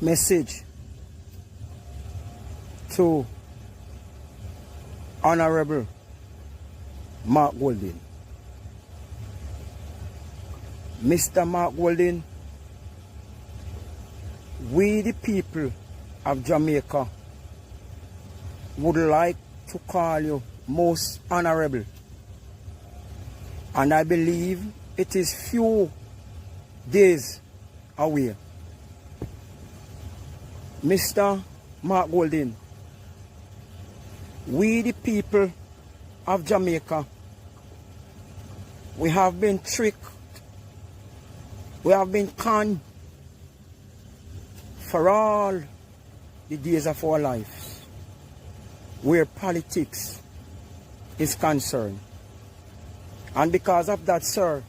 message to Honorable Mark Golding. Mr. Mark Golding, we the people of Jamaica would like to call you most honorable, and I believe it is few days away. Mr. Mark Golding, we the people of Jamaica, we have been tricked, we have been conned for all the days of our lives where politics is concerned. And because of that, sir,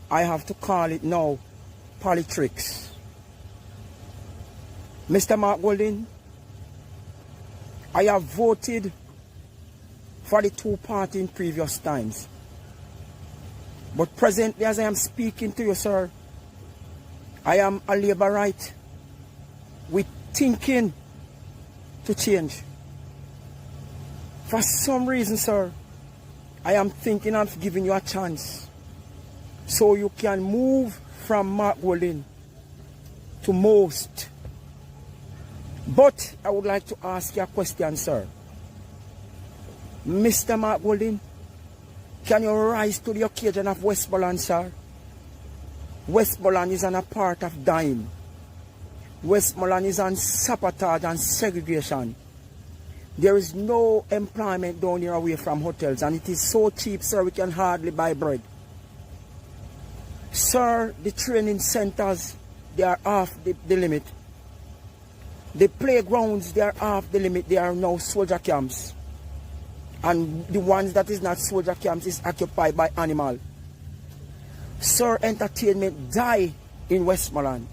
I have to call it now politics. Mr. Mark Golding, I have voted for the two parties in previous times. But presently, as I am speaking to you, sir, I am a Labourite with thinking to change. For some reason, sir, I am thinking of giving you a chance so you can move from Mark Golding to most. But I would like to ask you a question, sir. Mr. Mark Golding, can you rise to the occasion of Westmoreland, sir? Westmoreland is on a part of dying. Westmoreland is on sabotage and segregation. There is no employment down here away from hotels, and it is so cheap, sir, we can hardly buy bread. Sir, the training centers, they are off the limit. The playgrounds, they are off the limit. They are now soldier camps. And the ones that is not soldier camps is occupied by animal. Sir, entertainment die in Westmoreland.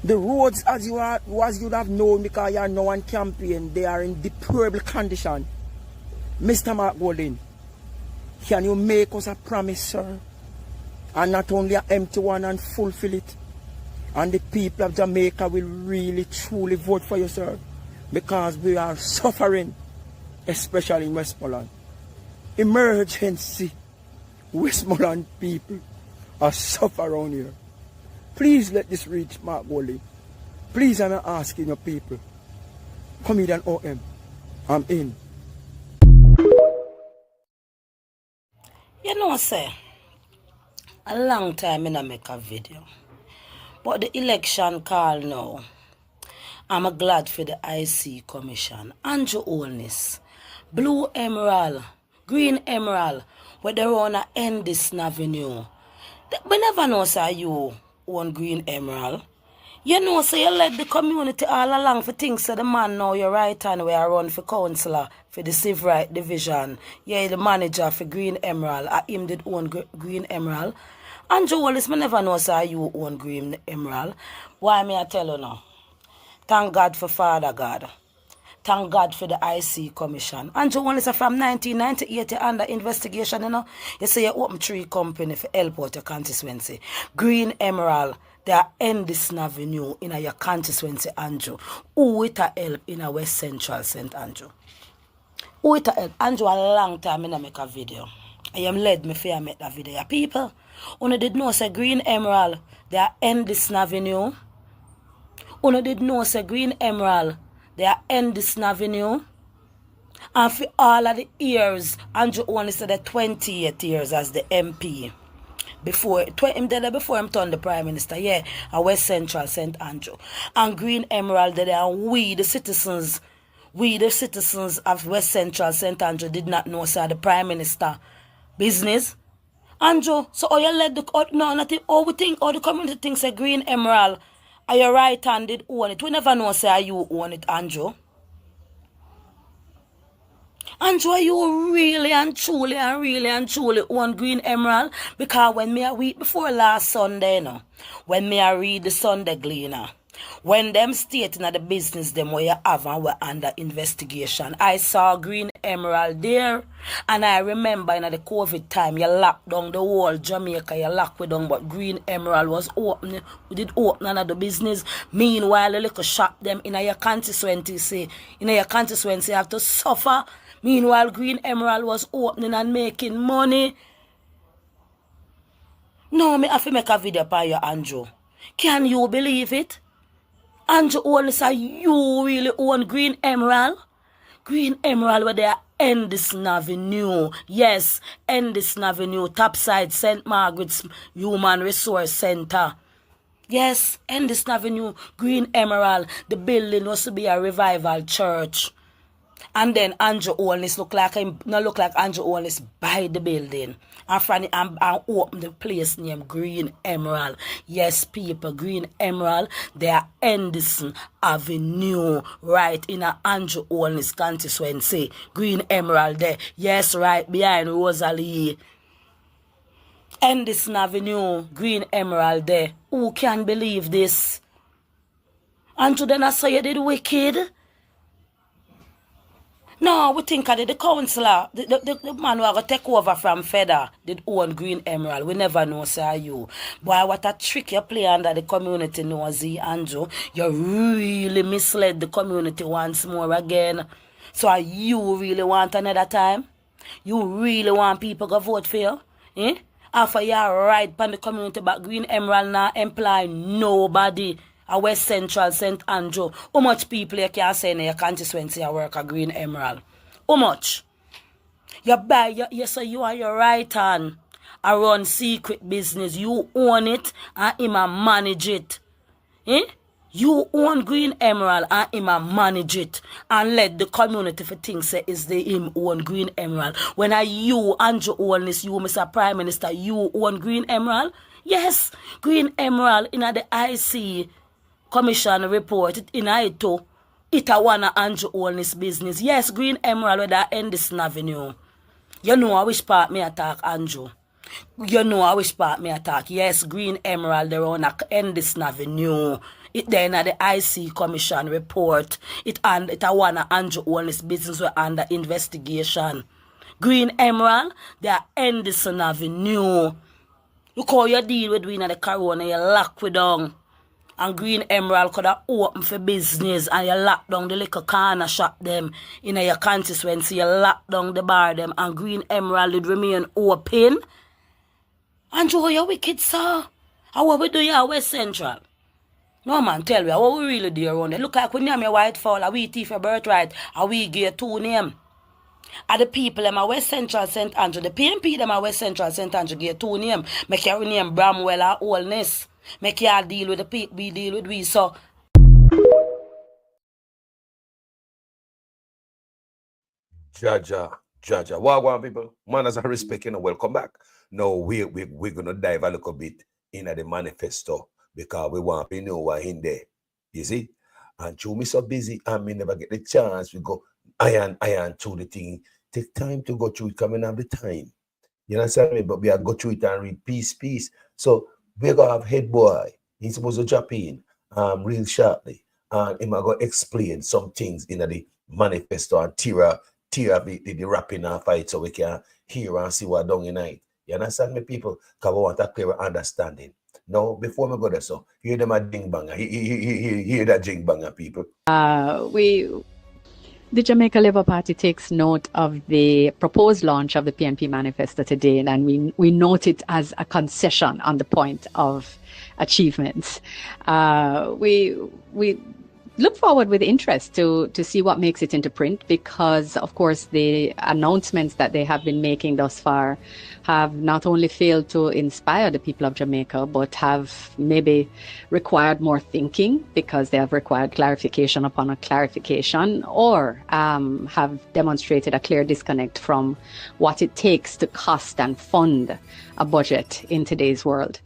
The roads, as you would have known, because you are now on campaign, they are in deplorable condition. Mr. Mark Golding, can you make us a promise, sir? And not only an empty one, and fulfill it? And the people of Jamaica will really, truly vote for you, sir. Because we are suffering, especially in Westmoreland. Emergency. Westmoreland people are suffering here. Please let this reach Mark Golding. Please, I'm asking your people. Comedian OM, I'm in. You know, sir, a long time I make a video. But the election call now, I'm glad for the IC Commission. Andrew Holness, Blue Emerald, Green Emerald, where they want to end this avenue. We never know, sir, you own Green Emerald. You know, so you led the community all along for things. So the man now, you're right hand where I run for councillor for the Civil Rights Division. Yeah, the manager for Green Emerald. I him did own Green Emerald. Andrew Wallace, I never know, sir, you own Green Emerald. Why me I tell you now? Thank God for Father God. Thank God for the IC Commission. Andrew Wallace from 1998 under investigation, you know. You say you open 3 companies for help out your constituency. Green Emerald, they are end this avenue in your constituency, Andrew. Who it a help in a West Central St. Andrew? Who it a help? Andrew, a long time I make a video. I am led me for make that video. People, who did know say Green Emerald, they are end this avenue. Who did know say Green Emerald, they are end this avenue. And for all of the years, Andrew only said the 28 years as the MP. Before him turned the Prime Minister, yeah, at West Central St. Andrew. And Green Emerald, they are we the citizens of West Central St. Andrew did not know, sir, the Prime Minister business. Andrew, so all you let the community thinks a Green Emerald are your right handed own it. We never know, say, you own it, Andrew. Andrew, are you really and truly own Green Emerald? Because when me a week before last Sunday, when me a read the Sunday Gleaner, When them stating at the business them where you have and we're under investigation, I saw Green Emerald there, and I remember in the COVID time you locked down the whole Jamaica, you locked it down, but Green Emerald was open. We did open another business. Meanwhile, the little shop them in your constituency say, in your constituency you have to suffer. Meanwhile, Green Emerald was opening and making money. No, me have to make a video for you, Andrew. Can you believe it? Andrew only say you really own Green Emerald? Green Emerald where they are Endison Avenue. Yes, Endison Avenue, topside St. Margaret's Human Resource Center. Yes, Endison Avenue, Green Emerald. The building was to be a revival church. And then Andrew Holness look like Andrew Holness buy the building. And open the place named Green Emerald. Yes, people, Green Emerald, they are Endison Avenue, right in a Andrew Holness constituency. Green Emerald there. Yes, right behind Rosalie. Endison Avenue, Green Emerald there. Who can believe this? Andrew, then I saw you did wicked. No, we think of the councillor, the man who are going to take over from Feda, did own Green Emerald. We never know, sir, you. Boy, what a trick you play under the community, Nosy, Andrew. You really misled the community once more again. So you really want another time? You really want people to vote for you? Eh? After you right on the community, but Green Emerald now employ nobody. A West Central, St. Andrew. How much people you can say in your constituency you work at Green Emerald? How much? You buy, so you are your right hand. I run secret business. You own it and him a manage it. Eh? You own Green Emerald and him a manage it. And let the community for things say is the him own Green Emerald. When you, Andrew, own this, you, Mr. Prime Minister, you own Green Emerald? Yes, Green Emerald in the IC Commission report it in it too. It a wanna Andrew own this business. Yes, Green Emerald where that Endison Avenue. You know I which part me attack, Andrew. You know I which part me attack. Yes, Green Emerald there on Endison Avenue. It then at the IC Commission report. It a wanna Andrew own this business we under investigation. Green Emerald, they are Endison Avenue. Look how you deal with we in the corona, you lock we down. And Green Emerald could have opened for business and you lock down the little corner shop them in your constituency. You lock down the bar them and Green Emerald would remain open. Andrew, you wicked, sir. How what we do here at West Central? No man, tell me, what we really do around there? Look like we name your white fowl, and we thief your birthright, and we give you two names. And the people them at West Central St. Andrew, the PMP them at West Central St. Andrew give you two names. Make your name Bramwell or Holness. Make y'all deal with the people, we deal with we. So Jaja. Wagwan people, manners and respect, welcome back. Now we're gonna dive a little bit into the manifesto because we want to know what in there. You see? And you me so busy and me never get the chance. We go iron through the thing. Take time to go through it, coming have the time. You understand me? But we are go through it and read piece. So we're gonna have head boy. He's supposed to jump in real sharply. And he's gonna explain some things in the manifesto and tear the wrapping and fight so we can hear and see what done in it. You understand me, people? Because we want a clear understanding. Now, before we go there, so hear them a jing banger. Hear that jing banger, people. The Jamaica Labour Party takes note of the proposed launch of the PNP Manifesto today, and we note it as a concession on the point of achievements. We look forward with interest to see what makes it into print, because, of course, the announcements that they have been making thus far have not only failed to inspire the people of Jamaica, but have maybe required more thinking because they have required clarification upon a clarification, or have demonstrated a clear disconnect from what it takes to cost and fund a budget in today's world.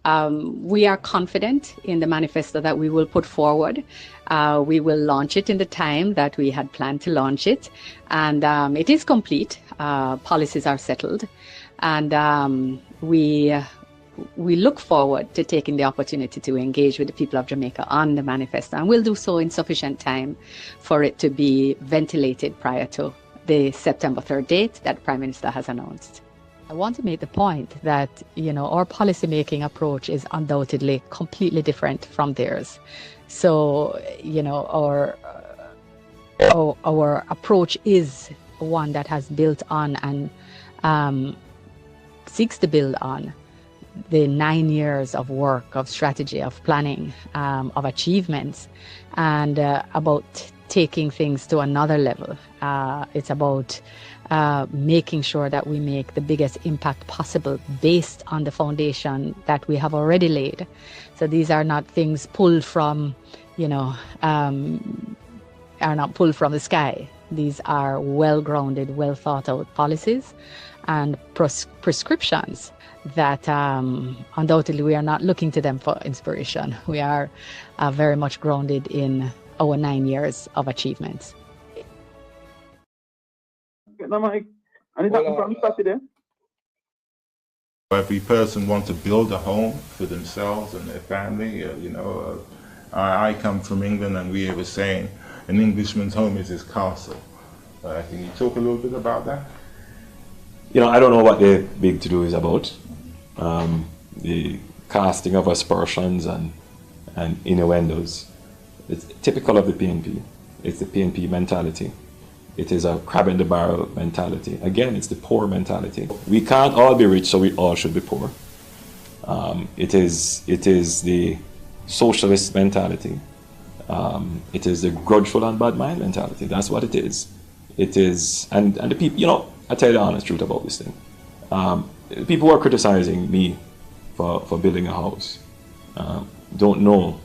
We are confident in the manifesto that we will put forward. We will launch it in the time that we had planned to launch it. And it is complete. Policies are settled. And we we look forward to taking the opportunity to engage with the people of Jamaica on the manifesto, and we'll do so in sufficient time for it to be ventilated prior to the September 3rd date that the Prime Minister has announced. I want to make the point that, our policymaking approach is undoubtedly completely different from theirs. So, our approach is one that has built on and seeks to build on the 9 years of work, of strategy, of planning, of achievements, and about taking things to another level. It's about making sure that we make the biggest impact possible based on the foundation that we have already laid. So these are not things pulled from, are not pulled from the sky. These are well-grounded, well-thought-out policies and prescriptions that undoubtedly we are not looking to them for inspiration. We are very much grounded in our 9 years of achievements. Every person wants to build a home for themselves and their family. I come from England, and we have a saying, an Englishman's home is his castle. Can you talk a little bit about that? I don't know what the big to-do is about. The casting of aspersions and innuendos. It's typical of the PNP. It's the PNP mentality. It is a crab in the barrel mentality. Again, it's the poor mentality. We can't all be rich, so we all should be poor. It is the socialist mentality. It is the grudgeful and bad mind mentality. That's what it is. It is, and the people, I tell you the honest truth about this thing. People who are criticizing me for building a house don't know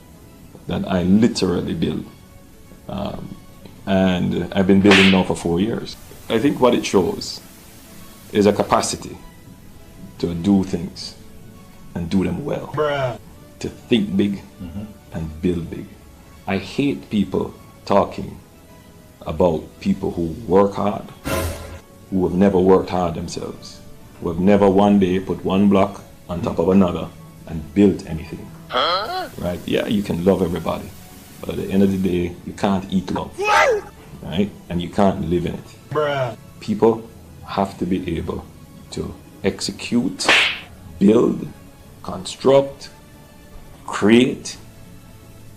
that I literally build. And I've been building now for 4 years. I think what it shows is a capacity to do things and do them well. To think big and build big. I hate people talking about people who work hard, who have never worked hard themselves, who have never one day put one block on top of another and built anything. Right? Yeah, you can love everybody, but at the end of the day, you can't eat love. Right? And you can't live in it. People have to be able to execute, build, construct, create,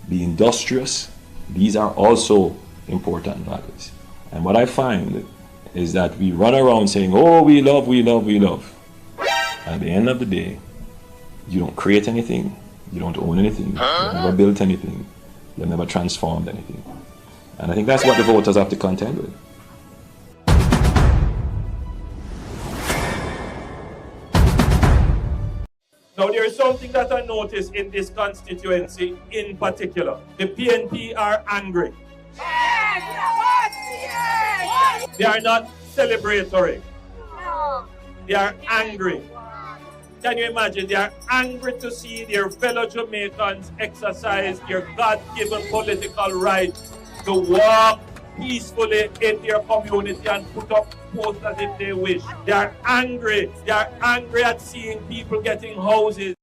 be industrious. These are also important values. And what I find is that we run around saying, oh, we love, we love, we love. At the end of the day, you don't create anything, you don't own anything, you've never built anything, you've never transformed anything. And I think that's what the voters have to contend with. Now, there is something that I noticed in this constituency in particular. The PNP are angry. They are not celebratory. They are angry. Can you imagine? They are angry to see their fellow Jamaicans exercise their God-given political right to walk peacefully in their community and put up posters if they wish. They are angry. They are angry at seeing people getting houses.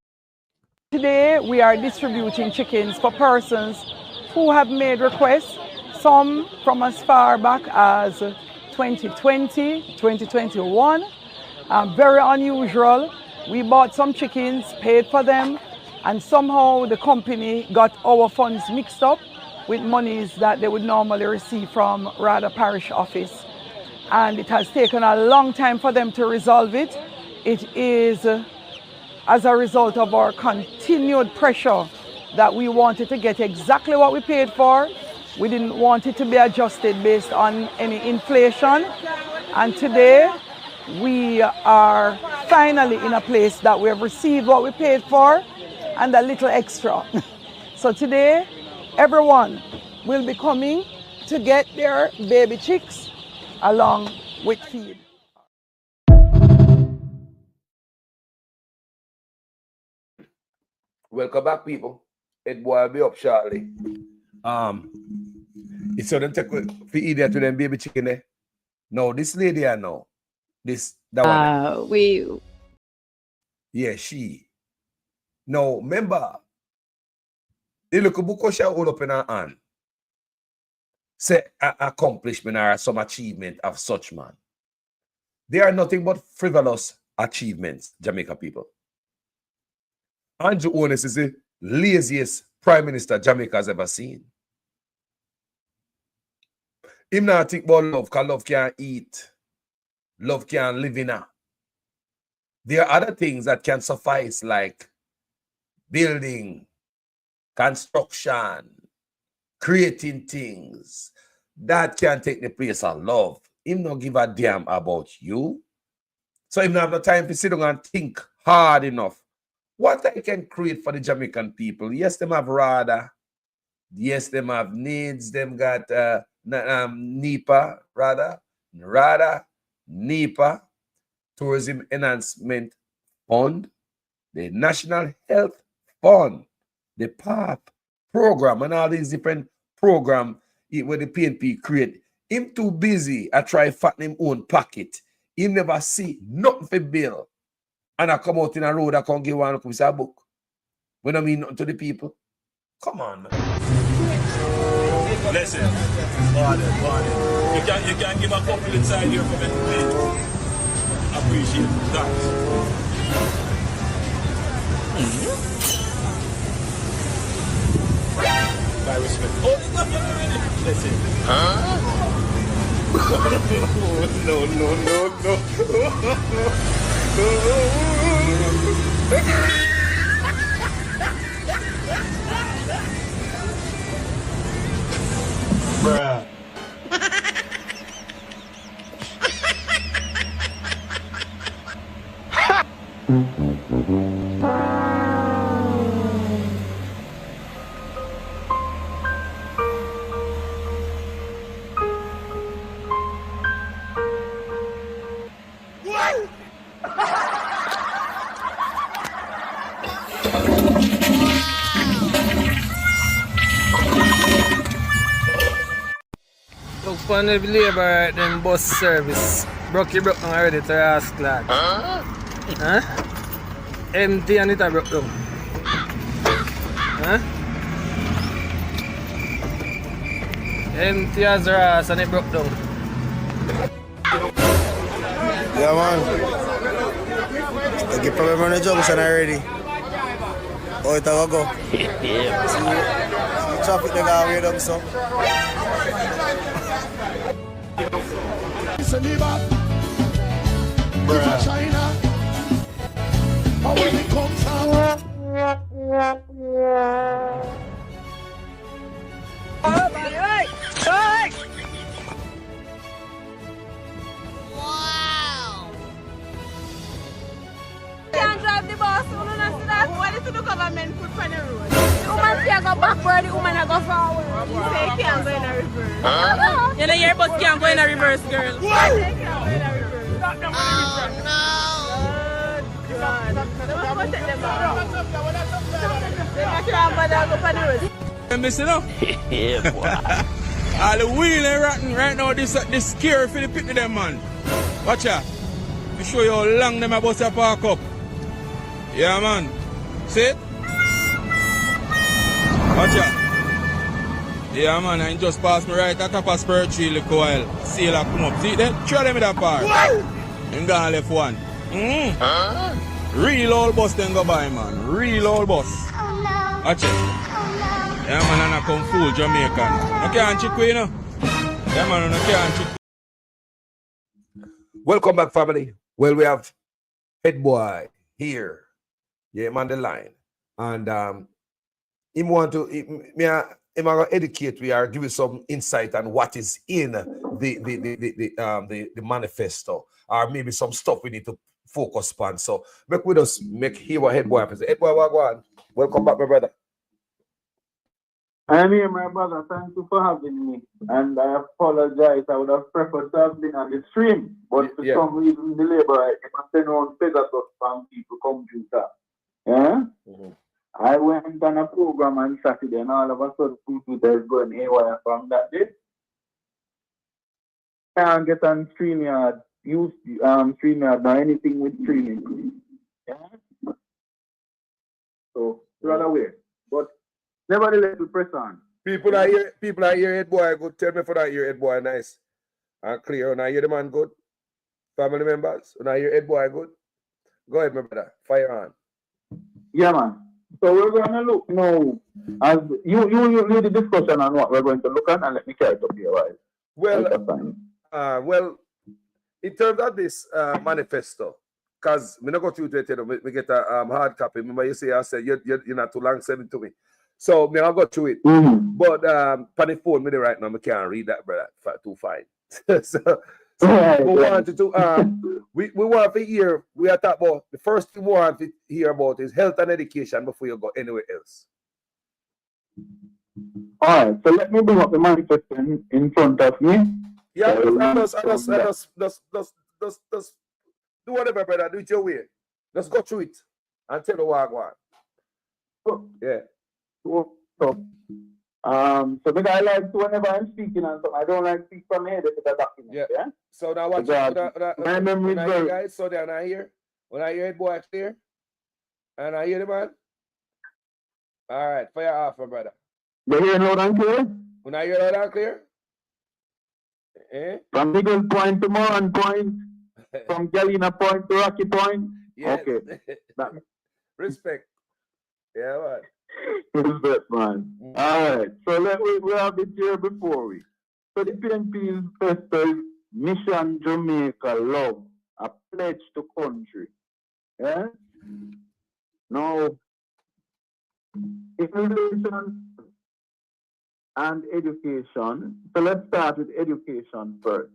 Today we are distributing chickens for persons who have made requests, some from as far back as 2020, 2021. Very unusual. We bought some chickens, paid for them, and somehow the company got our funds mixed up with monies that they would normally receive from rather parish office. And it has taken a long time for them to resolve it. It is as a result of our continued pressure that we wanted to get exactly what we paid for. We didn't want it to be adjusted based on any inflation. And today we are finally in a place that we have received what we paid for and a little extra. So today, everyone will be coming to get their baby chicks along with feed. Welcome back, people. It will be up shortly. It's so them take for idiot to them baby chicken there. No, this lady I know. That one. We Yeah, she. Now, remember, the little book she hold up in her hand, say accomplishment or some achievement of such man. They are nothing but frivolous achievements, Jamaica people. Andrew Onis is the laziest prime minister Jamaica has ever seen. Him not think about love, because love can't eat. Love can't live in her. There are other things that can suffice, like building, construction, creating things. That can take the place of love. Him not give a damn about you. So him not have no time to sit down and think hard enough. What I can create for the Jamaican people? Yes, them have RADA. Yes, them have needs. Them got NEPA, RADA, NEPA, Tourism Enhancement Fund, the National Health Fund, the PAP program, and all these different programs where the PNP create. Him too busy. I try fatten him own pocket. He never see nothing for bill. And I come out in a road, I can't give one up a book. When I mean nothing to the people. Come on, man. Listen, you can give a couple inside here for me, please. Appreciate it. Thanks. By respect. Oh, it's not already. Listen. Huh? No. Bruh. Look for the labor right then bus service. Broke down already to your ass clad. Huh? Empty and it a broke down. Huh? Empty as your ass and it broke down. Yeah man. I get problem on the junction already. Oh, it a go. Yeah. See, traffic they got way down so. Bruh. China. But when it comes out, Wow! Can't drive the bus, you don't see that? What is the government put on the road? The woman can't go backward, the woman go forward. You say you can't go in a reverse. You know your bus can't go in a reverse, girl. You say you can't go in a reverse. Oh no! God. Don't go take them out. They make your mother go on the road. You missing up? Yeah, boy. All the wheeling rotten right now, this scary for the pit of them, man. Watch out. To show you how long them about to park up. Yeah, man. See it? Watch out. Yeah, man, I just passed me right at top of Spur Tree a little while. See that come up. See that? Throw them in that park. And go left one. Real old bus then go by, man. Real old bus. Oh no. Watch it. Oh Yeah, man, and I come fool Jamaican. No can't chick you know. Yeah, man, no can't chick. Welcome back, family. Well, we have Head Boy here. Yeah, I'm on the line. And him want to him gonna educate we are give you some insight on what is in the manifesto, or maybe some stuff we need to focus on. So make with us, make hear what Head Boy happens. Head Boy, go on. Welcome back, my brother. I'm here, my brother. Thank you for having me. And I apologize. I would have preferred to have been on the stream, but for some reason, the labor, I send on Pegasus from people computer. Yeah? I went on a program on Saturday, and all of a sudden, computer is going haywire from that day. Can't get on StreamYard, use StreamYard, or anything with streaming. Yeah? So run away. But nevertheless, we press on. People are here, head boy good. Tell me for that your head boy nice and clear. When I hear the man good. Family members, when I hear head boy good. Go ahead, my brother. Fire on. Yeah, man. So we're going to look now. As you lead the discussion on what we're going to look at, and let me carry it up here, right? Well, in terms of this manifesto, because we not go through it, we get a hard copy. Remember, you say I said you're not too long sending it to me. So me I'll go through it. But on the phone with it right now, I can't read that, brother. Too fine. We want to hear, we are talking about, the first thing we want to hear about is health and education before you go anywhere else. All right, so let me bring up the manifesto in front of me. Yeah, just do whatever, brother. Do it your way. Let's go through it and tell the what I want. Yeah. So because I like to, whenever I'm speaking and something, I don't like to speak from here. This is a document. Yeah. So now watch my memory is very. Guys, so then I hear when I hear it boy clear, and I hear the man. All right, fire off, my brother. You hear loud and clear? When I hear loud and clear. From Eagle Point to Moran Point, from Galena Point to Rocky Point. Yes. Okay. Respect. Yeah, man. Respect, man. All right. So we have it here before we. So the PNP's festival Mission Jamaica Love, a pledge to country. Yeah. Now, innovation and education. So let's start with education first.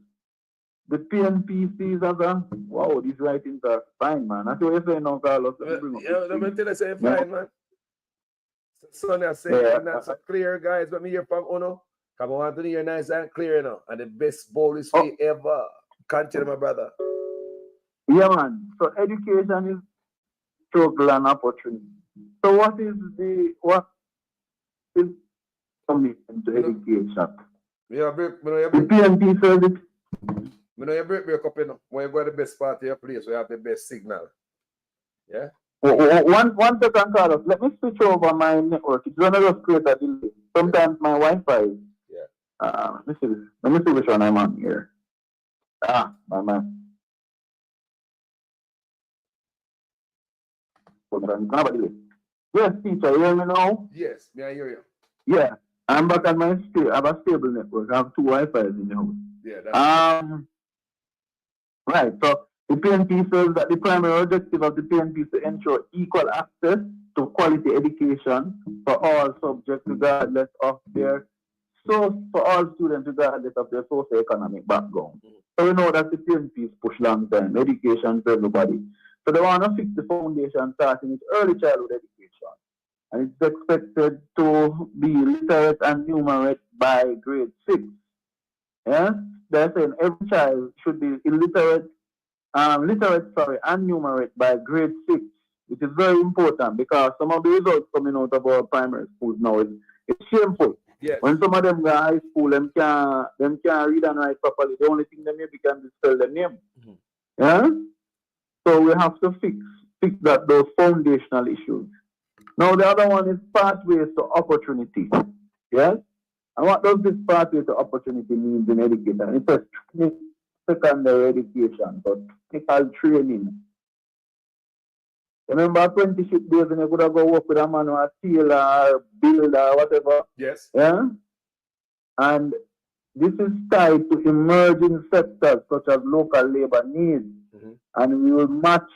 The PNP sees as a wow, these writings are fine, man. That's what you're saying now, Carlos. Let me tell you, say fine, man. So I say that's clear, guys. Let me hear from Uno. Come on, to hear nice and clear now. And the best bowl is free ever. Continue, my brother. Yeah, man. So education is struggle and opportunity. So what is commitment to education? The PNP service. You know, you break up, you know. When you go to the best part of your place, you have the best signal. Yeah? One second, Carlos. Let me switch over my network. It's going to just create a delay. Sometimes my Wi-Fi. Yeah. Let me see this. Let me see which one I'm on here. My man. Yes, teacher, you hear me now? Yes, I hear you. Yeah. I'm back on my I have a stable network. I have two Wi-Fi's in the house. Yeah, that's right. So the PNP says that the primary objective of the PNP is to ensure equal access to quality education for all subjects regardless of their for all students regardless of their socio-economic background. So we know that the PNP is push long time, education for everybody. So they want to fix the foundation starting with early childhood education. And it's expected to be literate and numerate by grade 6. Yeah? They're saying every child should be literate and numerate by grade 6, which is very important because some of the results coming out of our primary schools now it's shameful. Yes. When some of them go to high school, them can't read and write properly. The only thing they maybe can is spell their name. Yeah? So we have to fix those foundational issues. Now the other one is pathways to opportunity. Yes? And what does this pathway to opportunity mean in education? It says secondary education, so technical training. Remember apprenticeship days when you could have go work with a man or a tailor, builder, or whatever? Yes. Yeah? And this is tied to emerging sectors such as local labor needs. And we will match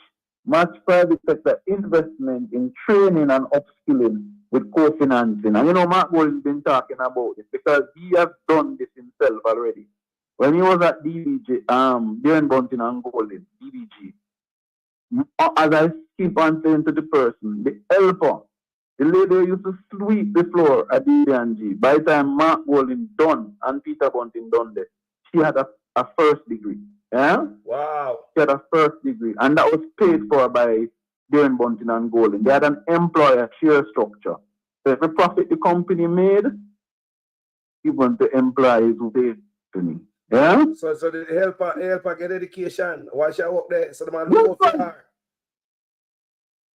private sector investment in training and upskilling with co-financing. And you know, Mark Gold has been talking about this because he has done this himself already. When he was at DBG, Darren Bunting and Golden, DBG, as I keep on saying to the person, the helper, the lady who used to sweep the floor at DBG, by the time Mark Golden done and Peter Bunting done this, she had a first degree. Yeah? Wow. She had a first degree, and that was paid for by Darren Bunting and Golden. They had an employer share structure. So if the profit the company made, given to employees who paid to me. Yeah? So the helper get education. Why should I work there? So the man will go for her.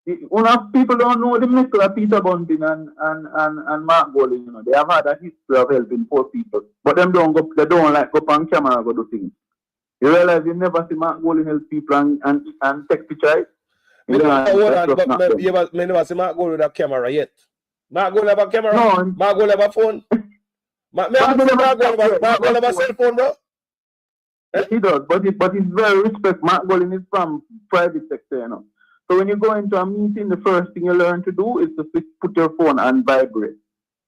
People don't know the miracle of Peter Bunting and Mark Golding, you know. They have had a history of helping poor people. But they don't like go on camera and go do things. You realize you never see Mark Golding help people and take pictures. Me never see Mark Golding with a camera yet. Mark Golding have a camera? No. Mark Golding have a phone? Mark Golding have a cell phone, bro? He does, but it's very respect. Mark Golding is from private sector, you know. So when you go into a meeting, the first thing you learn to do is to put your phone and vibrate.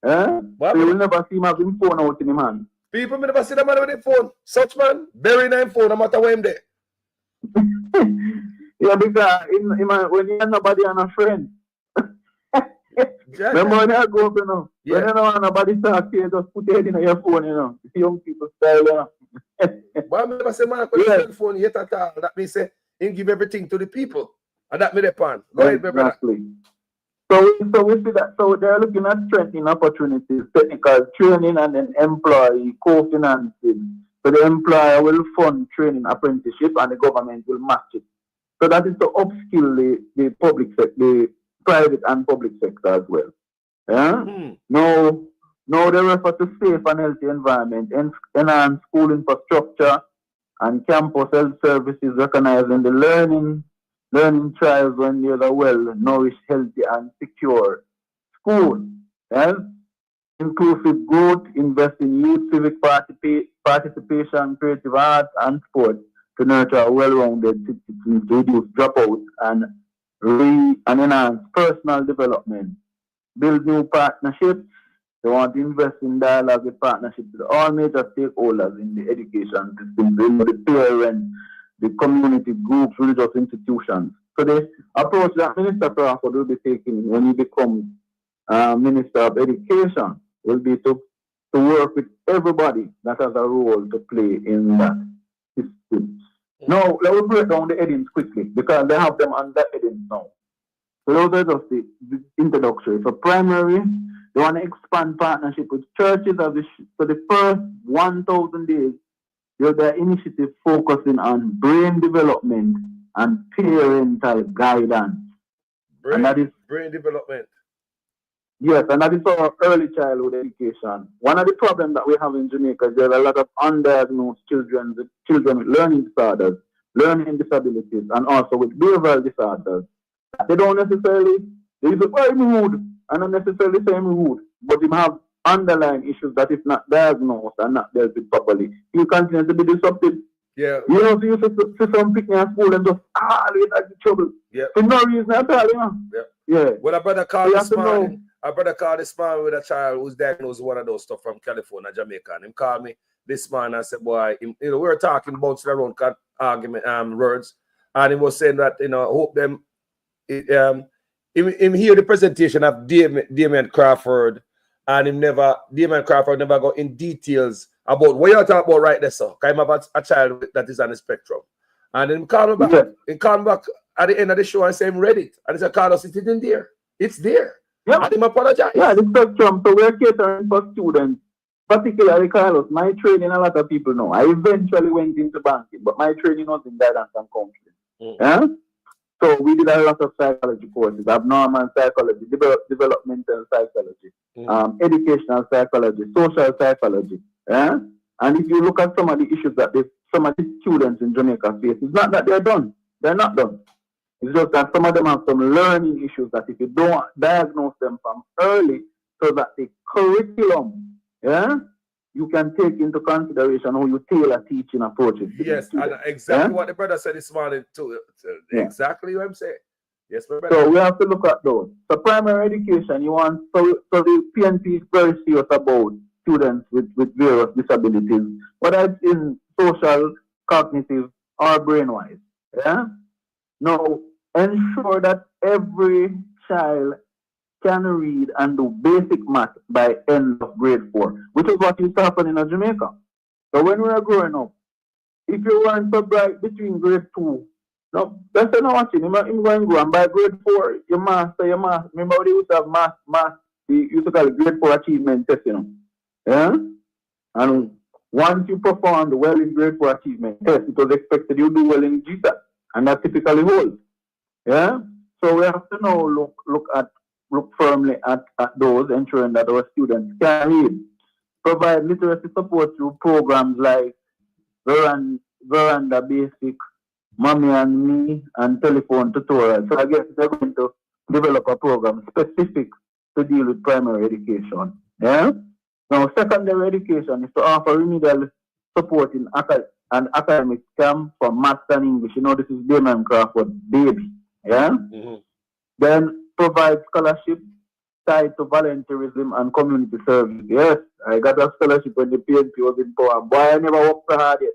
So you will never see him having phone out in his hand. People never see the man with the phone. Such man, bury their phone no matter where him there. Yeah, because when you have nobody and a friend. Remember when you go up, you know? Yeah. When you don't have nobody talk to you, just put your head in your phone, you know. Young people style, you know. But I never say man with a cell phone yet at all. That means say he give everything to the people. And that me the pan. Go ahead, brother. So we see that. So they're looking at strengthening opportunities, technical training, and then employee co-financing. So the employer will fund training apprenticeship, and the government will match it. So that is to upskill the public sector, the private and public sector as well. Yeah. Now they refer to safe and healthy environment, enhance school infrastructure, and campus health services, recognizing the learning trials when you're a well-nourished, healthy, and secure school. Yes? Inclusive growth, invest in youth civic participation, creative arts, and sports to nurture a well-rounded citizen, to reduce dropouts and enhance personal development. Build new partnerships. They want to invest in dialogue with partnerships with all major stakeholders in the education system, the parents, the community groups, religious institutions. So the approach that Minister Crawford will be taking when he becomes Minister of Education will be to work with everybody that has a role to play in that system. Now, let me break down the headings quickly because they have them on the headings now. So those are just the introductory. For primary, they want to expand partnership with churches. For the first 1,000 days, their initiative focusing on brain development and parental guidance. Brain development. Yes, and that is for early childhood education. One of the problems that we have in Jamaica is there are a lot of undiagnosed children with learning disorders, learning disabilities, and also with behavioral disorders. They don't necessarily, they use a very rude and not necessarily same rude, but they have underlying issues that if not diagnosed and not dealt with properly, you continue to be disrupted. Yeah. You know, so you see some picking at school and just always at the trouble. Yeah. For no reason at all, you know. Yeah. Yeah. Well, a brother called this morning. A brother called this morning with a child who's diagnosed with one of those stuff from California, Jamaica. And him called me this morning and said, boy, we were talking about around argument words. And he was saying that, hope them him hear the presentation of Damien Crawford, and Damien Crawford never go in details about what you're talking about right there, sir. Because I have a child that is on the spectrum. And then call me back. Yeah. He called me back at the end of the show and say, I'm ready. And he said, Carlos, it isn't there. It's there. Yeah. And him apologize. Yeah, the spectrum. So we're catering for students, particularly Carlos. My training, a lot of people know. I eventually went into banking, but my training was in guidance and counseling. Yeah? So we did a lot of psychology courses, abnormal psychology, developmental psychology, educational psychology, social psychology. Yeah? And if you look at some of the issues that some of the students in Jamaica face, it's not that they're done. They're not done. It's just that some of them have some learning issues that if you don't diagnose them from early, so that the curriculum, you can take into consideration how you tailor teaching approaches. Yes, and exactly what the brother said this morning too. Exactly what I'm saying. Yes, my brother. So we have to look at those. So primary education, so the PNP is very serious about students with various disabilities, whether it's in social, cognitive, or brain-wise. Yeah? Now, ensure that every child can read and do basic math by end of grade 4, which is what used to happen in Jamaica. So when we were growing up, if you weren't so bright between grade 2, no, that's not watching. You're going to go and by grade 4, your master. Remember they used to have math, they used to call it grade 4 achievement test, Yeah? And once you performed well in grade 4 achievement test, it was expected you do well in GSAT, and that typically holds. Yeah? So we have to now look firmly at those, ensuring that our students can read. Provide literacy support through programs like Veranda Basic, Mommy and Me, and telephone tutorials. So I guess they're going to develop a program specific to deal with primary education. Yeah? Now, secondary education is to offer remedial support in and academic camp for maths and English. You know, this is Damon Crawford, baby. Yeah? Mm-hmm. Then provide scholarship tied to volunteerism and community service. Yes, I got a scholarship when the PNP was in power. Boy, I never worked so hard yet.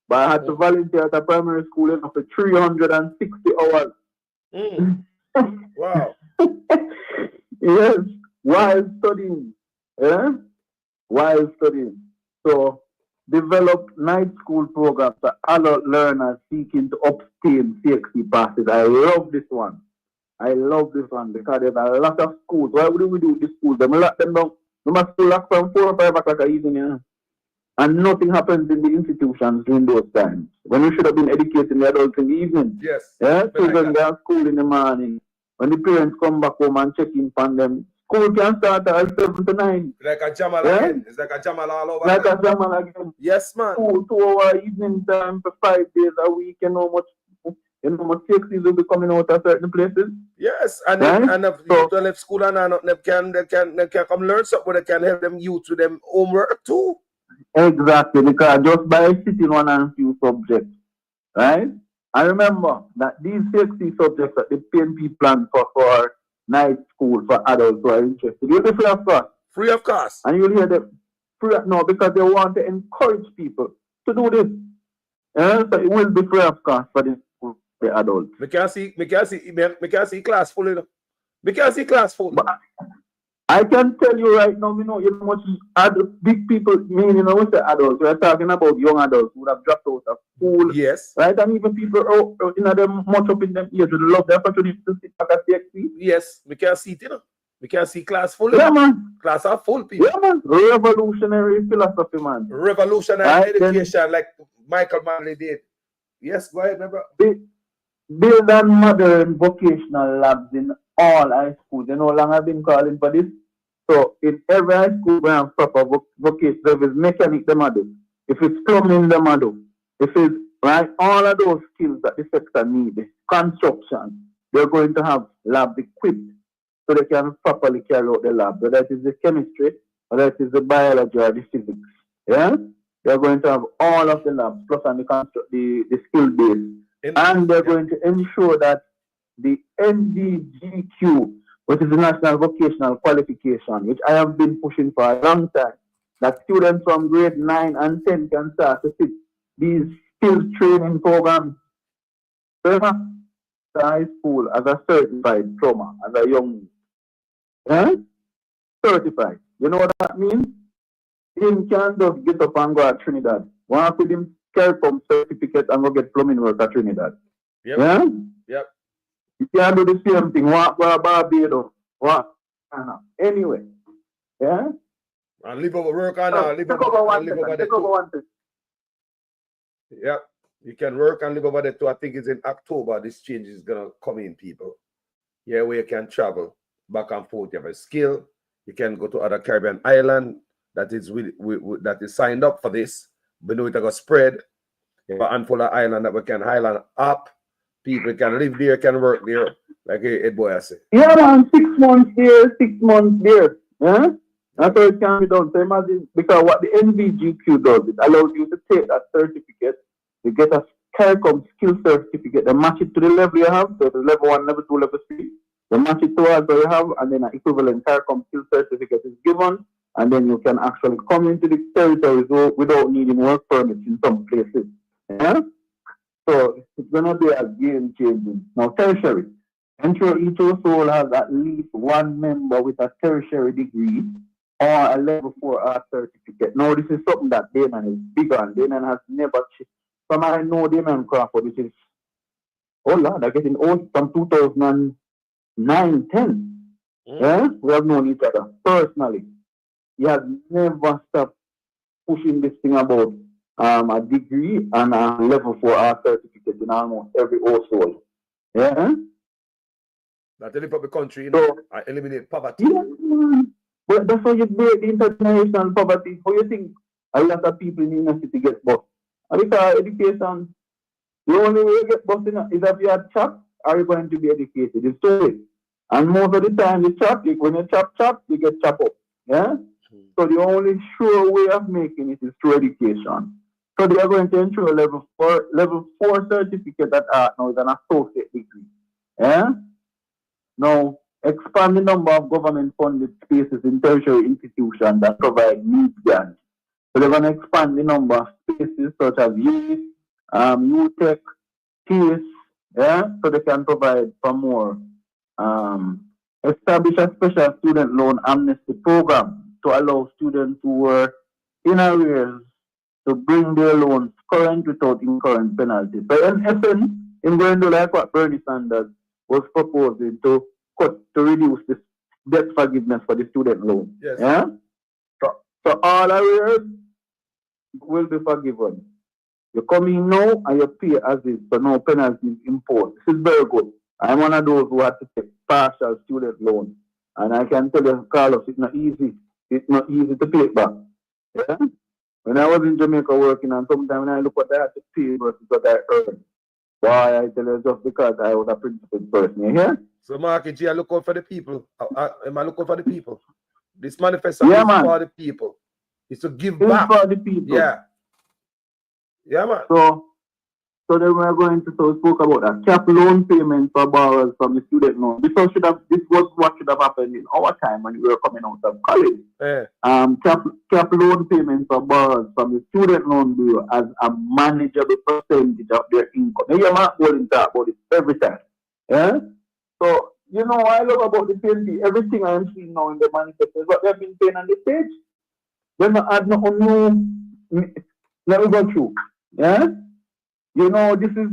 But I had to volunteer at a primary school for 360 hours. Mm. Wow. Yes, while studying. Yeah? While studying. So, develop night school programs for adult learners seeking to obtain CXC passes. I love this one. I love this one because there's a lot of schools. Why would we do these schools? They lock them down. They must lock from 4 or 5 o'clock in the evening. Yeah? And nothing happens in the institutions during those times. When we should have been educating the adults in the evening. Yes. Yeah? Children go to school in the morning. When the parents come back home and check in on them, school can start at 7 to 9. Like a Jamal again. It's like a Jamal all over. Like a Jamal again. Yes, man. 2 hour evening time for 5 days a week. You know much CXCs will be coming out of certain places. Yes, and if youth don't left school and they can come learn something, they can help them youth to them homework too. Exactly, because just by sitting on a few subjects, right? I remember that these 60 subjects that the PNP planned for night school for adults who are interested, you'll be free of cost. Free of cost. And you'll hear them no, because they want to encourage people to do this. So it will be free of cost for the adults. We can't see class full enough. We can't see class full. But I can tell you right now, you know much big people, meaning when we say adults, we're talking about young adults who have dropped out of school. Yes. Right? And even people them much up in them years would love the opportunity to sit back at CXC. Yes, we can't see it, you know. We can't see class full. Yeah, man. Class are full, people. Yeah, man. Revolutionary philosophy, man. Revolutionary education, like Michael Manley did. Yes, go ahead, remember. Build and modern vocational labs in all high schools. They no longer been calling for this. So in every high school, we have proper vocation. If it's mechanic, they might do. If it's plumbing, they might do. If it's right, all of those skills that the sector needs, construction, they're going to have labs equipped so they can properly carry out the lab. Whether it is the chemistry, whether it is the biology or the physics. Yeah? They're going to have all of the labs, plus on the skill base. And they're going to ensure that the NVGQ, which is the National Vocational Qualification, which I have been pushing for a long time, that students from grade 9 and 10 can start to sit these skills training programs. So high school as a certified plumber, as a young certified. You know what that means? Him can just get up and go to Trinidad. One of them carry pump certificate and go get plumbing work at Trinidad. Yep. Yeah? Yep. You can do the same thing. Walk to Barbados. Walk. Anyway. Yeah? And live over work and live over one thing. Yep. You can work and live over there too. I think it's in October. This change is gonna come in, people. Yeah, where you can travel back and forth. You have a skill. You can go to other Caribbean island that is that is signed up for this. We know it's gonna spread. You have a handful of island that we can highland up. People can live there, can work there, like Ed Boy I said. Yeah, man, 6 months here, 6 months there. Yeah? That's how it can be done. So imagine, because what the NVGQ does, it allows you to take that certificate, you get a CARICOM skill certificate, they match it to the level you have, so the level 1, level 2, level 3, they match it to what you have, and then an equivalent CARICOM skill certificate is given, and then you can actually come into the territories without needing work permits in some places. Yeah? So it's going to be a game changing. Now, tertiary. Ensure each household has at least one member with a tertiary degree or a level 4 art certificate. Now, this is something that Damon is big on. Damon has never changed. From I know Damon Crawford, which is, oh Lord, I'm getting old, from 2009, 10. Yeah? We have known each other personally. He has never stopped pushing this thing about a degree and a level 4 art certificate in almost every household. Yeah? That to lift up the country, you So, know, and eliminate poverty. yes, man. But that's how you break the intergenerational poverty. How you think a lot of people in the inner city get bused? And because education, the only way you get bused is if you are chopped, are you going to be educated? It's two ways. And most of the time, you chop, when you chop, you get chopped up. Yeah? So the only sure way of making it is through education. So they are going to ensure level four certificate at art now is an associate degree. Yeah? Now, expand the number of government-funded spaces in tertiary institutions that provide needs grants. So they're going to expand the number of spaces such as youth, UTech, TACE, yeah, so they can provide for more. Establish a special student loan amnesty program to allow students who were in arrears to bring their loans current without incurring penalties. So in essence, in going to like what Bernie Sanders was proposing to reduce this debt forgiveness for the student loan. Yes. Yeah? So all arrears will be forgiven. You come in now and you pay as is, so no penalties imposed. This is very good. I'm one of those who had to take partial student loan. And I can tell you, Carlos, it's not easy. It's not easy to pay it back. Yeah? When I was in Jamaica working, and sometimes when I look what I had to pay versus what I earned, why I tell you just because I was a principled person. You hear? So, Marky G, I look out for the people. Am I looking for the people? This manifesto Yeah, is man. for the people. It's to give It's back. for the people. Yeah. Yeah, man. So then we're going to spoke about that. Cap loan payment for borrowers from the student loan. This was what should have happened in our time when we were coming out of college. Yeah. Cap loan payment for borrowers from the student loan bureau as a manageable percentage of their income. Now you're not going to talk about it every time. Yeah? So, you know what I love about the PNP, everything I am seeing now in the manifesto is what they've been saying on the page. They're not add no new. Let me go through. Yeah? You know, this is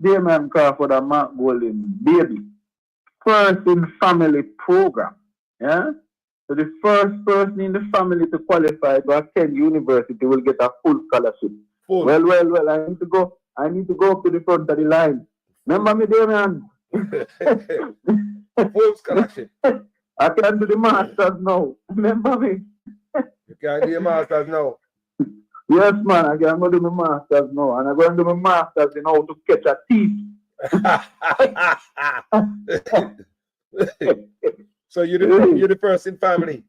their man Crawford and Mark Golden baby. First in family program. Yeah? So the first person in the family to qualify to attend university will get a full scholarship. Full. Well, I need to go up to the front of the line. Remember me there, man? Full scholarship. I can do the masters now. Remember me? You can't do your masters now. Yes, man, I can go do my masters now. And I'm going to do my masters in how to catch a thief. So you're the first in family.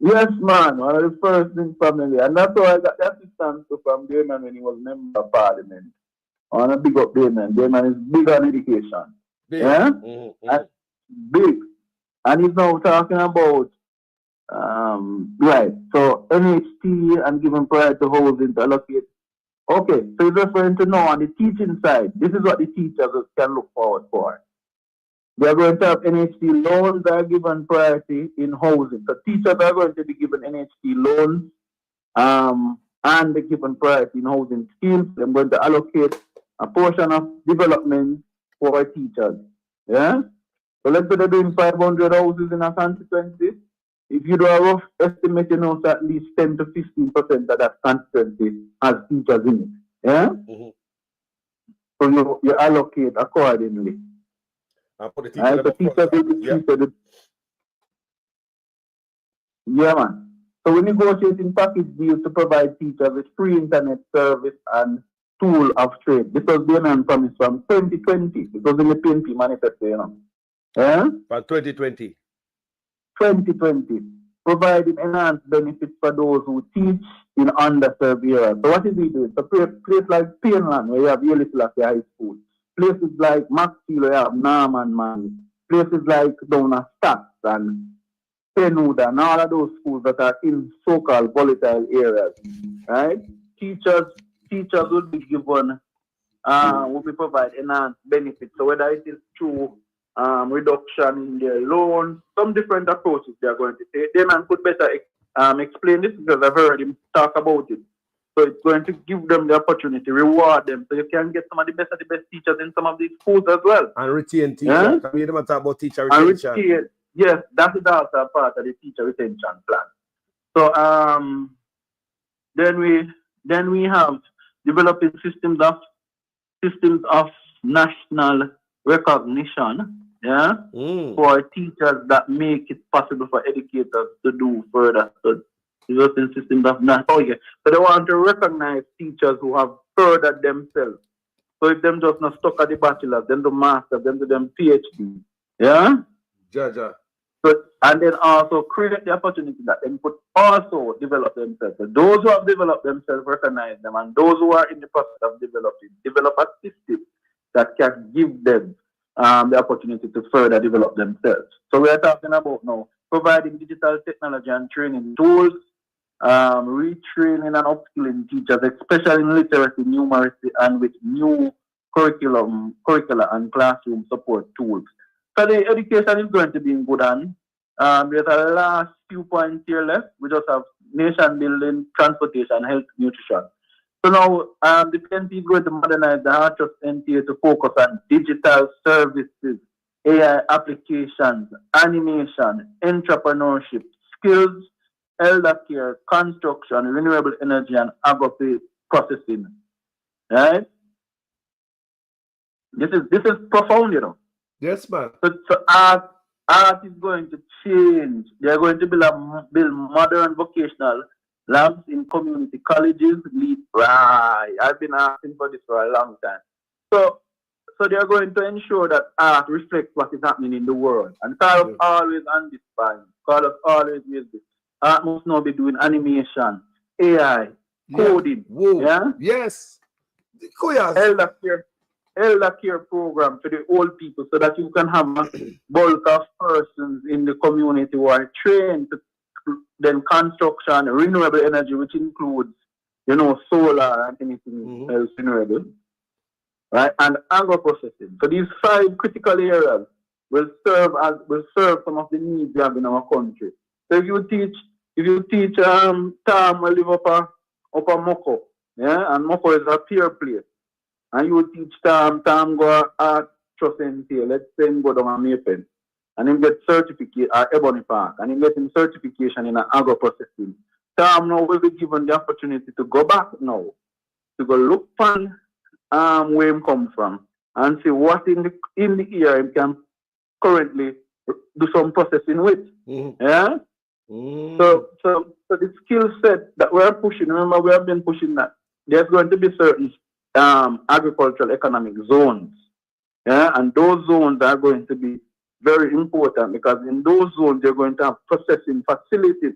Yes, man, one of the first in family. And that's how I got the assistance from Damon when he was member of parliament. I want to big up Damon. Damon is big on education. Big. Yeah? Mm-hmm. And big. And he's now talking about right. So NHT and given prior to housing to allocate. Okay, so he's referring to now on the teaching side. This is what the teachers can look forward for. They are going to have NHT loans that are given priority in housing. So teachers are going to be given NHT loans and they're given priority in housing schemes. They're going to allocate a portion of development for teachers. Yeah? So let's say they're doing 500 houses in a constituency. If you do a rough estimate, you know, so at least 10 to 15% of that constituency has teachers in it. Yeah? Mm-hmm. So you allocate accordingly. And put the teacher Yeah, man. So we're negotiating package deals to provide teachers with free internet service and tool of trade. This was the promise from 2020. It was in the PNP manifesto, you know. Yeah? From 2020. 2020, providing enhanced benefits for those who teach in underserved areas. So what is he doing? So places like Painland, where you have Yale Selassie High School, places like Maxfield, where you have Norman Man, places like down at Stats and Penwood and all of those schools that are in so-called volatile areas, right? Teachers will be given, will be provided enhanced benefits. So whether it is through reduction in their loans, some different approaches they are going to take. They man could better explain this because I've heard him talk about it. So it's going to give them the opportunity, reward them, so you can get some of the best teachers in some of these schools as well. And retain teachers. Yeah? Can we even talk about teacher retention? Yes, that is also a part of the teacher retention plan. So then we have developing systems of national recognition yeah, for teachers that make it possible for educators to do further studies. Resulting systems of not. Oh yeah. So they want to recognize teachers who have furthered themselves. So if them just not stuck at the bachelor, then the master, then to them PhD. Yeah? Jaja. So, and then also create the opportunity that them could also develop themselves. So those who have developed themselves, recognize them, and those who are in the process of developing, develop a system that can give them the opportunity to further develop themselves. So we are talking about now providing digital technology and training tools, retraining and upskilling teachers, especially in literacy, numeracy, and with new curricula and classroom support tools. So the education is going to be in good hands. There's a last few points here left. We just have nation building, transportation, health, nutrition. So now the PNP is going to modernize the Heart Trust NTA to focus on digital services, AI applications, animation, entrepreneurship, skills, elder care, construction, renewable energy, and agro-processing. Right? This is profound, you know. Yes, man. So art is going to change. They're going to build modern vocational labs in community colleges. Right. I've been asking for this for a long time. So they're going to ensure that art reflects what is happening in the world. And Carlos always on this point. Carlos always with this. Art must now be doing animation, AI, coding. Yeah? Yes. Elder care program for the old people so that you can have a bulk of persons in the community who are trained to then construction, renewable energy, which includes, solar and anything else renewable, right? And agro processing. So these 5 critical areas will serve some of the needs we have in our country. So if you teach Tam will live up a Moko, yeah, and Moko is a peer place. And you would teach Tam go Art Trust NTA, let's say him go down a Maypen, and him get certificate at Ebony Park, and him get him certification in agro processing. Tam now will be given the opportunity to go back now, to go look on where him come from, and see what in the year him can currently do some processing with. Yeah? So the skill set that we're pushing, remember we have been pushing that. There's going to be certain agricultural economic zones. Yeah, and those zones are going to be very important because in those zones you're going to have processing facilities.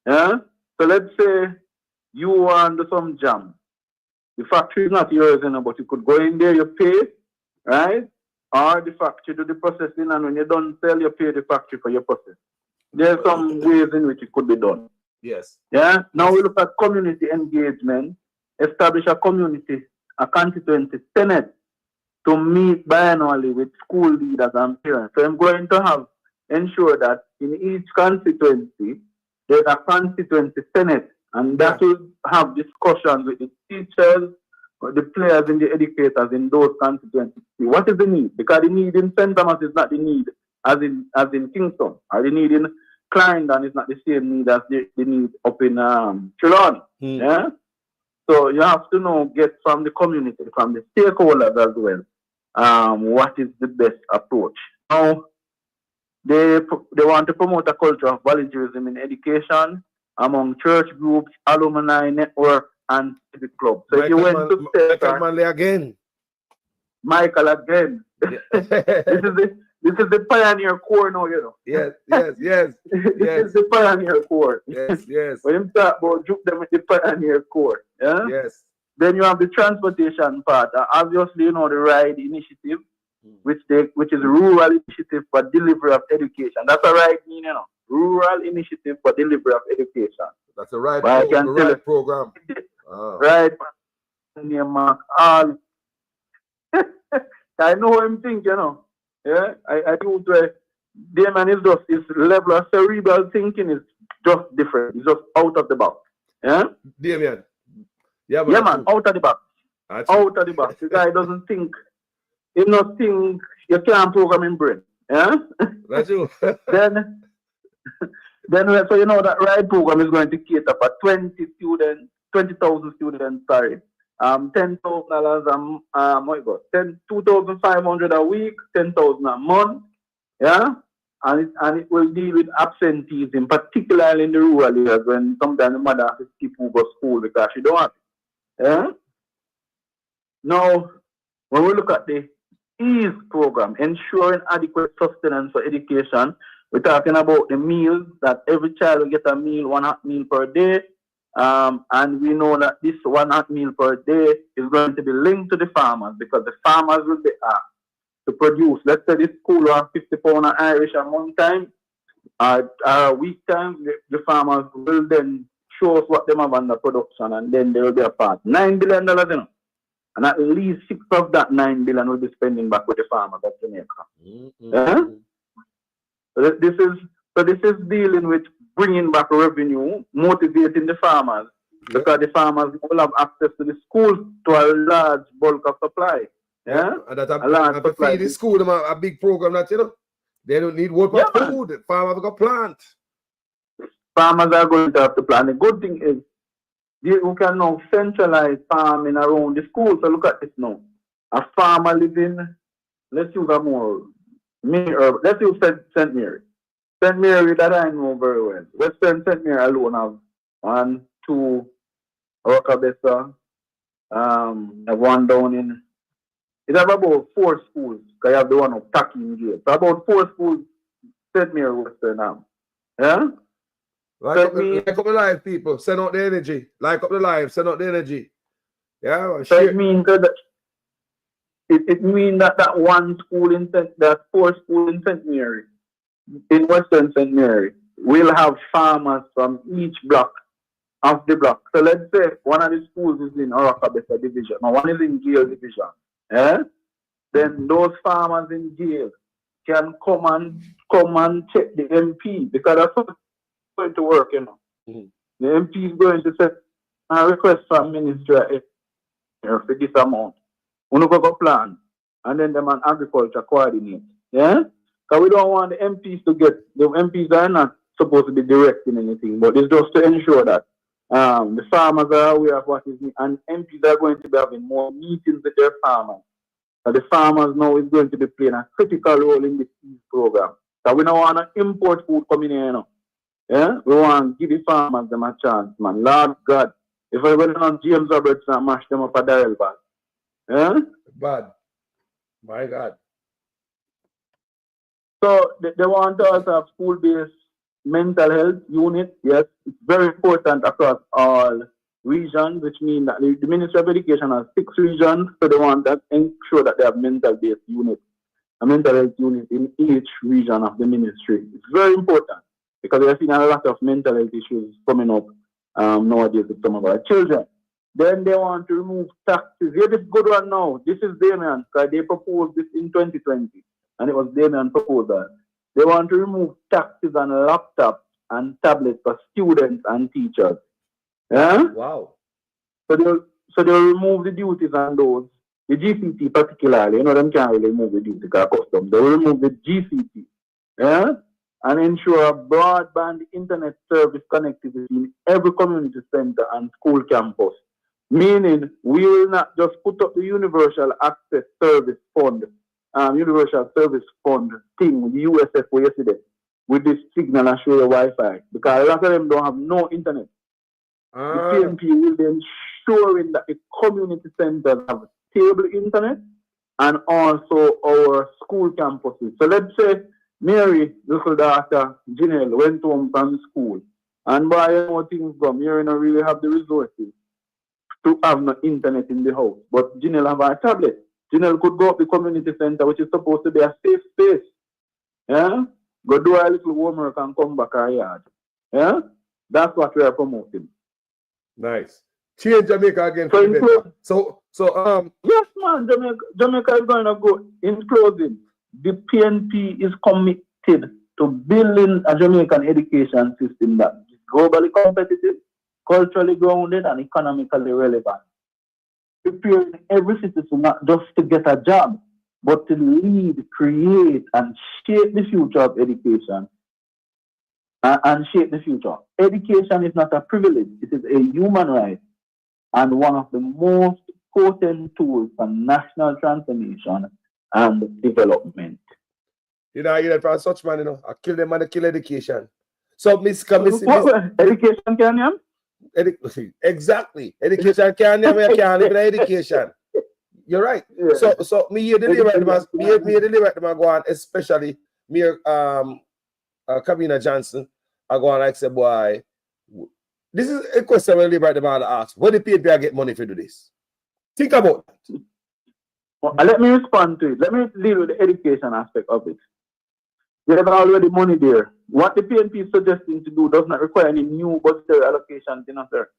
Yeah. So let's say you want some jam. The factory is not yours anymore, but you could go in there, you pay, right? Or the factory do the processing, and when you don't sell, you pay the factory for your process. There's some ways in which it could be done. Yes. Yeah. Now we look at community engagement. Establish a constituency senate to meet biannually with school leaders and parents. So I'm going to ensure that in each constituency, there's a constituency senate, and that will have discussions with the teachers, or the players and the educators in those constituencies. What is the need? Because the need in St. Thomas is not the need as in Kingston, or the need in Clarendon is not the same need as the need up in Trelawney. Yeah? So you have to get from the community, from the stakeholders as well, what is the best approach. Now, they want to promote a culture of volunteerism in education among church groups, alumni network, and civic clubs. So if you went to Michael Manley again. Michael again. This is the pioneer core now, Yes. This is the pioneer core. Yes. When you talk about juke them with the pioneer core, yeah? Yes. Then you have the transportation part. Obviously, the RIDE initiative, which is Rural Initiative for Delivery of Education. That's a RIDE meaning, Rural Initiative for Delivery of Education. That's a RIDE program. RIDE Mark all. I know what I'm thinking, Yeah, I do. Damon is just his level of cerebral thinking is just different. It's just out of the box. Yeah, Damien. Yeah, man, out of the box. Out of the box. The guy doesn't think. He not think you can't program in brain. Yeah. That's you. then so that RIDE program is going to cater for 20,000 students. Sorry, $10,000 $2,500 a week, 10,000 a month, yeah, and it will deal with absenteeism, particularly in the rural areas when sometimes the mother has to skip over school because she don't have it. Yeah. Now, when we look at the EASE program, ensuring adequate sustenance for education, we're talking about the meals, that every child will get a meal, one hot meal per day. And we know that this one hot meal per day is going to be linked to the farmers because the farmers will be asked to produce. Let's say this school will have 50 pounds of Irish at one time, a week time, the farmers will then show us what they have under production, and then there will be a part. $9 billion, you know. And at least 6 of that 9 billion will be spending back with the farmers of Jamaica. So this is dealing with bringing back revenue, motivating the farmers, because the farmers will have access to the schools to a large bulk of supply. Yeah, and that a large supply. Feed the school them a big program that, you know, they don't need water for food. Farmers have got plant. Farmers are going to have to plant. The good thing is, we can now centralize farming around the school. So look at this now. A farmer living, let's use a more, let's use St. Mary. St. Mary that I know very well. Western St. Mary alone have 1, 2, Rockabessa, have one down in, it have about 4 schools. I have the one of Taki in Gate. So about 4 schools, St. Mary Western have. Yeah? Like up the live, people. Send out the energy. Like up the live. Send out the energy. Yeah. So it means that it means that one school in that 4 schools in St. Mary, in Western St. Mary, will have farmers from each block of the block. So let's say one of the schools is in Orokabesa division, or one is in Gale division. Yeah? Then those farmers in Gale can come and check the MP, because that's what going to work, you know. The MP is going to say, I request from Ministry for this amount. We go plan, and then them and agriculture coordinate. Yeah? Because we don't want the MPs are not supposed to be directing anything, but it's just to ensure that the farmers are aware of what is needed, and MPs are going to be having more meetings with their farmers. So the farmers now is going to be playing a critical role in this program. So we don't want to import food coming in, you know. Yeah, we want to give the farmers them a chance, man. Lord God, if I went on James Robertson and mash them up a dial bag. Yeah? Bad. My God. So they want to also have school-based mental health unit. Yes, it's very important across all regions, which means that the Ministry of Education has 6 regions, so they want to ensure that they have mental-based unit, a mental health unit in each region of the ministry. It's very important, because we are seeing a lot of mental health issues coming up nowadays with some of our children. Then they want to remove taxes. Here, this good one now. This is Damien, because they proposed this in 2020, and it was Damien's proposal. They want to remove taxes on laptops and tablets for students and teachers. Yeah? Wow. So they'll remove the duties on those. The GCT particularly, you know, them can't really remove the duty because customs. They will remove the GCT. Yeah? And ensure a broadband internet service connectivity in every community center and school campus. Meaning, we will not just put up the Universal Access Service Fund, Universal Service Fund thing, the USF yesterday, with this signal and show your Wi-Fi. Because a lot of them don't have no internet. The PNP will be ensuring that the community centers have stable internet and also our school campuses. So let's say Mary, little daughter, Janelle, went home from school. And by how things go, Mary don't really have the resources to have no internet in the house. But Janelle have a tablet. Janelle could go up the community center, which is supposed to be a safe space. Yeah? Go do a little homework and come back our yard. Yeah? That's what we are promoting. Nice. Change Jamaica again. So yes, man, Jamaica is going to go. In closing, the PNP is committed to building a Jamaican education system that is globally competitive, culturally grounded, and economically relevant. Preparing every citizen not just to get a job, but to lead, create, and shape the future of education. And shape the future. Education is not a privilege, it is a human right, and one of the most potent tool for national transformation and development. You know, I hear that from such man, you know. I kill them and I kill education. So, education can you? Exactly. Education can you, I can't live in education. You're right. Yeah. So me here the labor at them go on, especially me Kabina Johnson, I go on like say, boy, this is a question when labor at them all ask. Where the PNP get money to do this? Think about it. Well, let me respond to it. Let me deal with the education aspect of it. There's already money there. What the PNP is suggesting to do does not require any new budgetary allocations, you know, sir.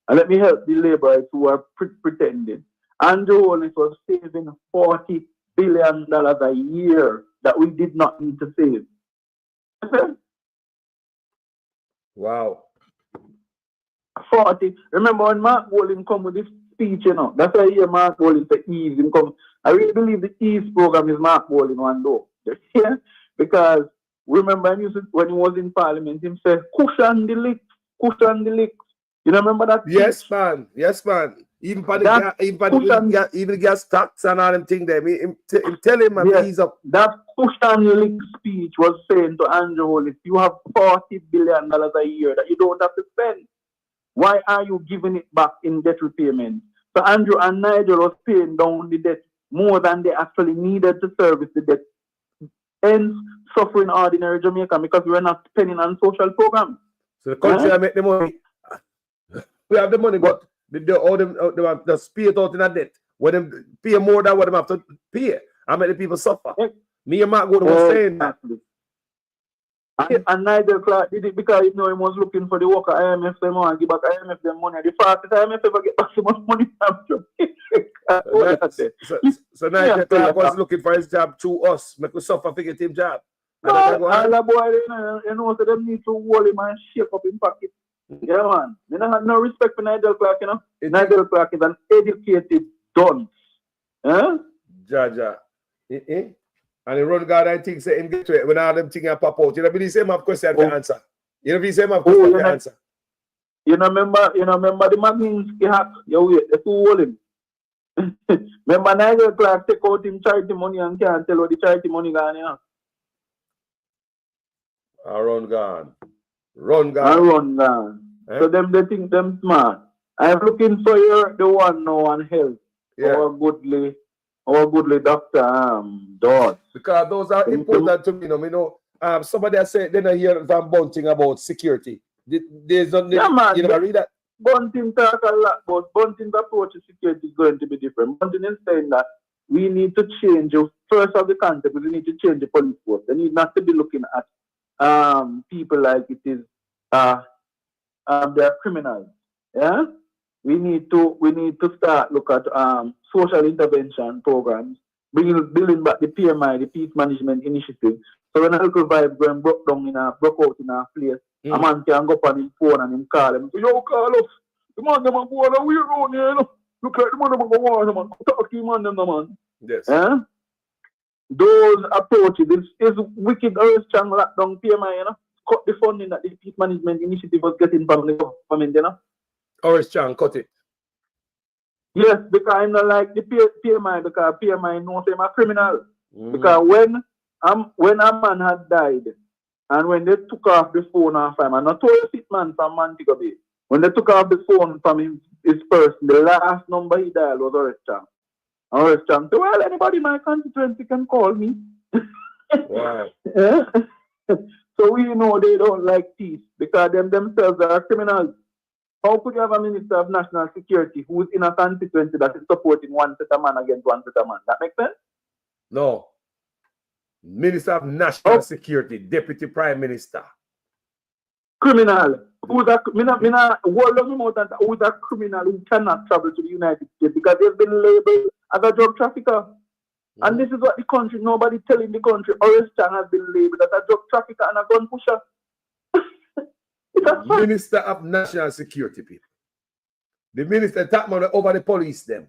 And let me help the laborers who are pretending. Andrew Holness was saving $40 billion a year that we did not need to save. Wow. 40. Remember when Mark Bolin come with this speech, you know, that's why I hear Mark Bolin say ease him come. I really believe the ease program is Mark Bolin one though. Yeah? Because remember when he was in Parliament, he said, cushion the leaks. You remember that? Yes, man. Yes, man. Even the gas tax and all them things there. Tell him he's up. That cushion leak speech was saying to Andrew Holness, you have $40 billion a year that you don't have to spend. Why are you giving it back in debt repayment? So Andrew and Nigel was paying down the debt more than they actually needed to service the debt. Hence, suffering ordinary Jamaica because we're not spending on social programs. So the country make the money. We have the money, but they pay it out in a debt. When them pay more than what them have to pay, I make the people suffer. Me and Mark was saying that. And Nigel Clark did it because he know he was looking for the work of IMF them and give back IMF them money. The fastest IMF ever get back so much money from So Nigel Clark was looking for his job through us. Make us suffer to get him job. All the boy, you know, so them need to hold him and shake up in pocket. Yeah, man. You don't have no respect for Nigel Clark, you know. Nigel Clark is an educated dunce. Huh? Jaja. And the run guard, I think, say him get to it when all them things pop out. You know, believe him have question to answer. You know, believe him have question to answer. You know, remember the Magnitsky hack? You wait, the two hold him. Remember Nigel Clark take out him charity money and can't tell where the charity money gone, you know. Run gone. Eh? So them they think them smart. I'm looking for the one now on health. Yeah. Our goodly Dr. Dodds. Because those are important to me, you know. Somebody has said they don't hear Van Bunting about security. There's not you never read that. Bunting talk a lot, but Bunting's approach to security is going to be different. Bunting is saying that we need to change first of the concept, we need to change the police force. They need not to be looking at people like it is they're criminals. Yeah? We need to start look at social intervention programs, building back the PMI, the Peace Management Initiative. So when a little vibe going broke out in a place, a man can go on his phone and him call him. So, yo, Carlos, the man them are going away around here, you know. Look like the man them are going man. Talk to him on them, man. Yes. Yeah? Those approaches is wicked arrest and lockdown PMI, you know. Cut the funding that the Peace Management Initiative was getting from the government, you know. Orange Chan, cut it. Yes, because I'm not like the PMI, because PMI knows I'm a criminal. Because when a man had died, and when they took off the phone off him, and not told the man from Montego Bay, when they took off the phone from his person, the last number he dialed was Orange Chan. Orange Chan said, well, anybody in my constituency can call me. Wow. So we know they don't like peace, because themselves are criminals. How could you have a Minister of National Security who is in a constituency that is supporting one set of man against one set of man? That makes sense? No. Minister of National Security, Deputy Prime Minister. Criminal. Who's a criminal who cannot travel to the United States because they've been labeled as a drug trafficker. And this is what the country, nobody telling the country, Orange Chan has been labeled as a drug trafficker and a gun pusher. Minister of National Security, people. The minister talk man over the police them.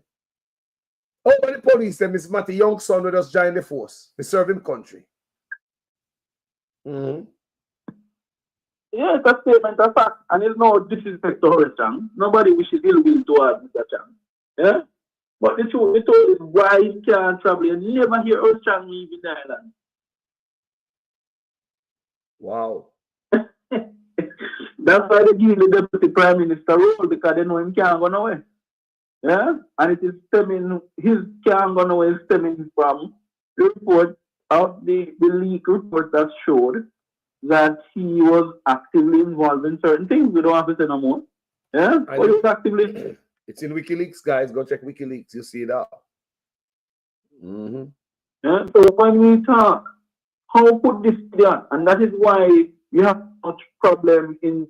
Over the police them is Matty young son who just joined the force. They serve him country. Yeah, it's a statement of fact. And it's no disrespect to Orange Chan. Nobody wishes ill will towards Mr. Chan. Yeah? But the truth is why he can't travel. You never hear Ocean leave in the island. Wow. That's why they give the deputy prime minister role, because they know him can't go nowhere. Yeah? And it is stemming, his can't go nowhere is stemming from the report of the leak report that showed that he was actively involved in certain things. We don't have to say no more. Yeah? But he was actively. It's in WikiLeaks, guys. Go check WikiLeaks. You see that. Yeah? So when we talk, how could this be done? And that is why you have much problem in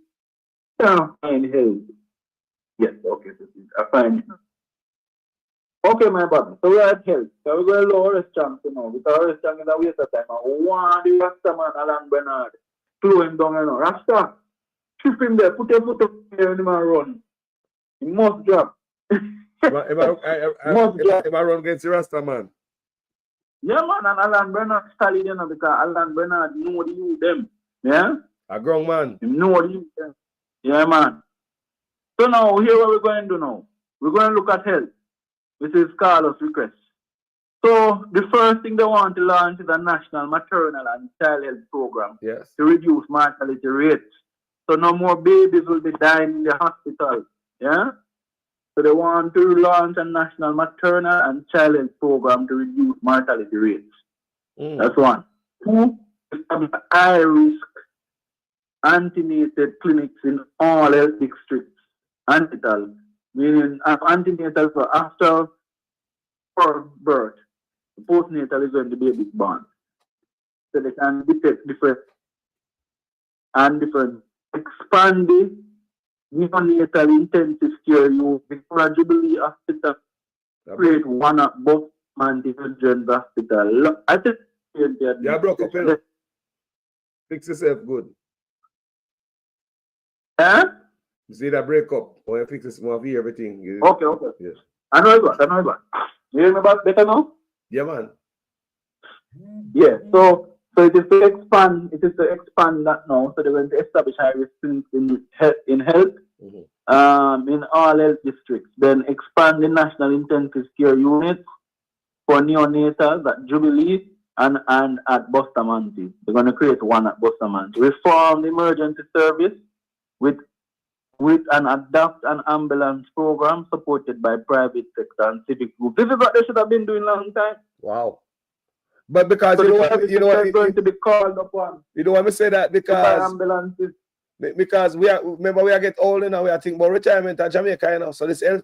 finding health. Yes, okay, I find it. Okay, my brother. So we're at health. So we're going to lower restaurants now. Because restaurant is a waste of time. I want the Rasta man, Alan Bernard, throw him down, you know. Rasta, trip him there, put your foot up there and him and run. He must drop. If I run against the Rasta man. Yeah, man, and Alan Bernard studied, you know, because Alan Bernard know the youth them. Yeah? A grown man. He know the youth them. Yeah, man. So now, here what we're going to do now. We're going to look at health. This is Carlos' request. So the first thing they want to launch is a national maternal and child health program to reduce mortality rates. So no more babies will be dying in the hospital. Yeah? So they want to launch a national maternal and child health program to reduce mortality rates. That's one. Two, establish high-risk antenatal clinics in all health districts. Antenatal, meaning antenatal for after birth. Postnatal is when the baby is born. So they can detect different. Expand the neonatal intensive care unit. The Jubilee Hospital create one at both Children's Hospital. I think yeah, broke up here. Fix yourself good. Huh? You see that break up? Or you fix this more of everything. Okay. Yes. I know about. You hear me about better now? Yeah, man. Yeah, so it is to expand that now. So they're going to establish high risk in health, in all health districts. Then expand the national intensive care units for neonatals at Jubilee and at Bustamante. They're going to create one at Bustamante. Reform the emergency service with and adopt an ambulance program supported by private sector and civic groups. This is what they should have been doing a long time. Wow. But because so you know what going to be called upon. You don't want me to say that because ambulances. Because we are get older now, we are thinking about retirement in Jamaica, you know. So this health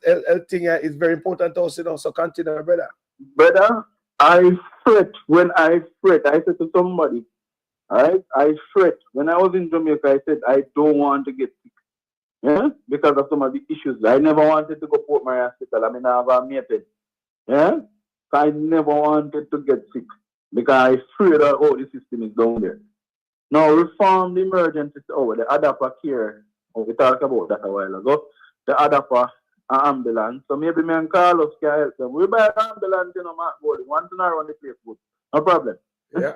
thing is very important to us, you know. So continue, brother. Brother, I fret when I fret. I said to somebody, all right, I fret. When I was in Jamaica, I said I don't want to get sick. Yeah, because of some of the issues. I never wanted to go Port Mary Hospital. I mean, I have a method. Yeah, so I never wanted to get sick because I feared that the system is down there. Now, reform the emergency. The ADAPA care. We talked about that a while ago. The ADAPA ambulance. So maybe me and Carlos can help them. We buy an ambulance, you know, Mark Bowling. Once in a run the place good. No problem. Yeah.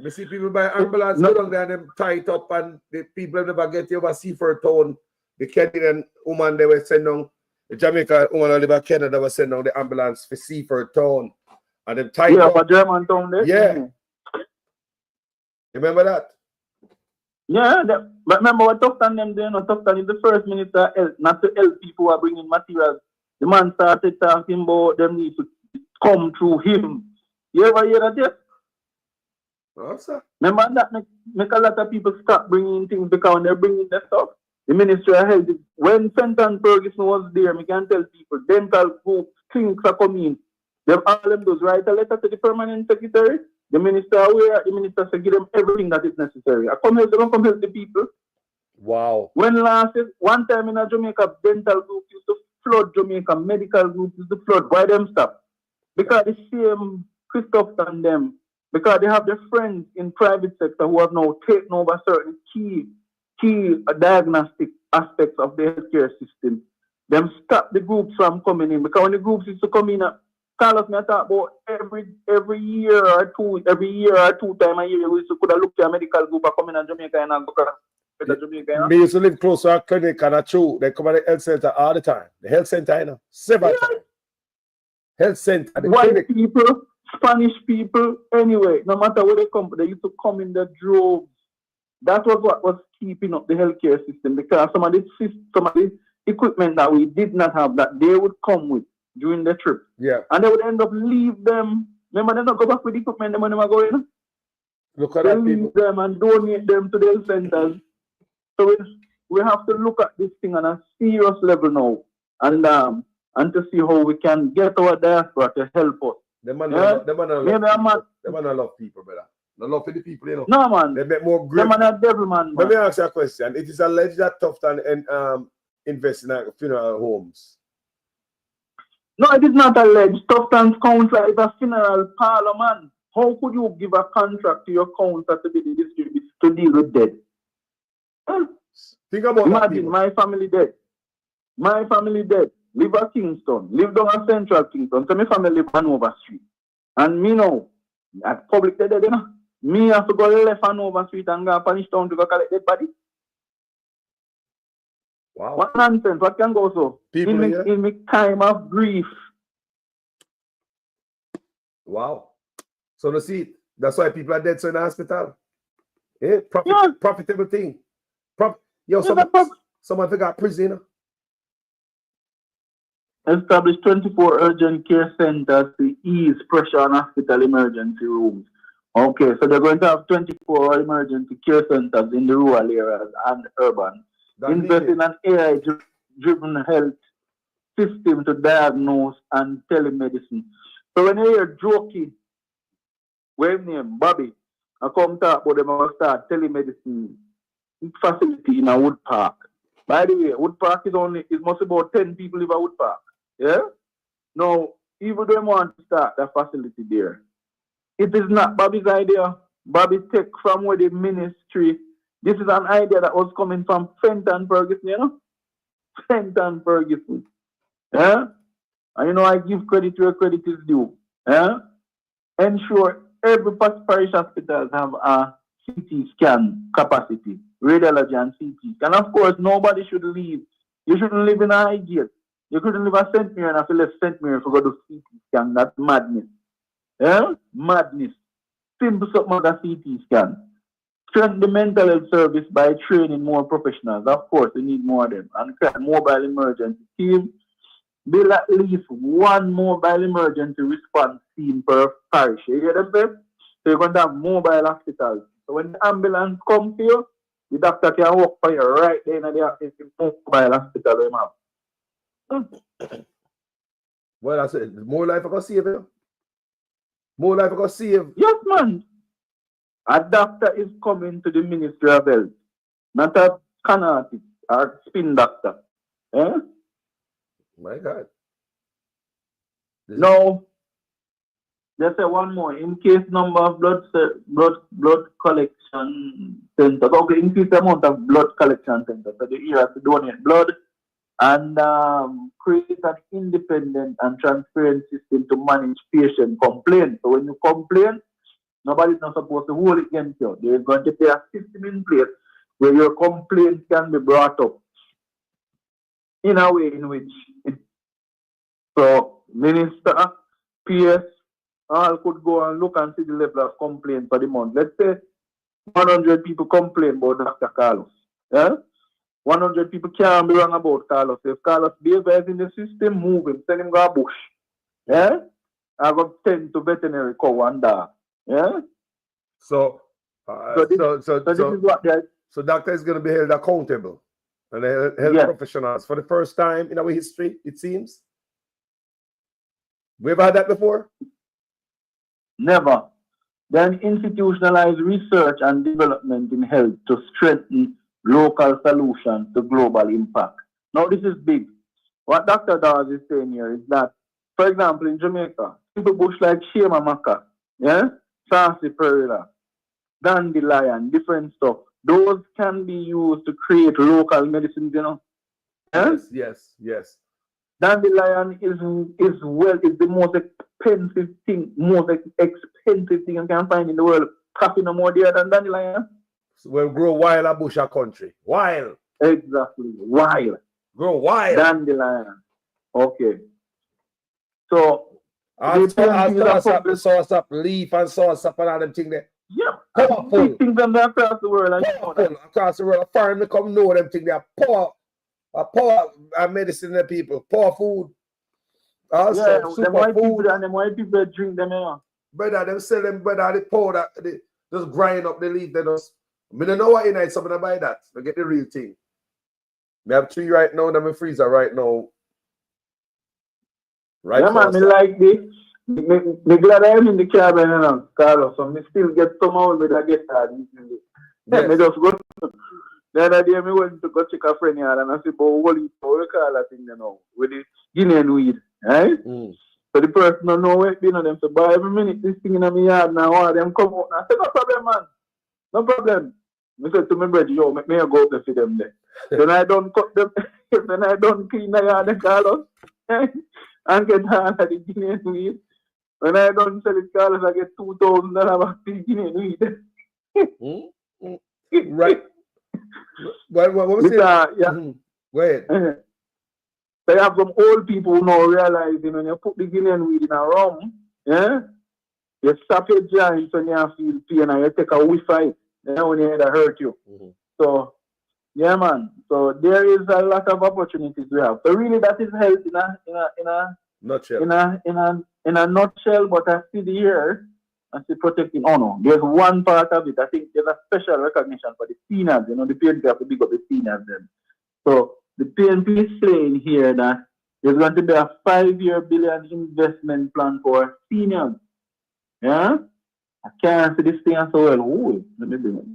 We see people buy ambulance go down there and them tie it up and the people never get you over Seaford Town. The Kenyan woman they were sending down, the Jamaica woman who live in Canada was sending down the ambulance for Seaford Town. And them tied up. for German town there. Yeah. Remember that? Yeah, but remember what Tufton them doing? Tufton is the first minister of health, not to help people who are bringing materials. The man started talking about them need to come through him. You ever hear that yet? No, sir. Remember that make a lot of people stop bringing things because when they're bringing their stuff. The Ministry of Health, when Fenton Ferguson was there, we can tell people, dental groups, clinics are coming. They all them does write a letter to the permanent secretary. The minister aware, the minister said give them everything that is necessary. I come help, they don't come help the people. Wow. When one time in Jamaica, dental group used to flood Jamaica, medical groups used to flood. Why them stop? Because the same Christoph and them, because they have their friends in private sector who have now taken over certain key diagnostic aspects of the healthcare system. Them stop the groups from coming in because when the groups used to come in, Carlos me talk about every year or two time a year we used to could have looked at a medical group come in Jamaica and look at Jamaica. Me used to live close to a clinic and a true. They come at the health center all the time. The health center, you know, several times. Health center. White people, Spanish people, anyway, no matter where they come, they used to come in the droves. That was what was keeping up the healthcare system, because some of the equipment that we did not have, that they would come with during the trip. Yeah. And they would end up leave them. Remember, they don't go back with the equipment, they never go in. Look at they that leave people. them and donate them to the health centers. So we have to look at this thing on a serious level now, and to see how we can get our diaspora to help us. Them man not love people, brother. Not love for the people, you know. No, man. They make more grip. Them man a devil, man. Let me ask you a question. It is alleged that Tufton and invest in funeral homes. No, it is not alleged. Tufton's council is a funeral parlor, man. How could you give a contract to your council to be the distributor to deal with dead? Think about imagine my family dead. My family dead. Live at Kingston. Live down at Central Kingston. So my family live on Hanover Street. And me now, at public dead, you know, me have to go left Hanover Street and go punish town to go collect dead body. Wow. What nonsense? What can go so? People in me time of grief. Wow. So you see, that's why people are dead so in the hospital. Yeah, profitable thing. Someone forgot prison. Establish 24 urgent care centers to ease pressure on hospital emergency rooms. Okay, so they're going to have 24 emergency care centers in the rural areas and urban. Invest in an AI-driven health system to diagnose and telemedicine. So when you hear jokey, where name Bobby, I come talk about them about start telemedicine facility in a wood park. By the way, wood park is must about 10 people live at wood park. Yeah? Now, even them want to start that facility there. It is not Bobby's idea. Bobby take from where the ministry. This is an idea that was coming from Fenton Ferguson, you know? Fenton Ferguson. Yeah? And you know, I give credit where credit is due. Yeah? Ensure every parish hospitals have a CT scan capacity, radiology and CT scan. Of course, nobody should leave. You shouldn't live in a Highgate. You couldn't live at St. Mary and have to leave St. Mary for go to CT scan. That's madness. Yeah? Madness. Simple something like a CT scan. Strengthen the mental health service by training more professionals. Of course, we need more of them. And create mobile emergency team. Build at least one mobile emergency response team per parish. You hear them, babe? So you're going to have mobile hospitals. So when the ambulance comes to you, the doctor can walk for you right there in the mobile hospital. Well, I said, more life I can save you. More life I can save. Yes, man. A doctor is coming to the Ministry of Health, not a canatic or spin doctor. Eh? My God. No. Let's say one more. Increase number of blood collection centers. Okay, increase the amount of blood collection centers. So the area to donate blood and create an independent and transparent system to manage patient complaints. So when you complain, nobody's not supposed to hold it against you. They're going to put a system in place where your complaints can be brought up in a way in which minister, PS, all could go and look and see the level of complaints for the month. Let's say 100 people complain about Dr. Carlos. Yeah? 100 people can't be wrong about Carlos. If Carlos behavior is in the system, move him, send him go a bush. Yeah? I go tend to veterinary cow and dog. Yeah? So this is what doctor is going to be held accountable and health professionals for the first time in our history, it seems. We ever had that before? Never. Then institutionalize research and development in health to strengthen local solutions to global impact. Now, this is big. What Dr. Dawes is saying here is that, for example, in Jamaica, people bush like Shema Maka, yeah, sarsaparilla, dandelion, different stuff. Those can be used to create local medicines, you know. Yeah? Yes. Dandelion is the most expensive thing you can find in the world. Coffee no more there than dandelion. So we'll grow wild at bush country. Wild. Exactly. Wild. Grow wild. Dandelion. Okay. So Sauce leaf and sauce and all them things there. Yeah, powerful. Things them there across the world. Powerful across the world. Foreign me come know them things there. Power medicine the people. Power food. Also, super white food. People and them white people drink them, you know. Brother, them sell them brother the powder. They just grind up the leaf. They just. I don't know what in it. Somebody buy that. I get the real thing. I have 3 right now. In my freezer right now. Right. Yeah, man. Me like this. Me glad I'm in the cabin, you know, Carlos. So me still get some out with I get that. Yes. Me just go. The other day, me went to go check a friend here and I said, but what do you call that thing, you know, with the Guinean weed, right? So the person don't know where it been on them. So, by every minute, this thing in my yard now, all of them come out. I said, no problem, man. No problem. I said to my brother, yo, make me go up there for them there. Then I don't cut them, then I don't clean the yard and Carlos, and get down at the Guinean weed. When I don't sell it, Carlos, I get $2,000 back to the Guinean weed. Right. What was it? Yeah. Go ahead. So you have some old people who now realizing when you put the Guinean weed in a rum, yeah, you stop your joints when you feel pain and you take a whiff of it, you know, when your head hurt you. So, yeah, man. So there is a lot of opportunities we have. So really, that is health in a nutshell. In a nutshell, but I see the here. I see protecting. Oh no, there's one part of it. I think there's a special recognition for the seniors. You know, the PNP have to big up the seniors then. So the PNP is saying here that there's going to be a 5-year billion investment plan for seniors. Yeah? I can't see this thing so well. Ooh, let me bring it.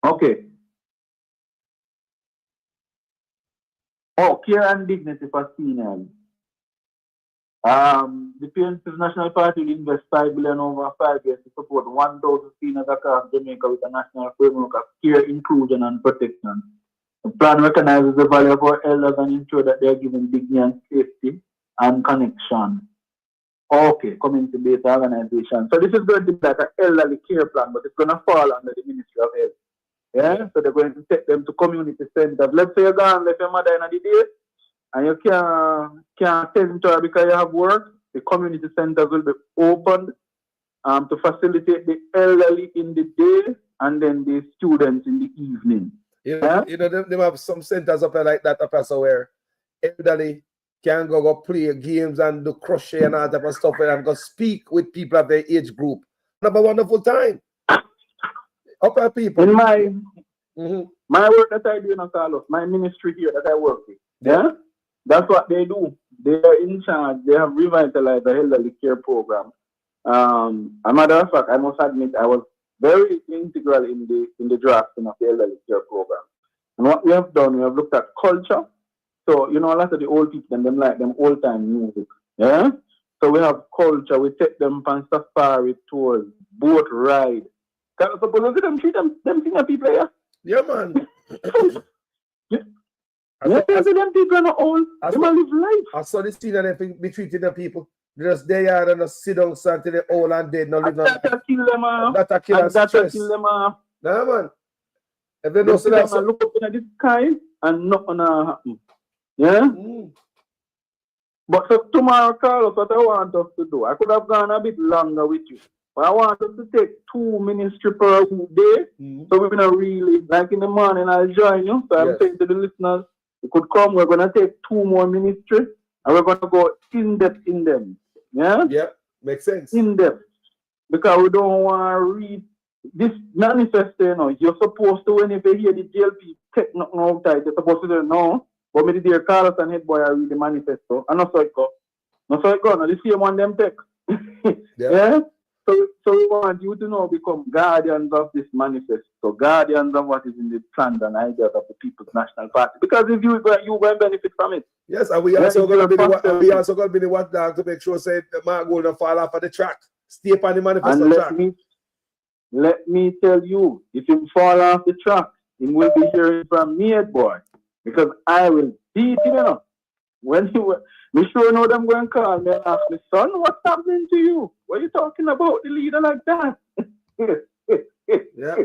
Okay. Oh, care and dignity for seniors. The PNP's National Party will invest $5 billion over 5 years to support 1,000 seniors across Jamaica with a national framework of care, inclusion, and protection. The plan recognizes the value of our elders and ensure that they are given dignity and safety and connection. Okay, community-based organization. So this is going to be like an elderly care plan, but it's going to fall under the Ministry of Health. Yeah, so they're going to take them to community centers. Let's say you're gone, left your mother in the day, and you can't tend to her because you have work. The community centers will be opened to facilitate the elderly in the day and then the students in the evening. You know, they have some centers up there like that up there, so where elderly can go play games and do crochet and all type of stuff and go speak with people of their age group. Have a wonderful time. Upper people. In my work that I do in Carlos, my ministry here that I work with, yeah, that's what they do. They are in charge. They have revitalized the elderly care program. A matter of fact, I must admit, I was very integral in the drafting of the elderly care program. And what we have done, we have looked at culture. So, you know, a lot of the old people, them like them old-time music. Yeah? So we have culture. We take them on safari tours, boat ride. Suppose look at them treat them senior people here. Yeah, man. Them people are not old. They might live life. I saw the senior them be treating the people. Just they are and just sit down until they're old and dead. No live that kill them off. That kill them off. Nah, man. If they don't see that, look up in the sky and nothing happen. Yeah? But so tomorrow, Carlos, what I want us to do, I could have gone a bit longer with you. But I want us to take 2 ministry per day. So we're going to really, like in the morning, I'll join you. So I'm saying to the listeners, you could come, we're going to take 2 more ministry, and we're going to go in-depth in them. Yeah? Yeah, makes sense. In-depth. Because we don't want to read this manifesto, you know. You're supposed to, whenever you hear the JLP take nothing outside, you're supposed to do no. But me, the dear Carlos and head boy, I read the manifesto. I know so it go. No, so it go. Now, the same one them take. Yeah? So we want you to now become guardians of this manifesto, guardians of what is in the plans and ideas of the People's National Party. Because if you will benefit from it. Yes, and we also going to be the watchdog to make sure say the man will not fall off of the track. Stay up on the manifesto and track. Let me tell you, if you fall off the track, you will be hearing from me, boy. Because I will beat him up. When you were, me sure know them going to call me and ask me, son, what's happening to you? What are you talking about the leader like that? Yeah.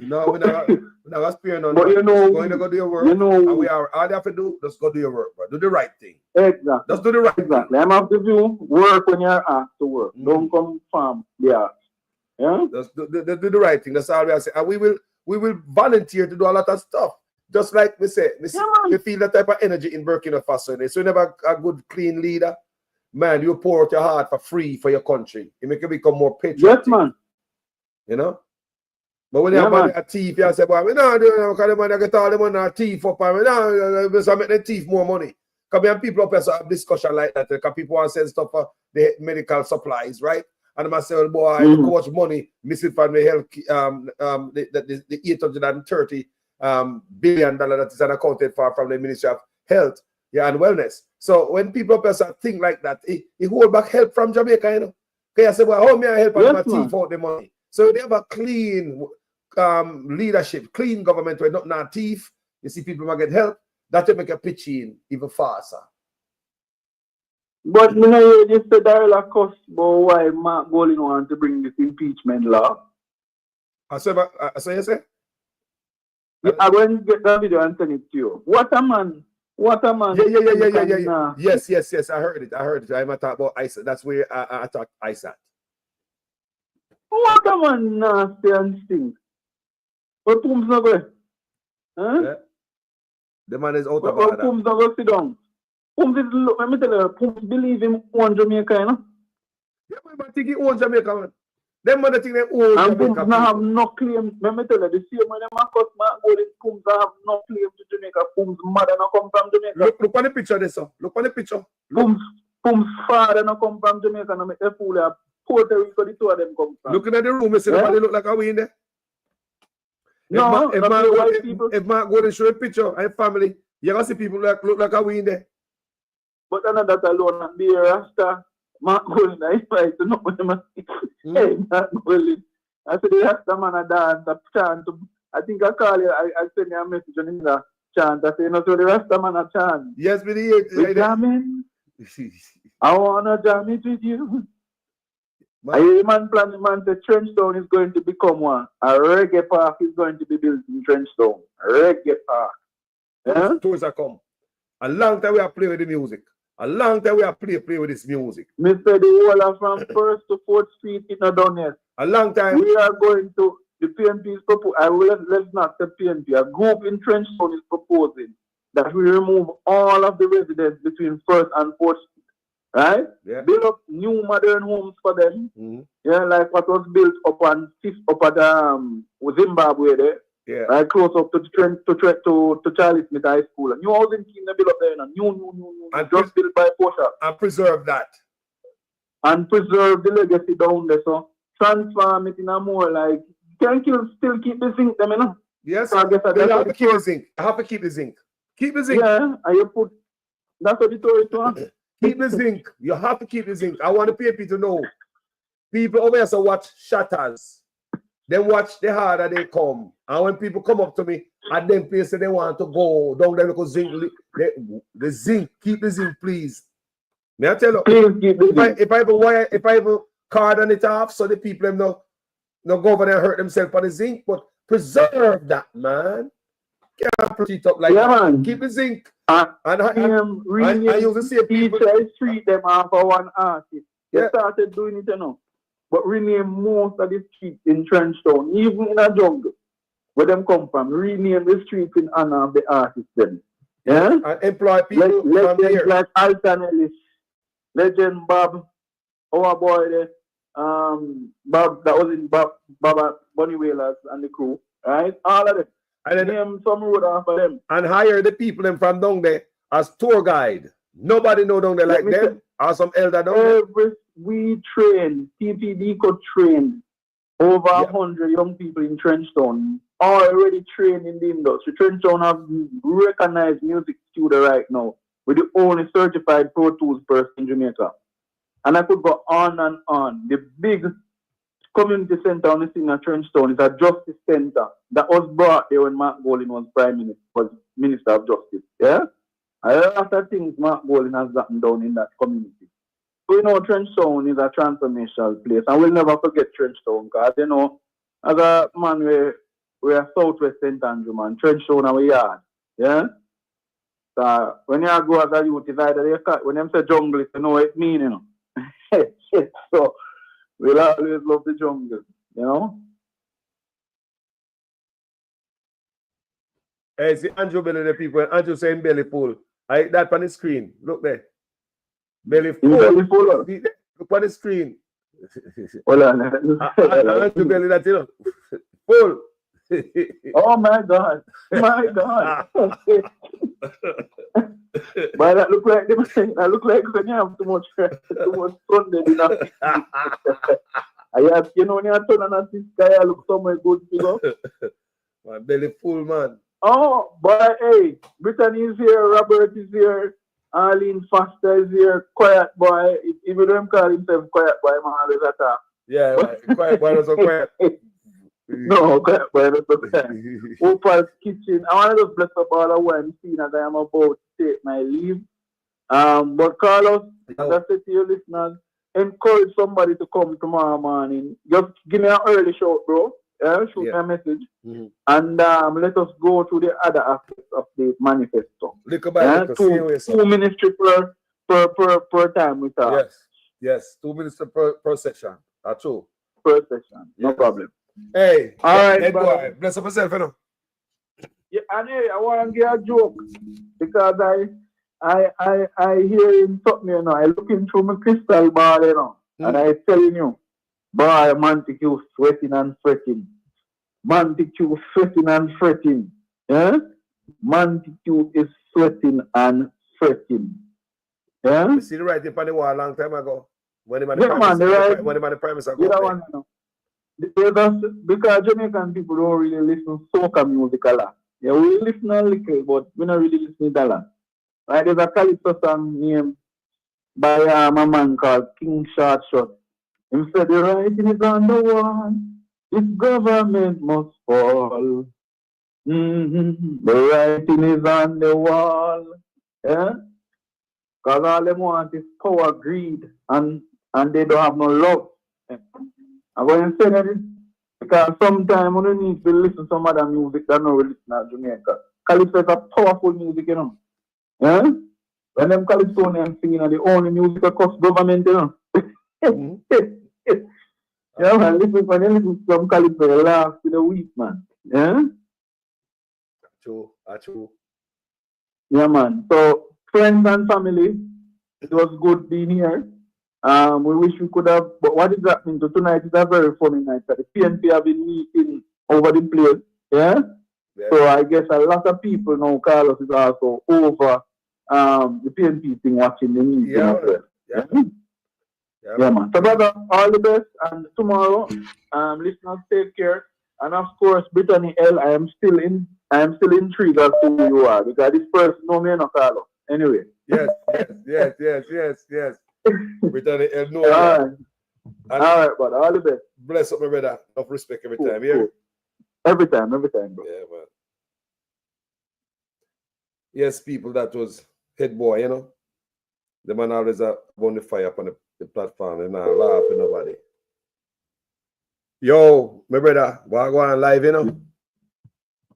No, we're not sparing none. But you know, going to go do your work. You know, and we are all you have to do, just go do your work, bro. Do the right thing. Exactly. Just do the right thing. thing. I'm of the view, work when you're asked to work. Don't come from the ask. Yeah? Just do the right thing. That's all we are saying. And we will volunteer to do a lot of stuff. Just like we say, we feel that type of energy in Burkina Faso. So you never a good, clean leader. Man, you pour out your heart for free for your country. It make you become more patriotic. Yes, man. You know? But when you have a thief, you say, boy, we don't do it because the man get all the money and thief up and we don't make the thief more money. Because we have people up here so have discussion like that because people want to send stuff for the medical supplies, right? And I say, well, boy, look how much money missing from the health, the 830 billion dollar that is unaccounted for from the Ministry of Health, and Wellness. So when people up here think like that, it hold back help from Jamaica, you know. Okay, I say, well, how may I help my thief out the money? So they have a clean leadership, clean government where not thief. You see people might get help. That will make a pitch in even faster. But you know, you just said that a cost about why Mark Golin want to bring this impeachment law. So you say? Yeah, I'm going to get that video and send it to you. What a man. Yeah. Yes. I heard it. I'm talking about ISAT. That's where I talk ISAT. What a man nasty and stink. But Pum's not going. Huh? Yeah. The man is out of order. Pum's not going to sit down. Pum's is, look, let me tell you, Pum's believe him own Jamaica, you know? Yeah, but I think he owns Jamaica, man. Them man think they own and Jamaica. Pum's not have no claim. Let me tell you, the same way them across Mark Golin, Pum's have no claim to Jamaica. Pum's mother not come from Jamaica. Look on the picture there, sir. Look on the picture. Pum's father not come from Jamaica. No make a fool of Puerto Rico, the two of them come from. Looking at the room, you see nobody look like a we in there. No, if Mark Golin show a picture and family, you're going to see people look like a we in there. But another that alone, and be a Rasta, Mark Golin, I invite to know what them hey, Mark Golin. I said, the Rasta man a dance, a chant. I think I call you, I send you a message on the chant. I say, no, so the Rasta man a chant. Yes, but he jamming. I want to jam it with you. I hear man planning, man, the Trenchtown is going to become one. A reggae park is going to be built in Trenchtown. A reggae park. Yeah? Tours are come. A long time we are playing with the music. A long time we are play with this music. Mr. The whole from 1st to 4th Street in a done yet. A long time. We are going to, the PNP is proposing, let's not say PNP, a group in Trenchtown is proposing that we remove all of the residents between 1st and 4th Street. Right? Yeah. Build up new modern homes for them. Yeah, like what was built up on 5th up at Zimbabwe there. Yeah. Right, close up to Charlie Smith High School. A new housing scheme they built up there, new. And just built by Porsche. And preserve that. And preserve the legacy down there. So transform it in a more like still keep the zinc them, you know? Yes. So I guess you have to keep the zinc. I have to keep the zinc. Keep the zinc. Yeah, and you put that's what the story to. Keep the zinc. You have to keep the zinc. I want the people to know. People over here so watch Shatters. They watch the harder they come. And when people come up to me at them places they want to go down there because zinc, the zinc, keep the zinc, please. May I tell you? Please keep the zinc. If I have a card on it off, so the people them no go over there and hurt themselves on the zinc, but preserve that, man. Can't put it up like that. Man. Keep the zinc. I use the same people. Street them off for one artist. They Yeah. started doing it, you know. But rename most of the streets in Trenchtown, even in a jungle, where them come from. Rename the streets in honor of the artists then. Yeah? And employ people from there. Like Alton Ellis, Legend Bob, our boy there, Bob, that was in Bob Bunny Whalers and the crew, right? All of them. And then name some road off of them. And hire the people them from down there as tour guide. Nobody know down there like them. Or some elder down there. We train, TPD could train over 100 young people in Trenchtown, already trained in the industry. Trenchtown have recognized music studio right now. We're the only certified Pro Tools person in Jamaica. And I could go on and on. The big community center on the scene in Trenchtown is a justice center that was brought there when Mark Golin was Prime Minister, was Minister of Justice. Yeah? A lot of things Mark Golin has gotten down in that community. So, you know, Trenchtown is a transformational place, and we'll never forget Trenchtown because, you know, as a man we are Southwest St. Andrew, man, trench down our yard. Yeah? So when you go as a youth, it's either you cut, when them say jungle, you know what it means, you know. So we'll always love the jungle, you know. Hey, see Andrew Belly the people, and Andrew saying belly full. I that on the screen. Look there. Belly full. Belly full. Look on the screen. Hold on. Andrew Belly that, you know. Full. Oh my God. My God. But that look like when you have too much Sunday dinner. I have, you know, when you turn on a this guy, I look somewhere good, you know. My belly full, man. Oh, but hey, Brittany is here, Robert is here, Arlene Foster is here, Quiet Boy. Even though him call himself Quiet Boy, man, always attack. Yeah, right. Quiet Boy was so quiet. No, Quiet Boy was so quiet. Opal's Kitchen. I want to just bless up all the one scene as I am about to take my leave. But Carlos, as I said to your listeners, encourage somebody to come tomorrow morning. Just give me an early shout, bro. Shoot me a message. And let us go through the other aspects of the manifesto. Two ministry per time we talk. Yes. 2 minutes per session. That's true. Per session. No problem. Hey, all right, boy. Bless up yourself, you know. Yeah, and hey, I want to get a joke because I hear him something, you know. I looking through my crystal ball, you know, and I telling you, boy, Montague sweating and fretting. Montague sweating and fretting. Yeah? Montague is sweating and fretting. Yeah? You see the writing on the wall a long time ago. When the man the premise ago. Yeah, one, you know. Because Jamaican people don't really listen to soca music a lot. Yeah, we listen a little, but we don't really listen to a lot. Right? There's a calypso song named by a man called King Short Shot. He said the writing is on the wall. This government must fall. The writing is on the wall. Yeah? Because all they want is power, greed, and they don't have no love. Yeah. And when you say that, because sometimes you need to listen to some other music that no listen to Jamaica. Calypso is a powerful music, you know. Yeah? When them Calypsonians singing are the only music across government, you know. Yeah, man, when you listen to some Calypso, you laugh to the week, man. Yeah? True. Yeah, man. So, friends and family, it was good being here. We wish we could have, but what is happening to tonight is a very funny night. The PNP have been meeting over the place. Yeah? So I guess a lot of people know Carlos is also over the PNP thing watching the meeting as well. Yeah, man. So, brother, all the best. And tomorrow, listeners, take care. And of course, Brittany L, I am still intrigued as to who you are because this person know me no Carlos. Anyway. Yes. Brittany L, no. All right, brother. All the best. Bless up, my brother. Enough respect every time. Yeah. Cool. Every time, bro. Yeah, man. Yes, people, that was head boy, you know. The man always on the fire up on the platform and not laugh at nobody. Yo, my brother, we're going live, you know.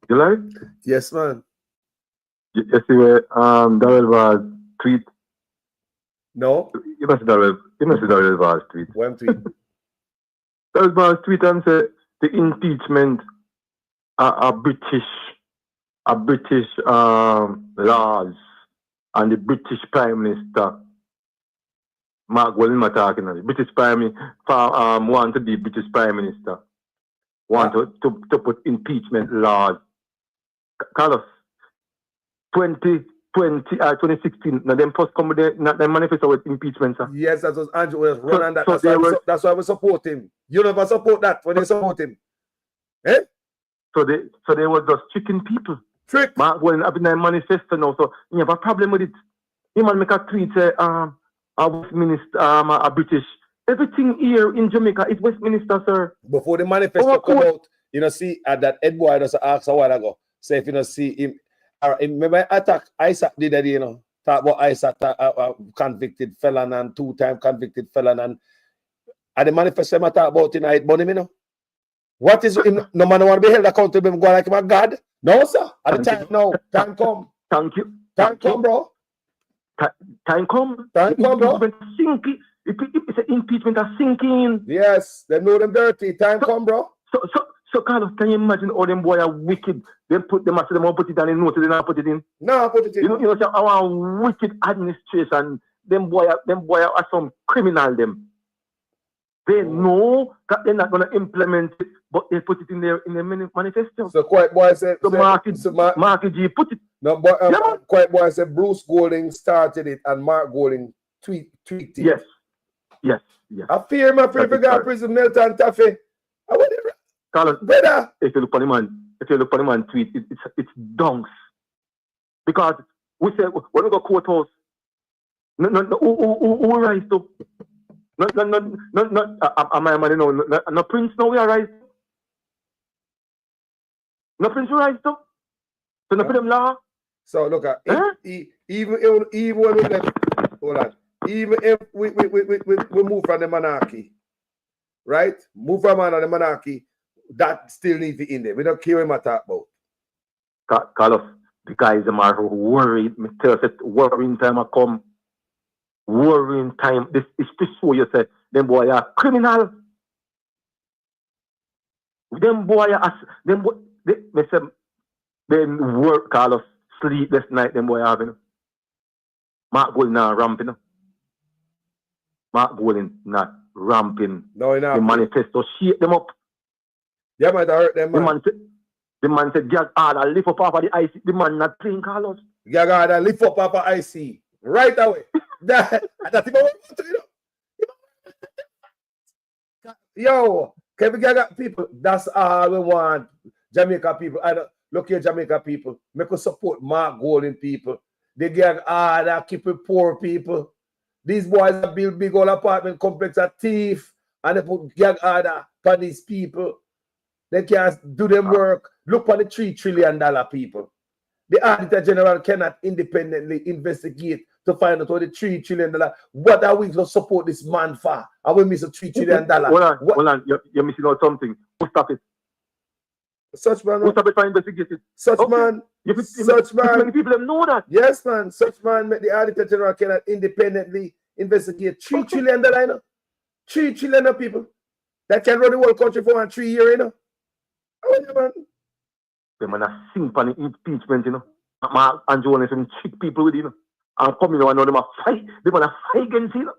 You live? Yes, man. You see where Darrell was tweet? No. You must see Darrell was tweet. When tweet? Darrell was tweet and say the impeachment are British laws and the British Prime Minister Mark William talking about the British Prime Minister want to be British Prime Minister. Want to put impeachment laws. Carlos, 2016, now them first come with the manifesto with impeachment, sir. Yes, that was Andrew was running that. That's why we support him. You never support that when you support him. Eh? So they were just tricking people. Trick. Mark William have in the manifesto now, so you have a problem with it. He man make a tweet say Westminster a British. Everything here in Jamaica is Westminster, sir. Before the manifesto come out, you know, see at that Ed boy just asked a while ago. Say if you know see him, remember attack Isaac did that, you know, talk about Isaac convicted felon and 2-time convicted felon and the manifesto I talk about tonight, but you know. What is no man want to be held accountable? Go like my God? No, sir. At the time, no. Time come. Thank you. Time come, bro. Time come. Time come, bro. It's an impeachment are sinking. Yes, they know them dirty. Time come, bro. So Carlos, can you imagine all them boys are wicked? They put them after them all put it down in notes, they not put it in. No, put it in. You know, our wicked administration, them boy are some criminal them. They know that they're not gonna implement it, but they put it in their manifesto. So Quiet Boy said Marky G put it. No, but Quiet Boy said Bruce Golding started it and Mark Golding tweeted it. Yes. I fear my favorite guy, Prison Nelton Taffy. I want it. Carlos, brother. If you look for the man tweet, it's donks. Because we say when we go courthouse, who rise to? No Prince no we rise. No Prince rise to. So no for them law. So look at even when we left, hold on. Even if we move from the monarchy, right? Move from the monarchy, that still needs to be in there. We don't care what I talk about. Carlos, the guys are worried. Me tell you, worrying time come. Worrying time. This is to show you say them boy are criminal. Them boy they work, Carlos, sleepless night. Them boy having. Mark Golding now ramping. Mark Golding not ramping. No, he not. The manifesto shake them up. Yeah, might hurt them, man. The man said, "Gag harder, lift up off of the IC." The man not playing, Carlos. Gag harder, lift up off of IC. Right away. That's even what I want to do. Yo, Kevin Gaga people, that's all we want. Jamaica people. Look here, Jamaica people. Make us support Mark Golding people. They gag harder, keep it poor people. These boys that build big old apartment complex are thief. And they put gag harder for these people. They can't do them work. Look for the $3 trillion people. The Auditor General cannot independently investigate to find out what the $3 trillion. What are we going to support this man for? And we miss a $3 trillion. Hold on. You're missing out something. Who stop it? Such man. Who stop it for investigating? Such man. Such man. Many people know that. Yes, man. Such man. The Auditor General cannot independently investigate $3 trillion. You know? $3 trillion people that can run the whole country for 3 years. You know? Man. The man a sing for the impeachment, you know. Mark and Jonas and trick people with, you know. And come, you know, and now them a fight. They man a fight against it, you know.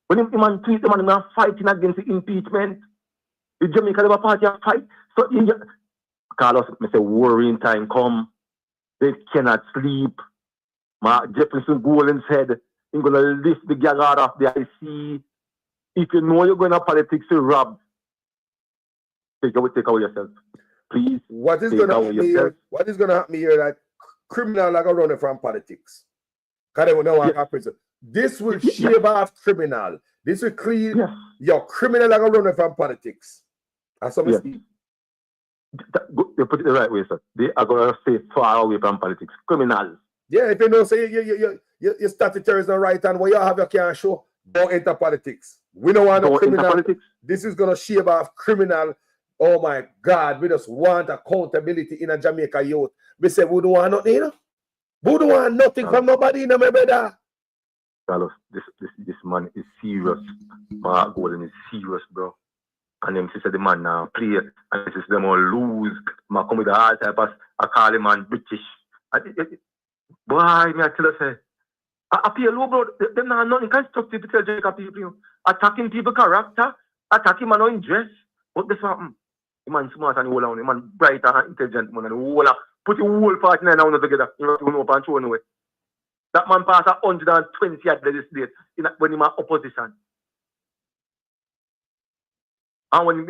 When the man tweet, the man a fighting against the impeachment. The Jamaica Labour Party a fight. So, Carlos, I say, worrying time come. They cannot sleep. Mark Jefferson Golding said, he's going to lift the gag out of the IC. If you know you're going to politics to rob, take away yourself. Please. What is going to happen here? That criminal are going to run from politics. Because they don't want to prison. This will shave off criminal. This will clean your criminal are going to run from politics. That's what you put it the right way, sir. They are going to stay far away from politics. Criminals. Yeah, if you don't say you started terrorism right and what you have your can show, don't enter politics. We don't want no criminal. This is going to shave off criminal. Oh my God, we just want accountability in a Jamaica youth. We say we don't want nothing, you know? We don't want nothing from nobody, you know, my brother. Carlos, this man is serious. Mark Golding is serious, bro. And them said the man now play, and this is them all lose. Man come with the hard type of I call him man British. Boy, me I tell you say, I feel low, bro. Them not nothing constructive to tell Jamaica people, you know. Attacking people character, attacking man on dress. But this one, the man smart and whole on, the man bright and intelligent man and whole put the whole 49 now together. You know, and show away. That man passed 120 at this date when he was opposition. And when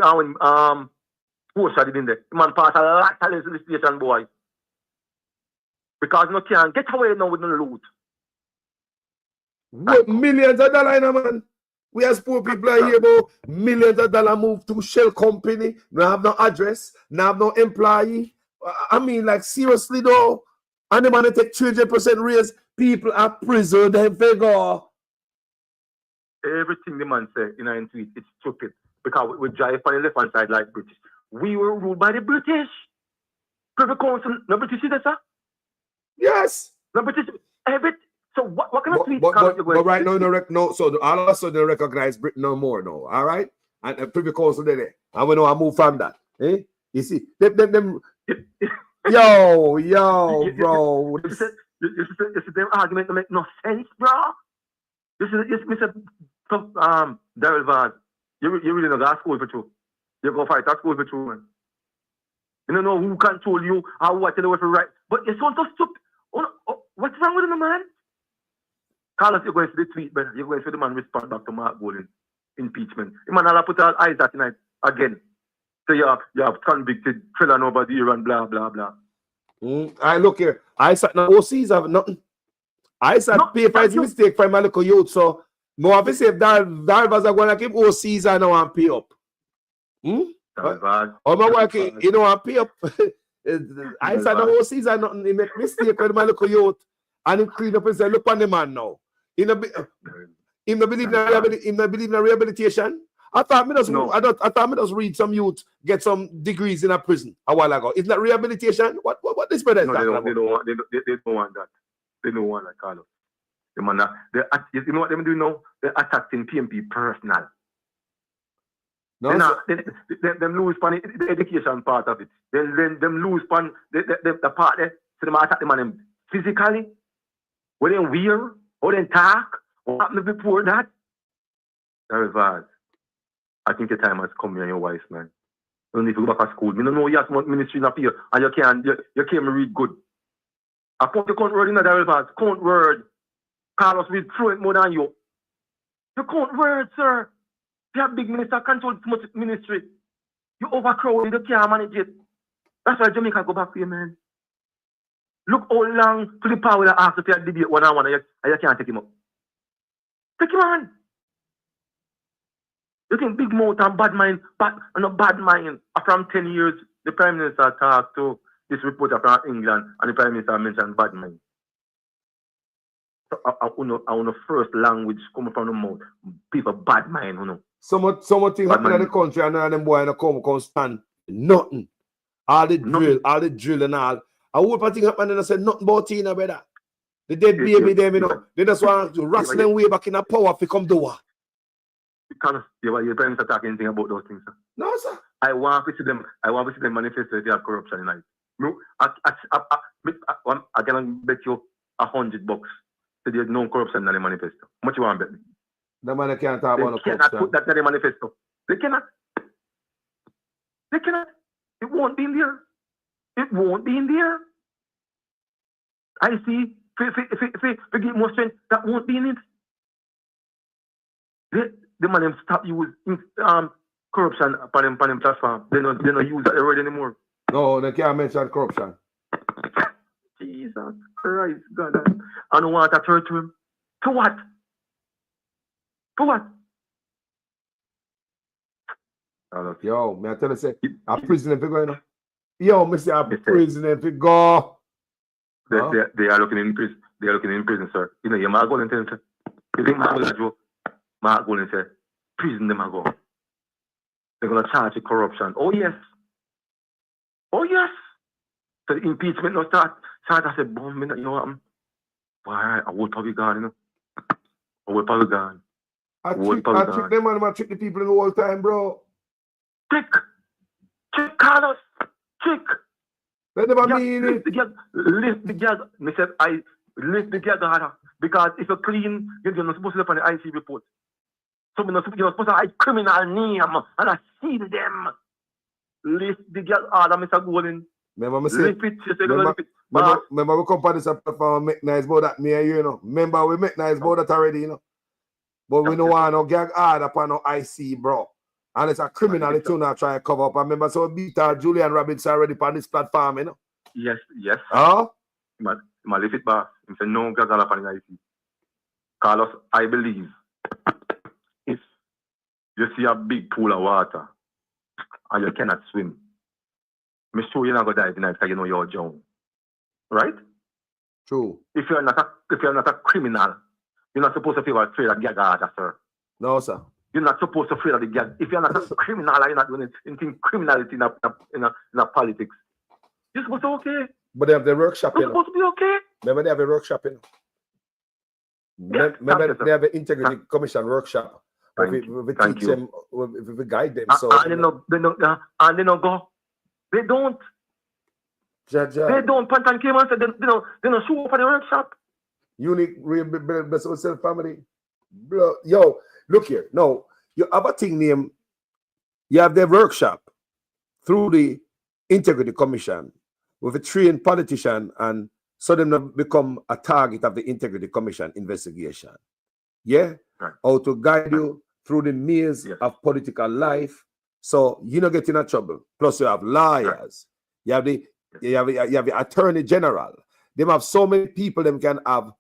Porsche did in there, the man passed a lot of legislation, boy. Because no can't get away now with no loot. With millions of dollars, man. We as poor people are here about millions of dollars move to shell company. No have no address, no have no employee. I mean, like seriously though. And the man take 300% raise. People are prison, they figure. Everything the man say in a tweet, it's stupid. Because we drive on the left hand side like British. we were ruled by the British. Privy Council, no British is that, sir? Yes. No British, every. So what kind of tweet? But right now, so all of a sudden they recognize Britain no more now, all right? And the Privy Council there. And we know I move from that. Eh? You see, them yo, bro. You see, their argument to make no sense, bro. You see, Mr. Daryl Vaz, you really don't go to school for true. You go fight at school for true, man. You don't know who control you, how what you know for right. But you're so stupid. What's wrong with him, man? Carlos, you're going to the tweet, but you're going to the man respond back to Mark Golding impeachment. The man will put our eyes at tonight again. So you have convicted fella nobody here and blah blah blah. I look here. I said no OCs have nothing. I said pay for his mistake for my local youth. So no have to say if Darvas are going to keep OCs and now and pay up. Oh my work, you know and pay up. I said no OCs are nothing. He make mistake with my local youth and he clean up and say, look on the man now. He no believe in rehabilitation. I thought me just read some youth get some degrees in a prison a while ago. Isn't that rehabilitation? What this brother is talking about? They don't want that. They don't want that, Carlos. You know what they do now? They're attacking PMP personal. No, them lose on the education part of it. Then them lose on the part there. So they attack them on them physically. When they wear, or they talk, what happened before that? That is bad. I think the time has come here, your wise man. You don't need to go back to school. You don't know you have some ministry up here and you can't read good. I put the count word in the Bible, count word. Carlos will throw it more than you. You count word, sir. You have big minister control too much ministry. You overcrowded, you can't manage it. That's why Jamaica go back to you, man. Look how long to the power that asks if you debate one-on-one and you can't take him up. Take him on. You think big mouth and bad mind, bad mind. From 10 years, the Prime Minister talked to this reporter from England and the Prime Minister mentioned bad mind. So I want the first language coming from the mouth. People bad mind, you know. So much things happen in the country and them boys come stand. Nothing. All the drill and all. I would think happen and I said nothing about Tina, brother. The dead baby them, you know. They just want to wrestle them way back in the power if they come do. Your parents are talking anything about those things, sir. No, sir. I want to see them manifesto if they have corruption in life. No, I can bet you $100 that there's no corruption in the manifesto. How much you want to bet me? The man can't talk about corruption. They cannot put that in the manifesto. They cannot. It won't be in there. It won't be in there. I see. If we get more strength, that won't be in it. The man them stop use corruption upon them platform. They don't use that word anymore. No, they can't mention corruption. Jesus Christ, God. I don't want to turn to him. To what? For what? Yo, may I tell you, say, a prison if you go, you know? Yo, me say a prison if you go. They are looking in prison. They are looking in prison, sir. You know, you might go and tell them, you think Mark will joke? Mark Golding said, prison them go. They're going to charge you corruption. Oh, yes. Oh, yes. So the impeachment no start. I said, boom, you know what? Why? I will probably gone, you know. I will probably gone. I trick them and I trick the people in the whole time, bro. Trick, Carlos. Trick. They never mean it. Lift the gas. Me said, I lift the gas harder. Because if you're clean, you're not supposed to look on the IC report. So you're supposed to hide criminal name and I see them. Lift the gas harder, Mr. Golding. Remember we come on this platform make nice about that, me and you know. Remember we make nice about that already, you know. But we don't want no gag hard upon no IC, bro. And it's a criminal too now try to cover up. I remember so Beta Julian Robbins already on this platform, you know. Yes. Huh? I lift it back. I say no gag hard upon the IC. Carlos, I believe if you see a big pool of water and you cannot swim, I'm sure you're not gonna dive in it because you know you're drowned. Right? True. If you're not a criminal, you're not supposed to feel afraid of gag harder, sir. No, sir. You're not supposed to fear the gang. If you're not a criminal, you're not doing anything criminality in a politics. You're supposed to be okay. But they have the workshop. You're supposed to be okay. Remember they have a workshop. Remember they have an integrity commission workshop. We teach them, we guide them. So and they don't go. They don't. They don't. Pantan came and said they don't show up for the workshop. Unique, real best of self family. Bro, yo, look here. No, you have a thing named. You have the workshop through the integrity commission with a trained politician, and so them become a target of the integrity commission investigation. Yeah, right. How to guide you through the maze of political life, so you don't get in trouble. Plus, you have lawyers. Right. You have the attorney general. They have so many people. Them can have.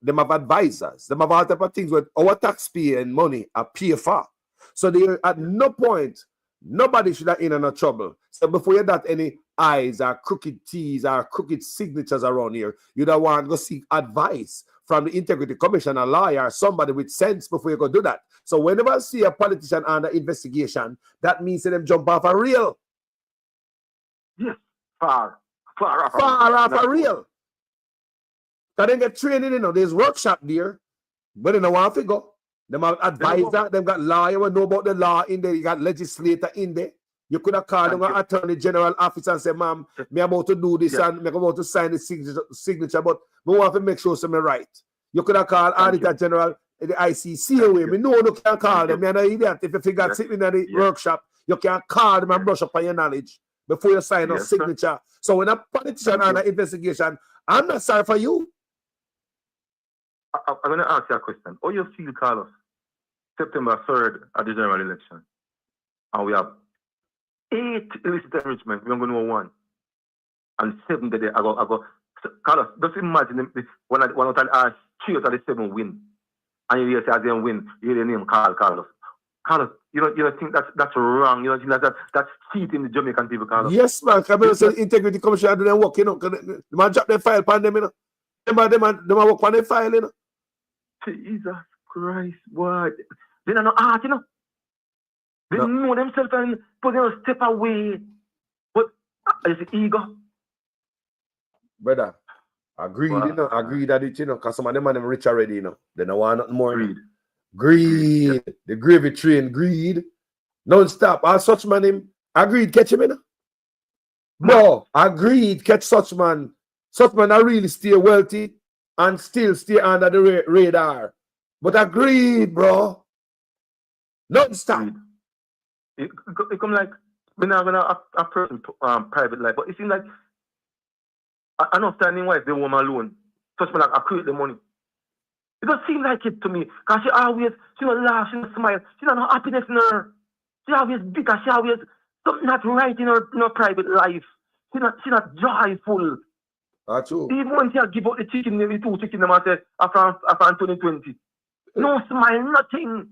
Them have advisors. Them have all type of things with our taxpayer and money are paid for. So they at no point nobody should have in no trouble. So before you got any eyes or crooked T's or crooked signatures around here, you don't want to go seek advice from the Integrity Commission, a lawyer, somebody with sense before you go do that. So whenever I see a politician under investigation, that means that them jump off a rail. Yes, far off a rail. Because they get training, there's workshop there, but they don't want to go. Them have advisor, them got lawyer who know about the law in there, you got legislator in there. You could have called them an attorney general office and say, ma'am, me about to do this and me about to sign the signature, but we want to make sure something right. You could have called auditor general, the ICC away. Me know you can't call them. You're not idiot. If you figure sitting in the workshop, you can call them and brush up on your knowledge before you sign a signature. So when a politician under investigation, I'm not sorry for you. I'm going to ask you a question. How you feel, Carlos? September 3rd at the general election, and we have 8 illicit enrichment. We're going to know 1, and 7 today. I go. Carlos, just imagine when I ask 3 out of the 7 win, and you hear as they win, you hear the name Carlos. Carlos, you don't think that's wrong? You don't think that's cheating the Jamaican people, Carlos? Yes, man. Because the Integrity Commission do them work, The man drop their file upon them, Them work on their file, Jesus Christ, what? They don't know art, They know themselves and put them step away. But it's ego. Brother, agreed, agreed that it, because some of them rich already, They don't want nothing more. Greed. The gravy train, greed. Non-stop. All such man him. Agreed, catch him, No, agreed, catch such man. Such man are really stay wealthy and still stay under the radar. But agreed, bro. Non-stop. It come like we're not gonna a person private life, but it seems like I know standing wife they woman alone. Such man like I create the money. It don't seem like it to me. Cause she don't laugh, she don't smile, she don't have happiness in her. She always bitter, she always something not right in her private life. She not joyful. True. Even when she give out the chicken, maybe 2 chicken, them and say after 2020. No smile, nothing.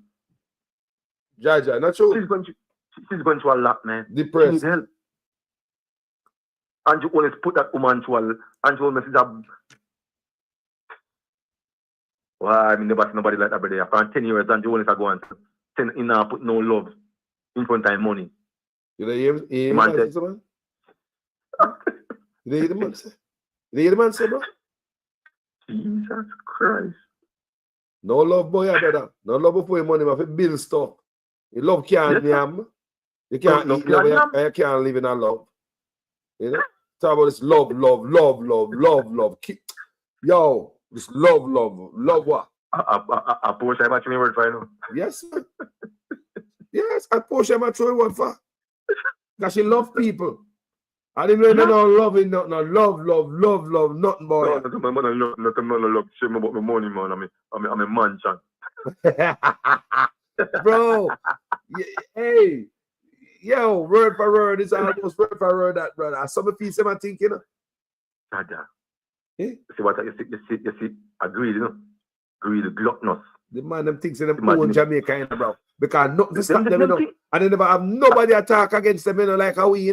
Jaja, not true. She's going through a lot, man. Depressed. She needs help. And you always put that woman through and you always that. Well, I mean, never see nobody like that, but after 10 years, and you always go and send in and put no love in front of money. You hear the man say, man? You hear the man say? You hear the man say, bro? Jesus Christ. No love, boy, brother. No love before your money, but build stuff. You love can't yam. You can't eat love, you can't live in a love. Talk about this love. Yo, this love what? I Porsche, I'm actually word for you. Yes, man. Yes, I Porsche, I'm actually word for. Because she love people. I didn't know no loving, no love, nothing, boy. No, nothing, love. Shame about my money, man. I'm a mansion. Bro, hey, yo, word for word, it's almost word for word that, brother. Some of you say my thinking, Dada. See what you see, agreed, Greed, gluttonous. The man them thinks in them own Jamaica, bro. Because nothing to stop them, And they never have nobody attack against them, like how we,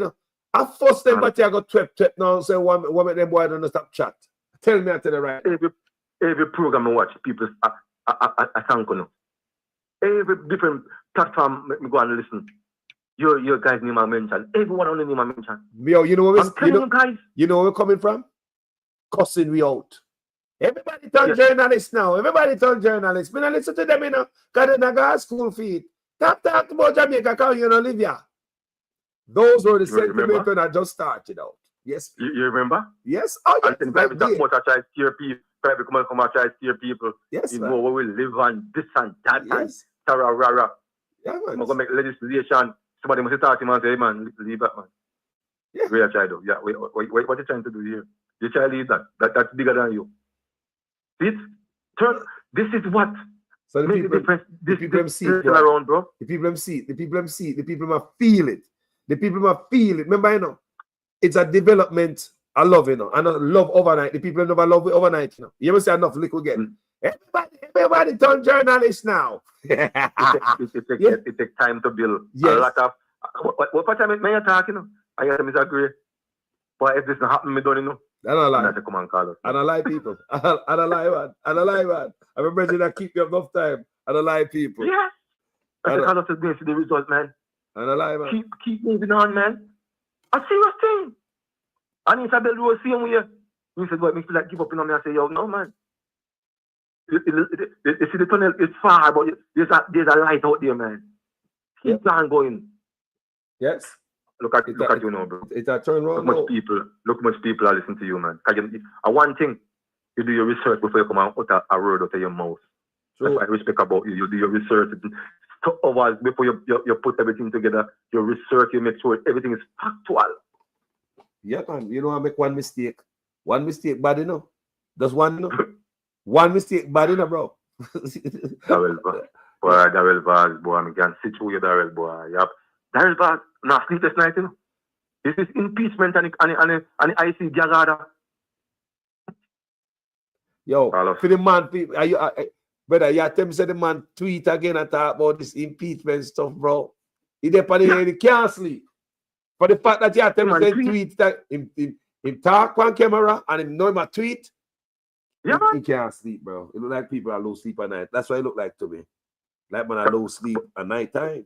I force them, but I got twep now and say, one make them boy don't stop chat. Tell me to the right. Every program I watch, people I thank you. Every different platform, let me go and listen. Your guys' name I mentioned. Everyone on the name I mentioned. Yo, you know where I'm telling you guys. You know where we're coming from? Cussing we out. Everybody turn journalists now. Everybody turn journalists. Me not listen to them, you know, because they got school feed. Talk about Jamaica, because you don't live here. Those were the sentiments when I just started out. Yes. You remember? Yes. Oh, yes. And private talk about I try to steer people. Private come and try to steer people. Yes. You know where we live and this and that and tararara. Yeah, man. I'm going to make legislation. Somebody must start him and say, hey, man, leave that, man. Yeah. What you try to do? Yeah. Wait, what you trying to do here? You try to leave that. That's bigger than you. See it? This is what so the makes people, the difference. The people see it, around, bro. The people see it. The people see it. The people must feel it. The people must feel it. Remember, you know, it's a development. I love, you know. I don't love overnight. The people never love it overnight, you know. You ever say enough liquor again? Everybody turn journalists now. It takes time to build a lot of. What time are you talking? I agree. But if this not happen, me don't know. I don't lie. Come and call us. I don't lie, people. I don't lie, man. I don't lie, man. I'm a president that keep you enough time. I don't lie, people. Yeah. I call us to see the result, man. I don't lie, man. Keep moving on, man. A serious thing. And Isabel was same way. You said, "What makes me like give up on me?" I say, "Yo, no, man. You see the tunnel is far, but there's a light out there, man. Keep on going." Yes. Look at you now, bro. It's a turn around. Look much people are listening to you, man. One thing, you do your research before you come and utter a word out of your mouth. True. That's what I respect about you. You do your research. Otherwise, before you put everything together, your research, you make sure everything is factual. Yeah, man. You know, I make one mistake. One mistake bad enough. Just one, you know. One mistake bad enough, bro. Darrell Vaz, boy. I can sit through you, Darrell, boy. Yep. Darrell Vaz, not sleepless night, you know. This is impeachment and the IC Gagada. Yo, for the man, brother, you tell me say the man tweet again and talk about this impeachment stuff, bro. He there for the he can't sleep. For the fact that you tell me say tweet that him talk on camera and him know him tweet, he can't sleep, bro. It look like people are lose sleep at night. That's what it look like to me. Like man, I lose sleep at night time.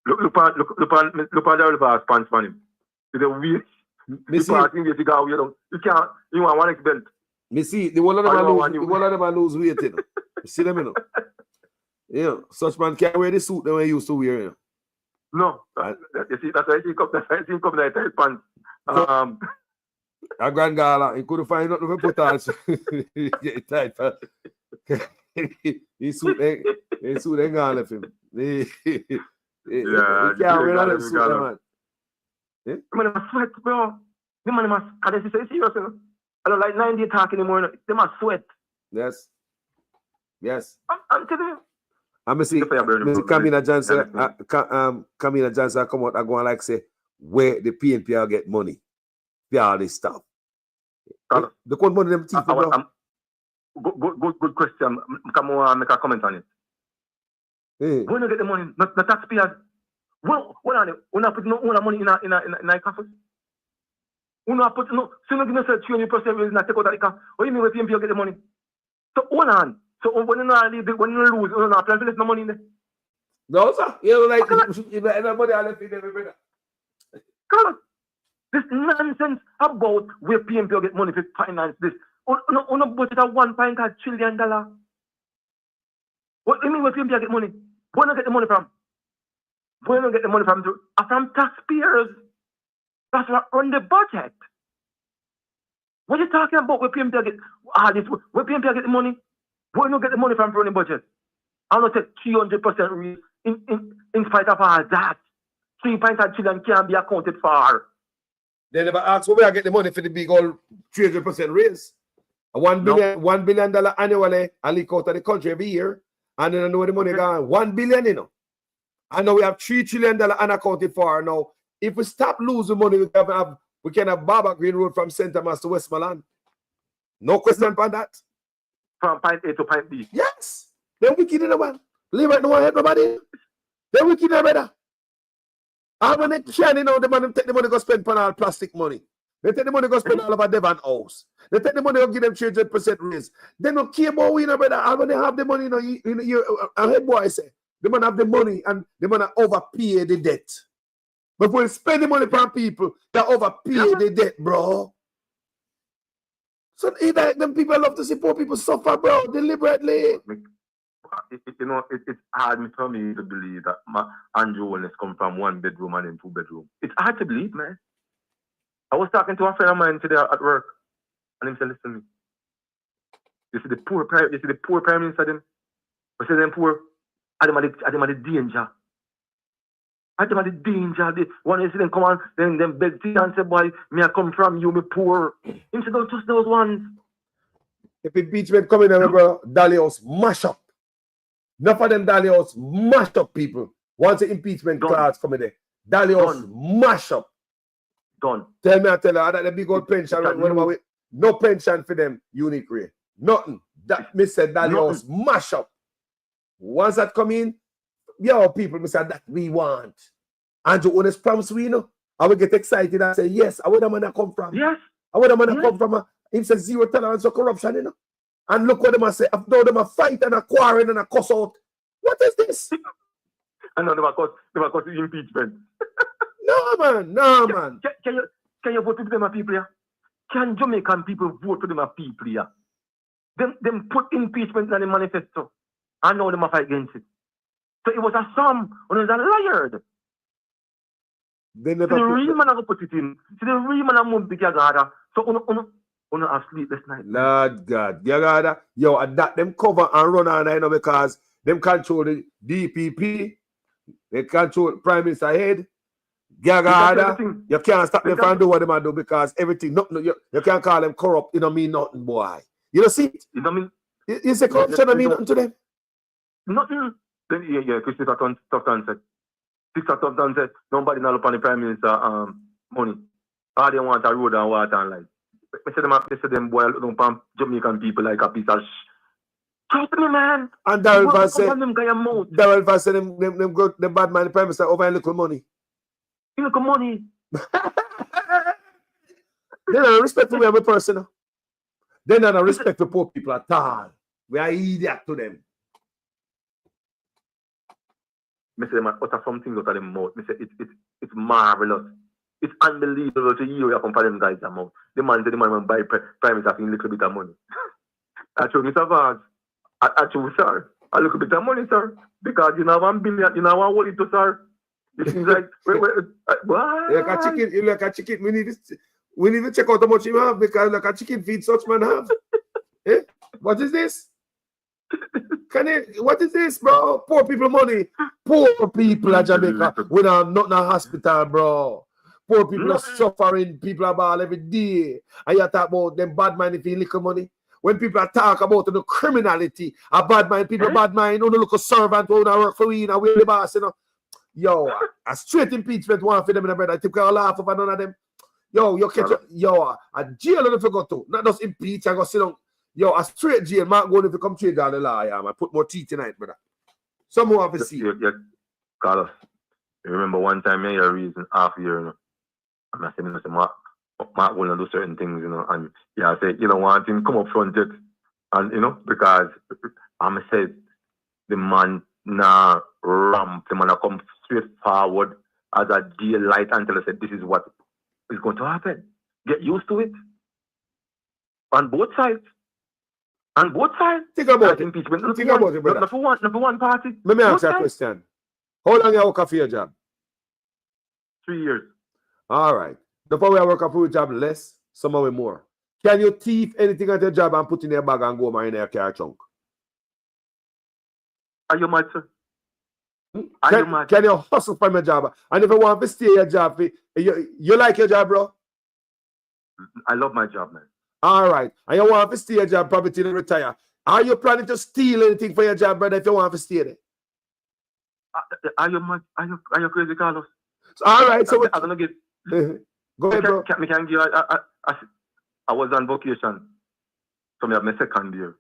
Look on Darrell Vaz pants, man. It's a weird. You can't. You want one expense. Me see the one of them lose weight, you know. You see them, you know. Yeah, such man can't wear the suit that we used to wear, you know. No, you see, that's why I see come in tight pants. A grand gala, he couldn't find nothing to put on. Get tight, fella. His suit ain't gonna left him. He can't wear that suit, man. Yeah? Man, I'm sweat, bro. The man must. Can I say serious, you know? I don't like 90 talking anymore. They must sweat. Yes. I'm telling you. I'm see Camila Johnson. Camila Johnson come out and go and like say where the PNP will get money. For all this stuff. The court money them teeth, bro. Good question. Come on, make a comment on it. Hey. When you get the money, not the taxpayers. Well, when I put no money in a coffers. When I put no, so you give me 20% raise, not take out that account. What do you mean with PNP get the money? So hold on. So when you not leave, when you lose, you not plan to left no money in there. No, sir. You don't like nobody I left in there, brother. Come on. This nonsense about where PNP get money to finance this. On a budget of $1.5 trillion. What do you mean where PNP get money? Where do you get the money from? Where do you get the money from? From taxpayers. That's what run the budget. What are you talking about? Where PNP get where PNP get the money? Where do you get the money from running budget? I'm not take 300% in spite of all that. 3.5 trillion can be accounted for. They never ask where I get the money for the big old 300% raise. $1 billion annually, I leak out of the country every year. And then I know where the money gone. $1 billion, you know. I know we have $3 trillion unaccounted for now. If we stop losing money, we can have Baba Green Road from St. Thomas to Westmoreland. No question about that. From point A to point B. Yes. Then we kill the man. Leave it no one help nobody. Then we kill the brother. And when they shine, you know, the man take the money go spend on all plastic money. They take the money go spend all over Devon House. They take the money go give them 300% raise. They don't care about we, you know, brother. And when they have the money, you know, a head boy say, the man have the money and the man overpay the debt. But when you spend the money from people, they overpay the debt, bro. So either them people love to see poor people suffer, bro, deliberately. It's hard for me to believe that Andrew Wellness come from 1 bedroom and then 2 bedroom. It's hard to believe, man. I was talking to a friend of mine today at work, and he said, listen to me. You see the poor prime minister, them. We say them poor, and them are the danger. And them are the danger. One you see them come on, then them beg tea and say, boy, me I come from you, me poor. Him say, don't trust those ones. If impeachment come in, bro, Dalios mash up. Enough of them Dalios mash up people. Once the impeachment cards come in there, Dalios mash up. Done. Tell me, I tell her that the big old pension, no pension for them, unique rate. Nothing. That me said Dalios mash up. Once that come in, yo, people, me said that we want. And you honest promise we know. I will get excited and say, yes, I where the man come from. Yes. I where the man come from. Him say zero tolerance for corruption, you know. And look what them say. Now them a fight and a quarrel and a cuss out. What is this? And now they cause the impeachment. No man. Can you vote for them people here? Can Jamaican people vote for them people here? Them put impeachment in the manifesto. And now them a fight against it. So it was a sum and it was a liar. The real man I put it in. See the real man I move the gagada. So uno have sleepless night. Lord God. Gagada. Yo, and that them cover and run on, you know, because them control the DPP. They control Prime Minister head. Gagada. You can't stop them from do what they do because everything, you can't call them corrupt. You don't mean nothing, boy. You don't see it? You don't mean? You say corruption don't mean nothing to them? Nothing. Then, Christopher Tufton said, nobody not up on the Prime Minister money. All they want a road and water and light. They say them boy look on Jamaican people like a piece of trust me, man. And Darrell Vass said them go the bad man the Prime Minister over a little money. Little money. They don't respect for me as a person. They don't respect for poor people at all. We are idiot to them. I say, man, utter something out of them mouth. I say, it's marvelous. It's unbelievable to hear you come from them guys' mouth. The man said the man will buy Prime Minister for a little bit of money. I told Mr. Vaz, I told sir, a little bit of money, sir. Because you know 1 billion, you know 1 wallet to sir. It seems like, what? Like a chicken, we need to check out how much you have because like a chicken feed such man have. Eh? What is this? What is this, bro? Poor people money. Poor people at Jamaica. We are not in a hospital, bro. Poor people are suffering. People are ball every day. And you talk about them bad mind if you little money. When people talk about the criminality, a bad mind, people bad mind, don't look a servant, who don't work for we, and we the boss, you know. Yo, a straight impeachment one for them in the bread. I think I'll laugh over none of them. Yo, you catch a jail and if you go to, not just impeach and go sit down. Yo, a straight jail, Mark going if you come trade down the law, yeah, I put more teeth tonight, brother. Some more have to see. Carlos, you remember one time I reason half a year, you know. And I said, Mark will do certain things, you know, and I said, you know, one thing come up front it. And you know, because I said the man ramp, the man come straight forward as a daylight until I said this is what is going to happen. Get used to it. On both sides. On both sides. Think about it. Impeachment. Think about it, brother. Number one party. Let me ask you a question. How long you work for your job? 3 years. All right. The part where I work for your job less, some of it more. Can you thief anything at your job and put in your bag and go in your car trunk? Are you mad, sir? Can you hustle from your job? And if you want to stay your job, you like your job, bro? I love my job, man. All right. And you want to stay your job probably till you retire. Are you planning to steal anything for your job, brother, if you want to stay there? Are you crazy, Carlos? All right. So I'm going to get... Go ahead, bro. I was on vacation. So I have my second year.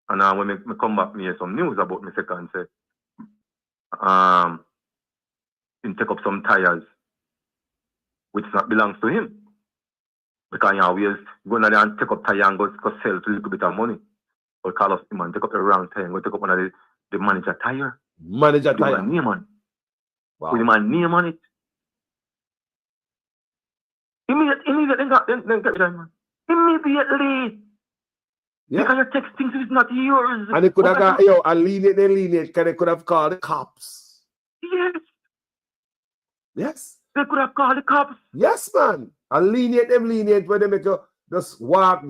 And when I come back, I hear some news about my second say, he take up some tires, which not belongs to him. Because he always go there and take up tire and go sell for a little bit of money. But Carlos, man, take up the wrong tire and go take up one of The manager tire. Manager The tire. man name on. Wow. With the man name on it. Immediately, Immediately. Yeah. Because your text thinks it's not yours. And they could have got, a lenient, they could have called the cops. Yes. Yes. They could have called the cops. Yes, man. And lenient where they make you just walk,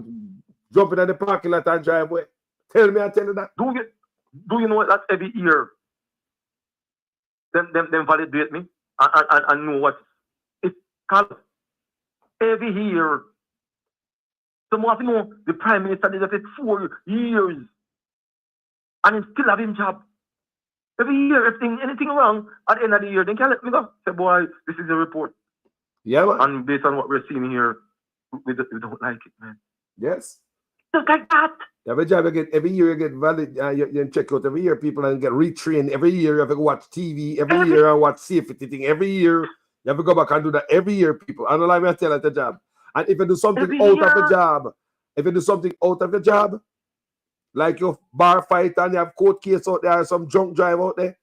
jump in the parking lot and drive away. Tell me, I tell you that. Do you know what? That's every year. Them validate me and know what it's called. Every year. So more you know, the Prime Minister did it 4 years. And he still have him job. Every year, if anything wrong at the end of the year, then can let me go. Say, boy, this is a report. Yeah, man. And based on what we're seeing here, we don't like it, man. Yes. Just like that. Every job you get, every year you get valid, you check out every year, people and get retrained. Every year you have to watch TV, every year and watch safety thing. Every year you have to go back and do that. Every year, people. I don't like me to tell at the job. And if you do something Every out year. of the job, if you do something out of the job, like your bar fight and you have court case out there, some drunk drive out there,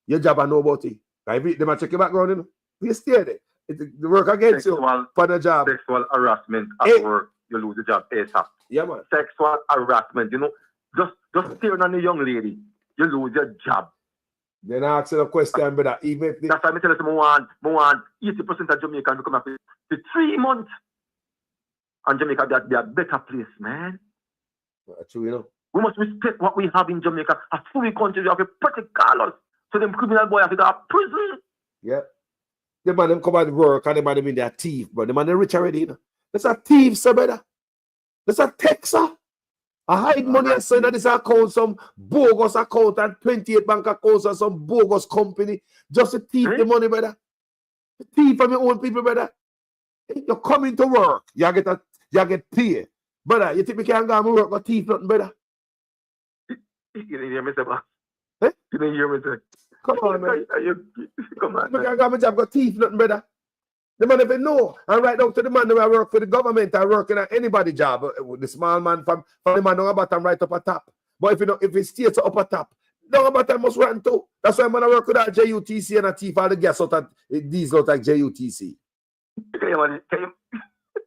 your job I know about it. They might check your background, you know. You stay there. They work against you for the job. Sexual harassment at work, you lose the job ASAP. Yeah, man. Sexual harassment, you know. Just staring on the young lady, you lose your job. Then I ask you a question, brother. Even if that's why I tell you, I want 80% of Jamaicans to come up for 3 months. And Jamaica be a better place, man. True, you know. We must respect what we have in Jamaica. A free country, we have to protect us. So them criminal boy have to go to prison. Yeah. The man them come out work and the man them in their thief, but the man they rich already, you know. That's a thief, sir, brother. That's a texter. I hide money and send this account, some bogus account and 28 bank accounts or some bogus company. Just to thief the money, brother. Thief from your own people, brother. You're coming to work. You get paid. Brother, you think we can't go and work or thief nothing, brother? You didn't hear me say, boss. Eh? You didn't hear me say. Come on, man. Come on. I can't go my job, got thief nothing, brother. The man even know. And right now to the man who I work for the government, I work in anybody job. The small man from the man down bottom right up a top. But if it stays up a top, down bottom must run too. That's why man I work with that JUTC and a thief all the gas out of these out like JUTC.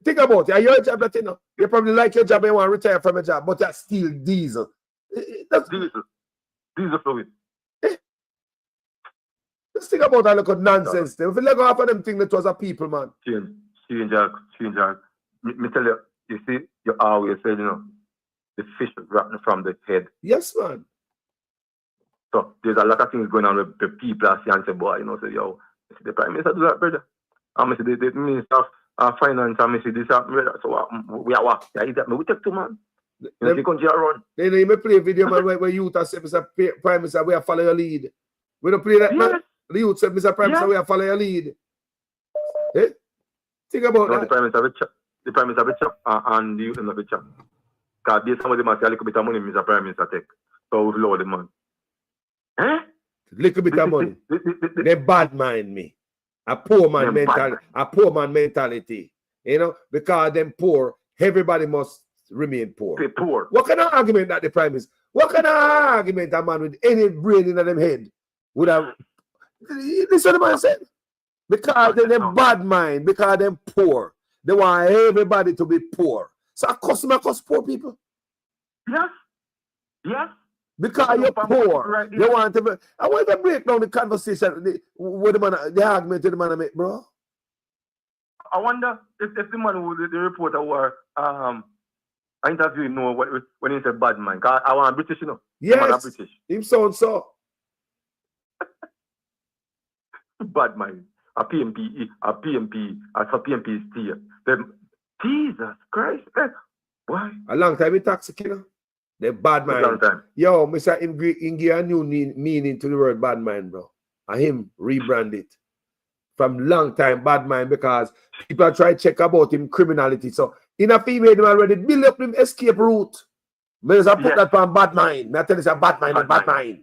Think about it. Your job that you know. You probably like your job and you want to retire from a job, but that's still diesel. That's diesel fluid. Let's think about that little nonsense thing. If you let go off of them thing that was a people, man. Change. Me tell you, you see, you always say, you know, the fish is rotten from the head. Yes, man. So there's a lot of things going on with the people I see and say, boy, you know, say, yo, the Prime Minister do that, brother. And I see the Minister of Finance, and I see this, brother. So we are what? Yeah, we take two, man. You know, the country around. Then you may play a video, man, where youth have said, Mr. Prime Minister, we are follow your lead. We don't play that, man. The youth said, Mr. Prime Minister, we are follow your lead. Eh? Think about that. The Prime Minister have a chop, and the youth have a chop. Because based on what they must say, a little bit of money, Mr. Prime Minister take. So we load the money. Eh? Little bit of money. They bad mind me. A poor man mentality. You know, because them poor, everybody must remain poor. They poor. What kind of argument that the Prime Minister? What kind of argument a man with any brain in them head would have? This is what the man said. Because they're bad mind, because they're poor. They want everybody to be poor. So a customer cost poor people. Yes. Yes. Because you're poor. Right, you want to be, I want to break down the conversation with the man, the argument with the man I make, bro. I wonder if the man who the reporter were I interviewed him know when he said bad man. Cause I want British, you know. Yes. British. Him sound so. Bad man. A PMP, as for PMP is still. Jesus Christ. Why? A long time he taxi killer. The bad man. Yo, Mr. Ingia a new meaning to the word bad man, bro. And him rebrand it. From long time bad man, because people try to check about him criminality. So in a female him already build up him escape route. May I put that on bad mind. May I tell you it's a bad mind.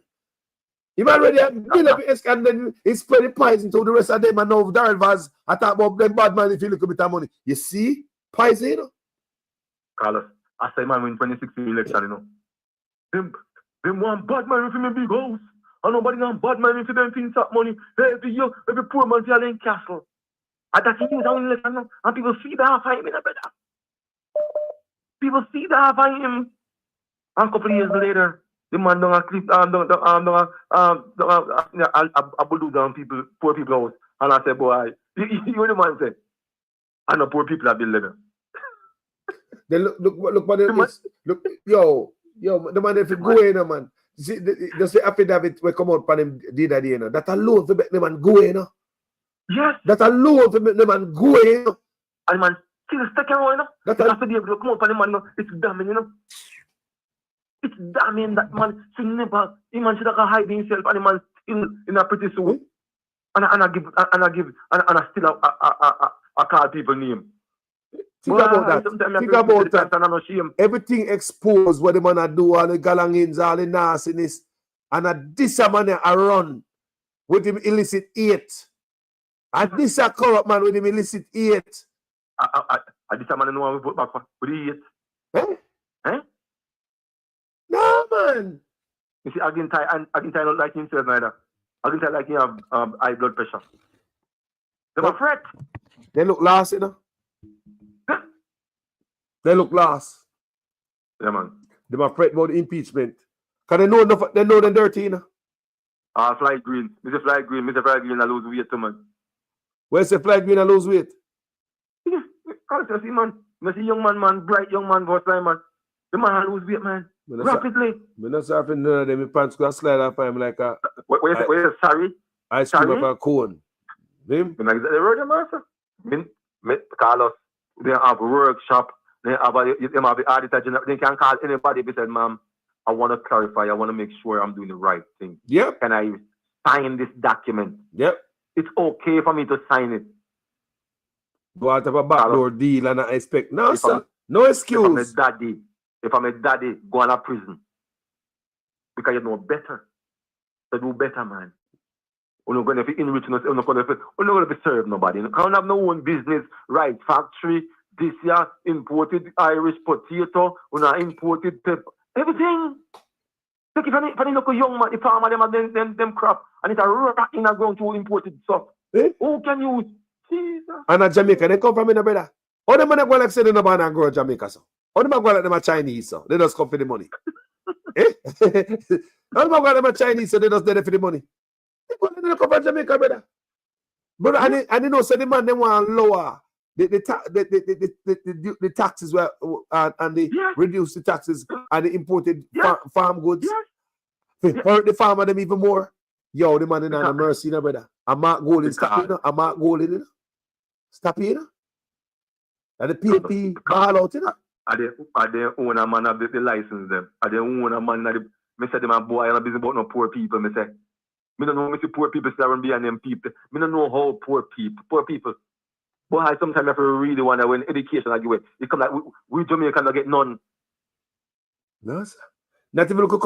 He already build up his escape and then he spread the poison to the rest of them and now Darrell Vaz I talk about them bad man if you look a bit of money. You see? Poison, you know? Carlos. I say man win 2016 election, you know. Them want bad man for me big house. And nobody want bad man for them things up money. Every year, every poor man feel in castle. And that's the news I want to let. And people see the half of him in a better. People see the half of him. And a couple of years later, the man don't a clip a bulldozer on people, poor people house. And I say, boy, you the man say, I know poor people are building. Then look what it is. Look, yo, the man if you go in, man. See, just the affidavit will come out for him did that, you know. That alone to make the man go in, you know. Yes. That alone to make the man go in, you know. And man, still stuck around, you know. That affidavit will come out for the man, you know. It's damning, you know. It's damning that man should never, the man should have hide himself and the man in a pretty suit. And I still call people name. Think about that. Think about that. Everything exposed what the man a do, all the galangins, all the nastiness, and this a man a run with him illicit hate. And this a corrupt man with him illicit hate. This a man know we put back for the hate. Eh? No man. You see, I can not like himself neither. I can like he have high blood pressure. They were fret. They look lost, you know. They look lost. Yeah, man. They were fret about the impeachment. Because they know they're dirty, you know. Fly Green. Mr. Fly Green, I lose weight too, man. Where's the Fly Green I lose weight? Yeah, I see, man. I see young man, bright young man, voice line, man. The man I lose weight, man. Rapidly. I'm not sorry none of them. My pants go slide off him like a... What you sorry? Ice cream of a cone. Him? When I get the road, master. Carlos, they have a workshop. They have the auditor. They can call anybody. They said, ma'am, I want to clarify. I want to make sure I'm doing the right thing. Yep. Can I sign this document? Yep. It's okay for me to sign it. Go out of a backdoor deal and I expect. No, sir. No excuse. If I'm a daddy, go on a prison. Because you know better. To do better, man. We're not going to be enriched. We're not going to serve nobody. You can't have no own business, right? Factory. This year, imported Irish potato, imported pepper, everything. Look, if I look a young man, the farmer, them crop, and it's a rock in a ground to imported stuff. Who can use? Jesus. And a Jamaica, they come from in the brother. All them man go like say they no born and grow Jamaica, so. All them go like them a Chinese, so. They just come for the money. All them go like them a Chinese, so they just there for the money. They come from Jamaica, brother. But and you know, so the man they want lower. The taxes were and they reduce the taxes and the imported farm goods. Hurt the farmer them even more. Yo, the man in the mercy, no brother. I'm not going stop it. I'm not going stop it. And the PNP ball out, you know. Are they own a man of the license them? Are they own a man that me say them a boy and a business about no poor people? Me say, me don't know me see poor people starting behind them people. Me don't know how poor people. But I sometimes have to really wonder when education like you it come like we Jamaican don't get none. No, sir. Not even look at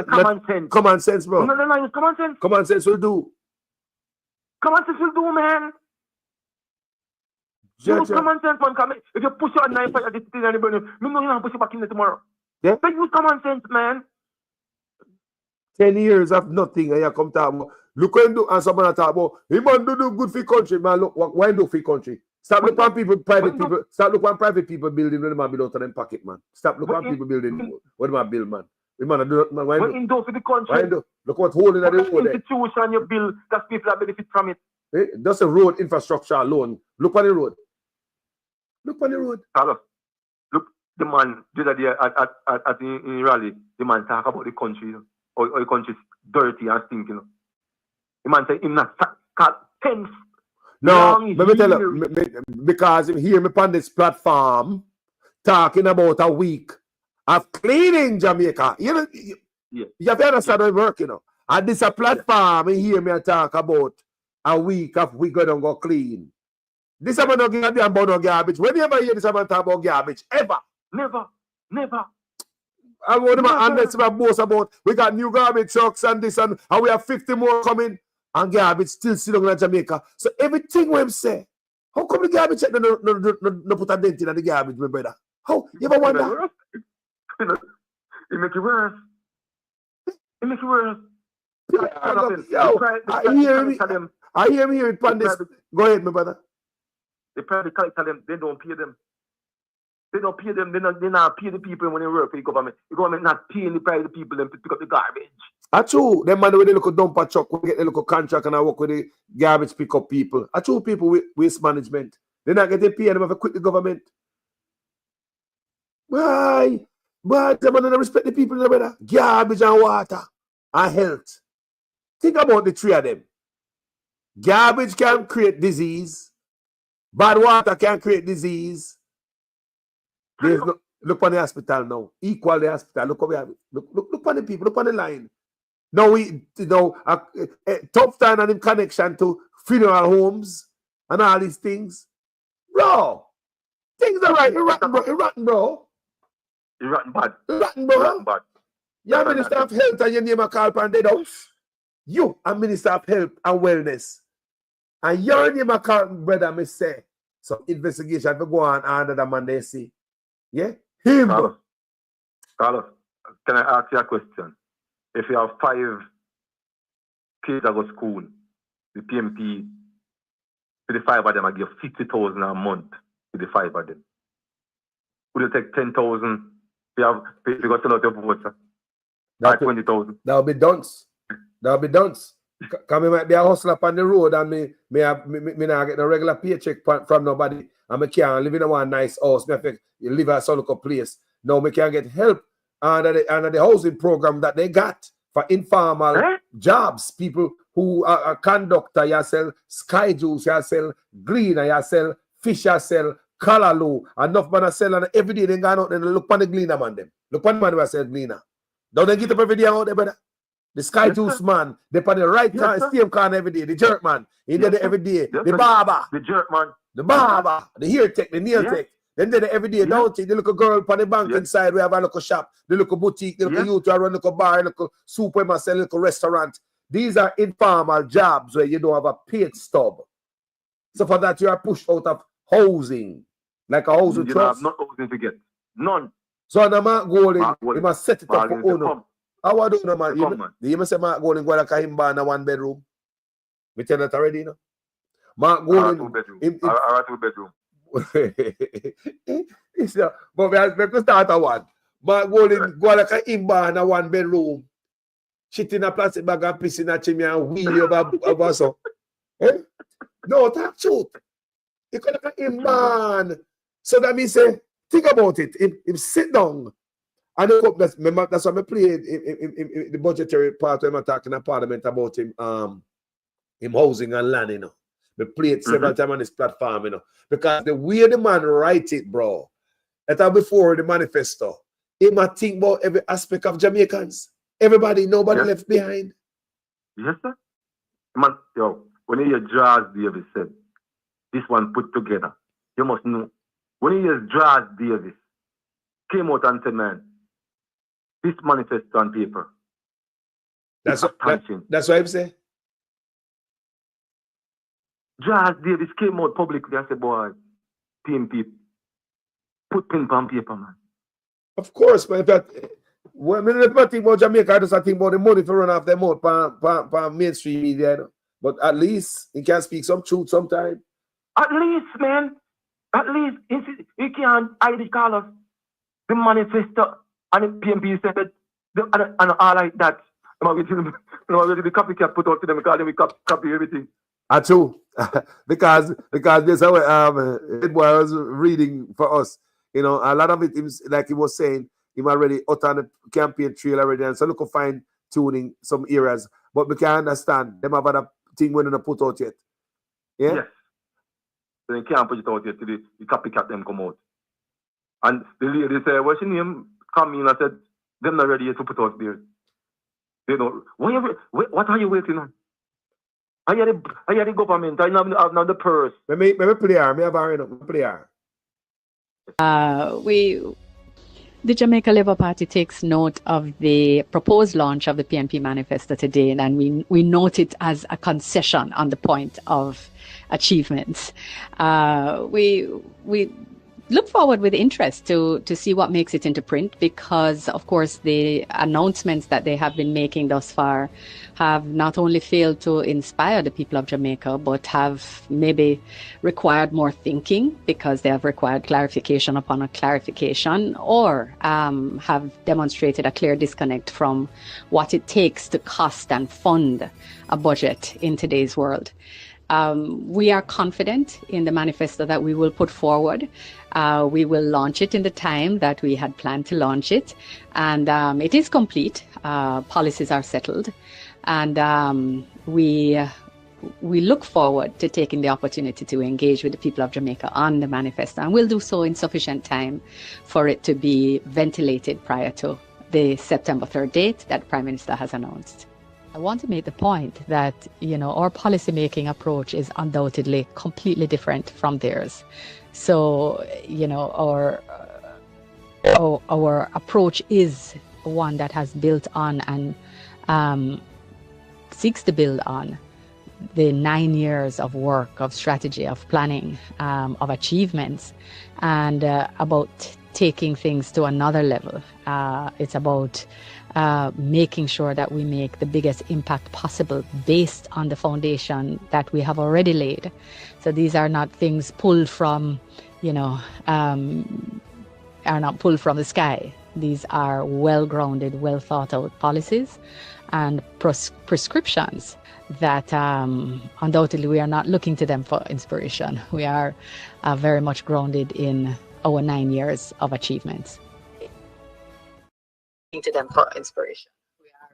common sense. Common sense, bro. No, it's common sense. Common sense will do. Common sense will do, man. Use common sense, man. If you push your knife at the thing and you know you have to push it back in there tomorrow. Yeah. But use common sense, man. 10 years of nothing and you come talk about look when do and someone talk about he man do good for country, man. Look why do for country? Stop looking at people, private people building when they might build out of them pocket, man. Stop looking at people building what they build, man. We man do man why do for the country? Why do? Look what's holding at the road there. Institution you build that people are benefit from it. That's a road infrastructure alone. Look on the road. Look on the road. Carlos, look, the man the other day at in rally, the man talk about the country, or the country's dirty and stinking. You know. The man say him not tense. No, let me tell you, because him hear me on this platform talking about a week of cleaning Jamaica. You know, you have to understand how it work, you know. And this a platform, he hear me talk about a week of we gonna go clean. This about no garbage. When you ever hear this about talk about garbage? Ever? Never. I want to boast about we got new garbage trucks and this and we have 50 more coming and garbage still sitting in Jamaica. So everything we say, how come the garbage check no put a dent in the garbage, my brother? How? You ever wonder? It make it worse. It makes it worse. Yo, I hear him here on this. Go ahead, my brother. The private collector them, they don't pay them. They don't pay them. They not pay the people when they work for the government. The government not paying the private people them to pick up the garbage. That's true. Them man with the little dumper truck, we get the little contract and I work with the garbage pick up people. That's true. People with waste management. They're not getting paid. Them have to quit the government. Why? But them don't respect the people, brother. Garbage and water and health. Think about the three of them. Garbage can create disease. Bad water can create disease. There's no, look on the hospital now. Equal the hospital. Look over here. Look on the people. Look on the line. Now we, tough time and in connection to funeral homes and all these things. Bro, things are right. You're rotten, bro. You're rotten, bro. You're rotten bad. You're rotten, bro. You're rotten bad. You're Minister of Health and your name a call upon dead house. You are Minister of Health and Wellness. And your name a call, brother, me say. So investigation will go on under the man they see. Yeah? Him. Carlos, can I ask you a question? If you have 5 kids that go to school, the PMP, for the 5 of them, I give 50,000 a month to the 5 of them. Would you take 10,000 if you got to lot of votes? 20,000. That'll be dunce. That'll be dunce. Because me might be a hustler up on the road and me not get no regular paycheck from nobody. And me can't live in one nice house. Me have to live at some local place. No, me can't get help under the housing program that they got for informal jobs. People who are conductor, you sell sky juice, you sell green, you sell fish, you sell callaloo. Enough man sell and every day they go out and look on the gleaner man them. Look on the man who sell gleaner. Don't they get up every day out there, brother? The sky juice man, they put the right same corner every day. The jerk man, he did it every day. The barber, the jerk man, the barber, the hair tech, the nail tech. Then they every day, don't they? The little girl on the bank inside, we have a little shop, the little boutique, the little youth, run a little bar, a little soup, we sell a little restaurant. These are informal jobs where you don't have a paid stub. So for that, you are pushed out of housing, like a housing trust. You have not housing to get. None. So the man going, he must set it up for owner. How I do no man? You must say Mark Golden go like him in a 1 bedroom. Me tell that already, you know. Mark Golden. 2 bedroom. I 2 bedroom. But we could start at 1. Mark Golden go like him in a 1 bedroom. Shit in a plastic bag and piss in a chimney and wheel over so. Eh? No, that's truth. You could like him man. So that means say, think about it. Him sit down. And that's why I played in the budgetary part when I'm talking in Parliament about him housing and land, you know. We played several times on this platform, you know. Because the way the man write it, bro, that before the manifesto, he might think about every aspect of Jamaicans. Everybody, nobody left behind. Yes, sir. Man, yo, when you hear George Davis said, this one put together, you must know. When you hear George Davis came out and said, man, this manifesto on paper. That's what I'm saying. George Davis came out publicly and said, boy, PMP, put pen on paper, man. Of course, man. When I think about Jamaica, I just think about the money to run off their mouth for mainstream media. You know? But at least he can speak some truth sometime. At least, man. At least he can't hide the colors. The manifesto and the PMP said that, and all like that. The copycat put out to them because we copy everything. True. because there's how it was reading for us. You know, a lot of it is like he was saying, he already out on the campaign trail already, and so look for fine tuning some areas. But we can understand them have other thing when they put out yet. Yeah? Yes. So they can't put it out yet till the copycat them come out. And the lady said, what's your name? Come in and said, them not ready yet to put out there. They don't. What are you waiting on? I hear the government. I have now the purse. Let me play her. Me have her enough. Play her. The Jamaica Labour Party takes note of the proposed launch of the PNP Manifesto today, and we note it as a concession on the point of achievements. We look forward with interest to see what makes it into print, because of course the announcements that they have been making thus far have not only failed to inspire the people of Jamaica, but have maybe required more thinking, because they have required clarification upon a clarification, or have demonstrated a clear disconnect from what it takes to cost and fund a budget in today's world. We are confident in the manifesto that we will put forward. We will launch it in the time that we had planned to launch it. And it is complete. Policies are settled. And we look forward to taking the opportunity to engage with the people of Jamaica on the manifesto. And we'll do so in sufficient time for it to be ventilated prior to the September 3rd date that the Prime Minister has announced. I want to make the point that, our policymaking approach is undoubtedly completely different from theirs. So, our approach is one that has built on and seeks to build on the 9 years of work, of strategy, of planning, of achievements, and about taking things to another level. It's about making sure that we make the biggest impact possible based on the foundation that we have already laid. So these are not things pulled from, are not pulled from the sky. These are well-grounded, well-thought-out policies and prescriptions that undoubtedly we are not looking to them for inspiration. We are very much grounded in our 9 years of achievements. To them for inspiration.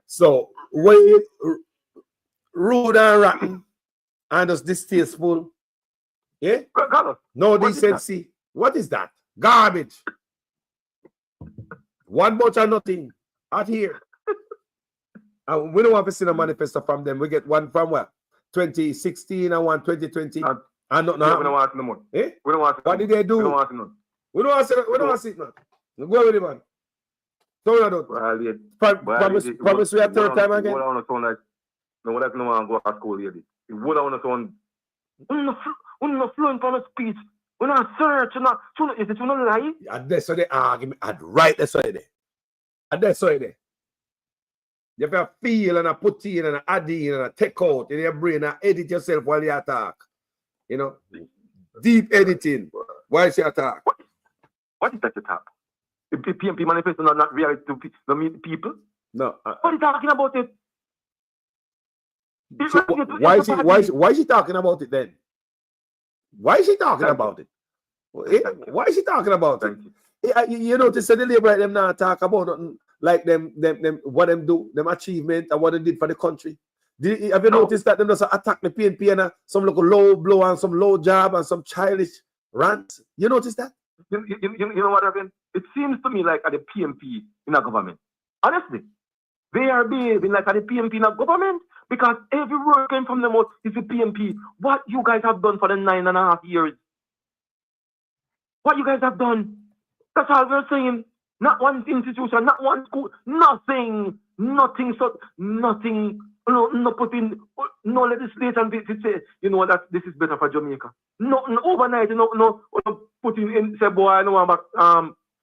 So, when rude and rotten and just distasteful, yeah? No decency. What is that? Garbage. One bunch of nothing out here. And we don't want to see a manifesto from them. We get one from where? 2016 and one 2020. And not now. We don't want no more. Eh? We don't want. What did they do? We don't want none. We don't want to see. We don't want to see none. Go with it, man. So I don't. Promise we a third time again. What I want to sound like? No, what I want to go to school here. What I want to sound. We're not fluent from a speech. We're not search. Is it not lie? And that's what they argument. And right, that's what they. And that's what they. You have to feel and put in and add in and take out in your brain and edit yourself while you attack. Deep editing while you attack. What is that attack? The PMP manifesto not reality to people? No. What are you talking about it? So why is she talking about it then? Why is she talking about it? Why is she talking about it? You notice that the labor them now talk about nothing like them what them do, them achievement and what they did for the country. Have you noticed that them just attack the PNP and some local low blow and some low job and some childish rants? You notice that? You know what happened? It seems to me like at the PMP in a government. Honestly, they are behaving like at the PMP in a government because every word came from them is the PMP. What you guys have done for the 9.5 years? What you guys have done? That's all we're saying. Not one institution, not one school, nothing. No putting no legislation to say, that this is better for Jamaica. Nothing overnight, no putting in say boy, I know about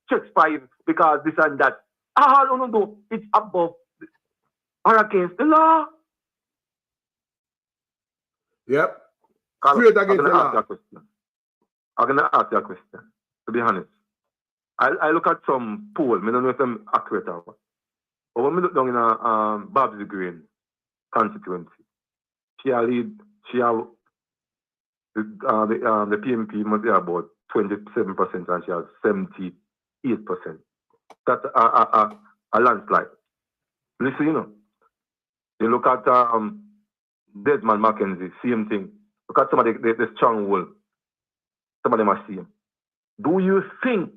checks 5 because this and that. All no, it's above or against the law. Yep. I'm gonna ask you a question. To be honest, I look at some poll. I don't know if I'm accurate or not. But when we look down in a Babs Green constituency, the PMP must be about 27% and she has 78%. That's a landslide. Listen, you look at Desmond Mackenzie, same thing. Look at some of the stronghold. Some of them are same. Do you think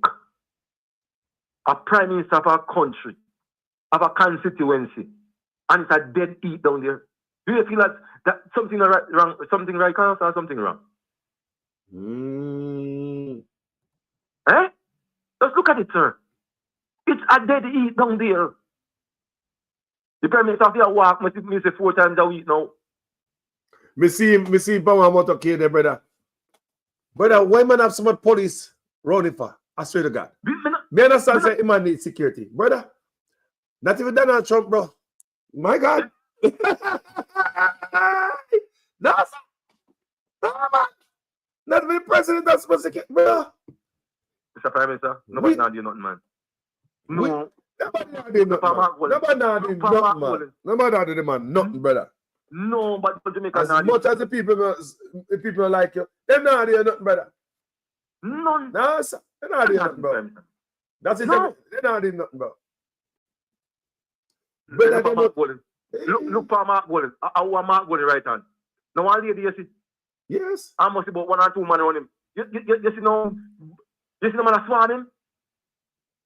a prime minister of a country, of a constituency, and it's a dead heat down there, do you feel that something wrong, something right or something wrong? Eh? Just look at it, sir. It's a dead heat down there. The prime minister of your walk, me say 4 times a week now. Me see Power motorcade there, brother. Brother, why man have so much police Running for. I swear to God. Me understand say him man need security. Brother. Not even Donald Trump, bro. My God. No, sir. No, man. Not even the president that's supposed to get, brother. Mr. Prime Minister, nobody not do nothing, man. No. Nobody not do nothing, man. Nobody not do nothing, man. Nobody not do man nothing, brother. No, but Jamaica as much as the people like you, they're not doing nothing, brother. None. No, sir. They're not doing nothing, bro. That's it. No. They're not doing nothing, bro. Look for Mark Golden. I want Mark Golden right hand. Now, one lady, you see? Yes. I must about 1 or 2 men on him. You see no man swarm him?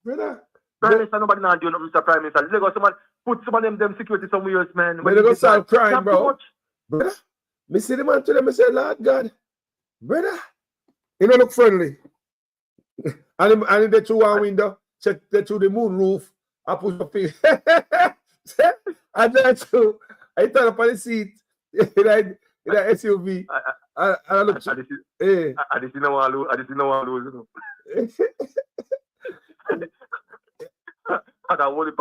Brother. Prime Minister, nobody not doing nothing, Mr. Prime Minister. They got someone, put some of them security somewhere else, man. But they go solve crime, bro. Brother. Me see the man to them, I say, Lord God. Brother. You know, look friendly. and they through one window, check they through the moon roof, I put your face. And then too, I turn up on the seat in that SUV. I look. I just know what I lose. And I only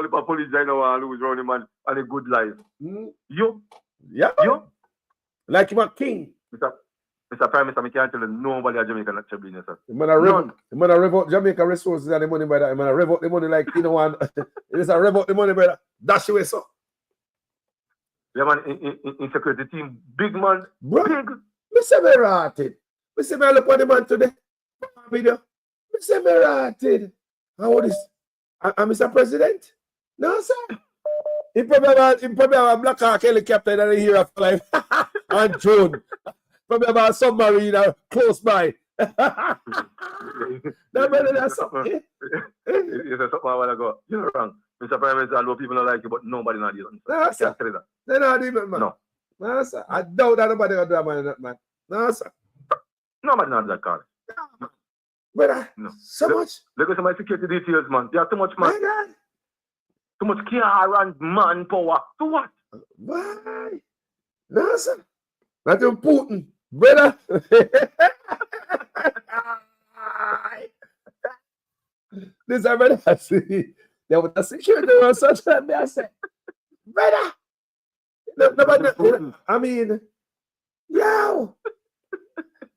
police I know I lose running man and a good life. You? Yeah. You? Like him a king. Mr. Prime Minister, I can't tell you nobody at Jamaica not business. I'm gonna rev out Jamaica resources and the money, brother. I'm gonna rev out the money like you know one. It's a rev out the money, brother. Dash away, so. Yeah, man, in security team, big man, bro. Big. Me say me rotted. Me say me look on the man today. Video. Me say me rotted. How is? I'm Mr. President? No, sir. He probably have a Black Hawk helicopter that he hear of life. And June. Probably about a submarine close by. That brother, that's something. You said something a while ago. You're wrong. Mr. Prime Minister, I know people don't like you, but nobody not doing it. No, sir. They're not even, man. No, sir. I doubt that nobody will do that, man. No, sir. Nobody not that car. Brother, so much. Look at some security details, man. They have too much, man. Too much car and manpower. To what? Why? No, sir. Not important, brother. This is brother. There was a security or such that I said, brother. Nobody. I mean, yo.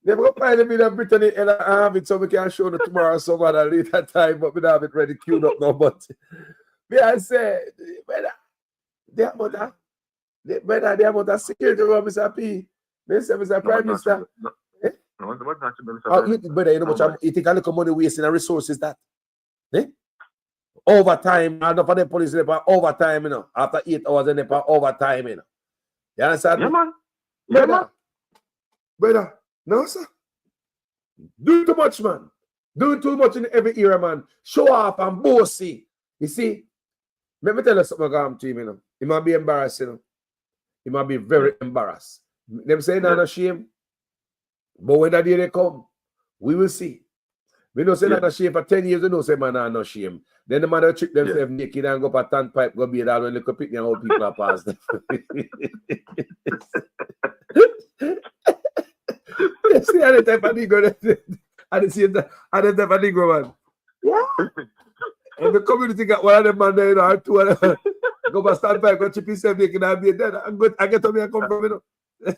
Never go find me in Brittany and I have it so we can show it tomorrow some at a later time, but we don't have it ready queued up now. But I said, brother, they about a security room, Mr. P. Mr. Prime Minister. Brother, you know much you think I look at money wasting and resources that? Overtime, and for the police overtime, you know, after 8 hours and overtime, you know. You understand? Yeah, man. Yeah, man. Brother. No, sir. Do too much, man. Do too much in every era, man. Show off and bossy. You see, let me tell you something about him, you know. He might be embarrassed, you know. He might be very embarrassed. Them say not a shame. But when that day they come, we will see. We don't say not a shame for 10 years, we don't say man not no shame. Then the man will trick themselves naked and go up a tan pipe, go be that when they could pick them old people are past them. You see, I didn't type of Negro. I didn't see it. I didn't type of Negro, man. Yeah. And the community got one of them, man, there, you know, two of them. Go back, stand by, go chip himself, making that be dead. I get to me and come from, you know.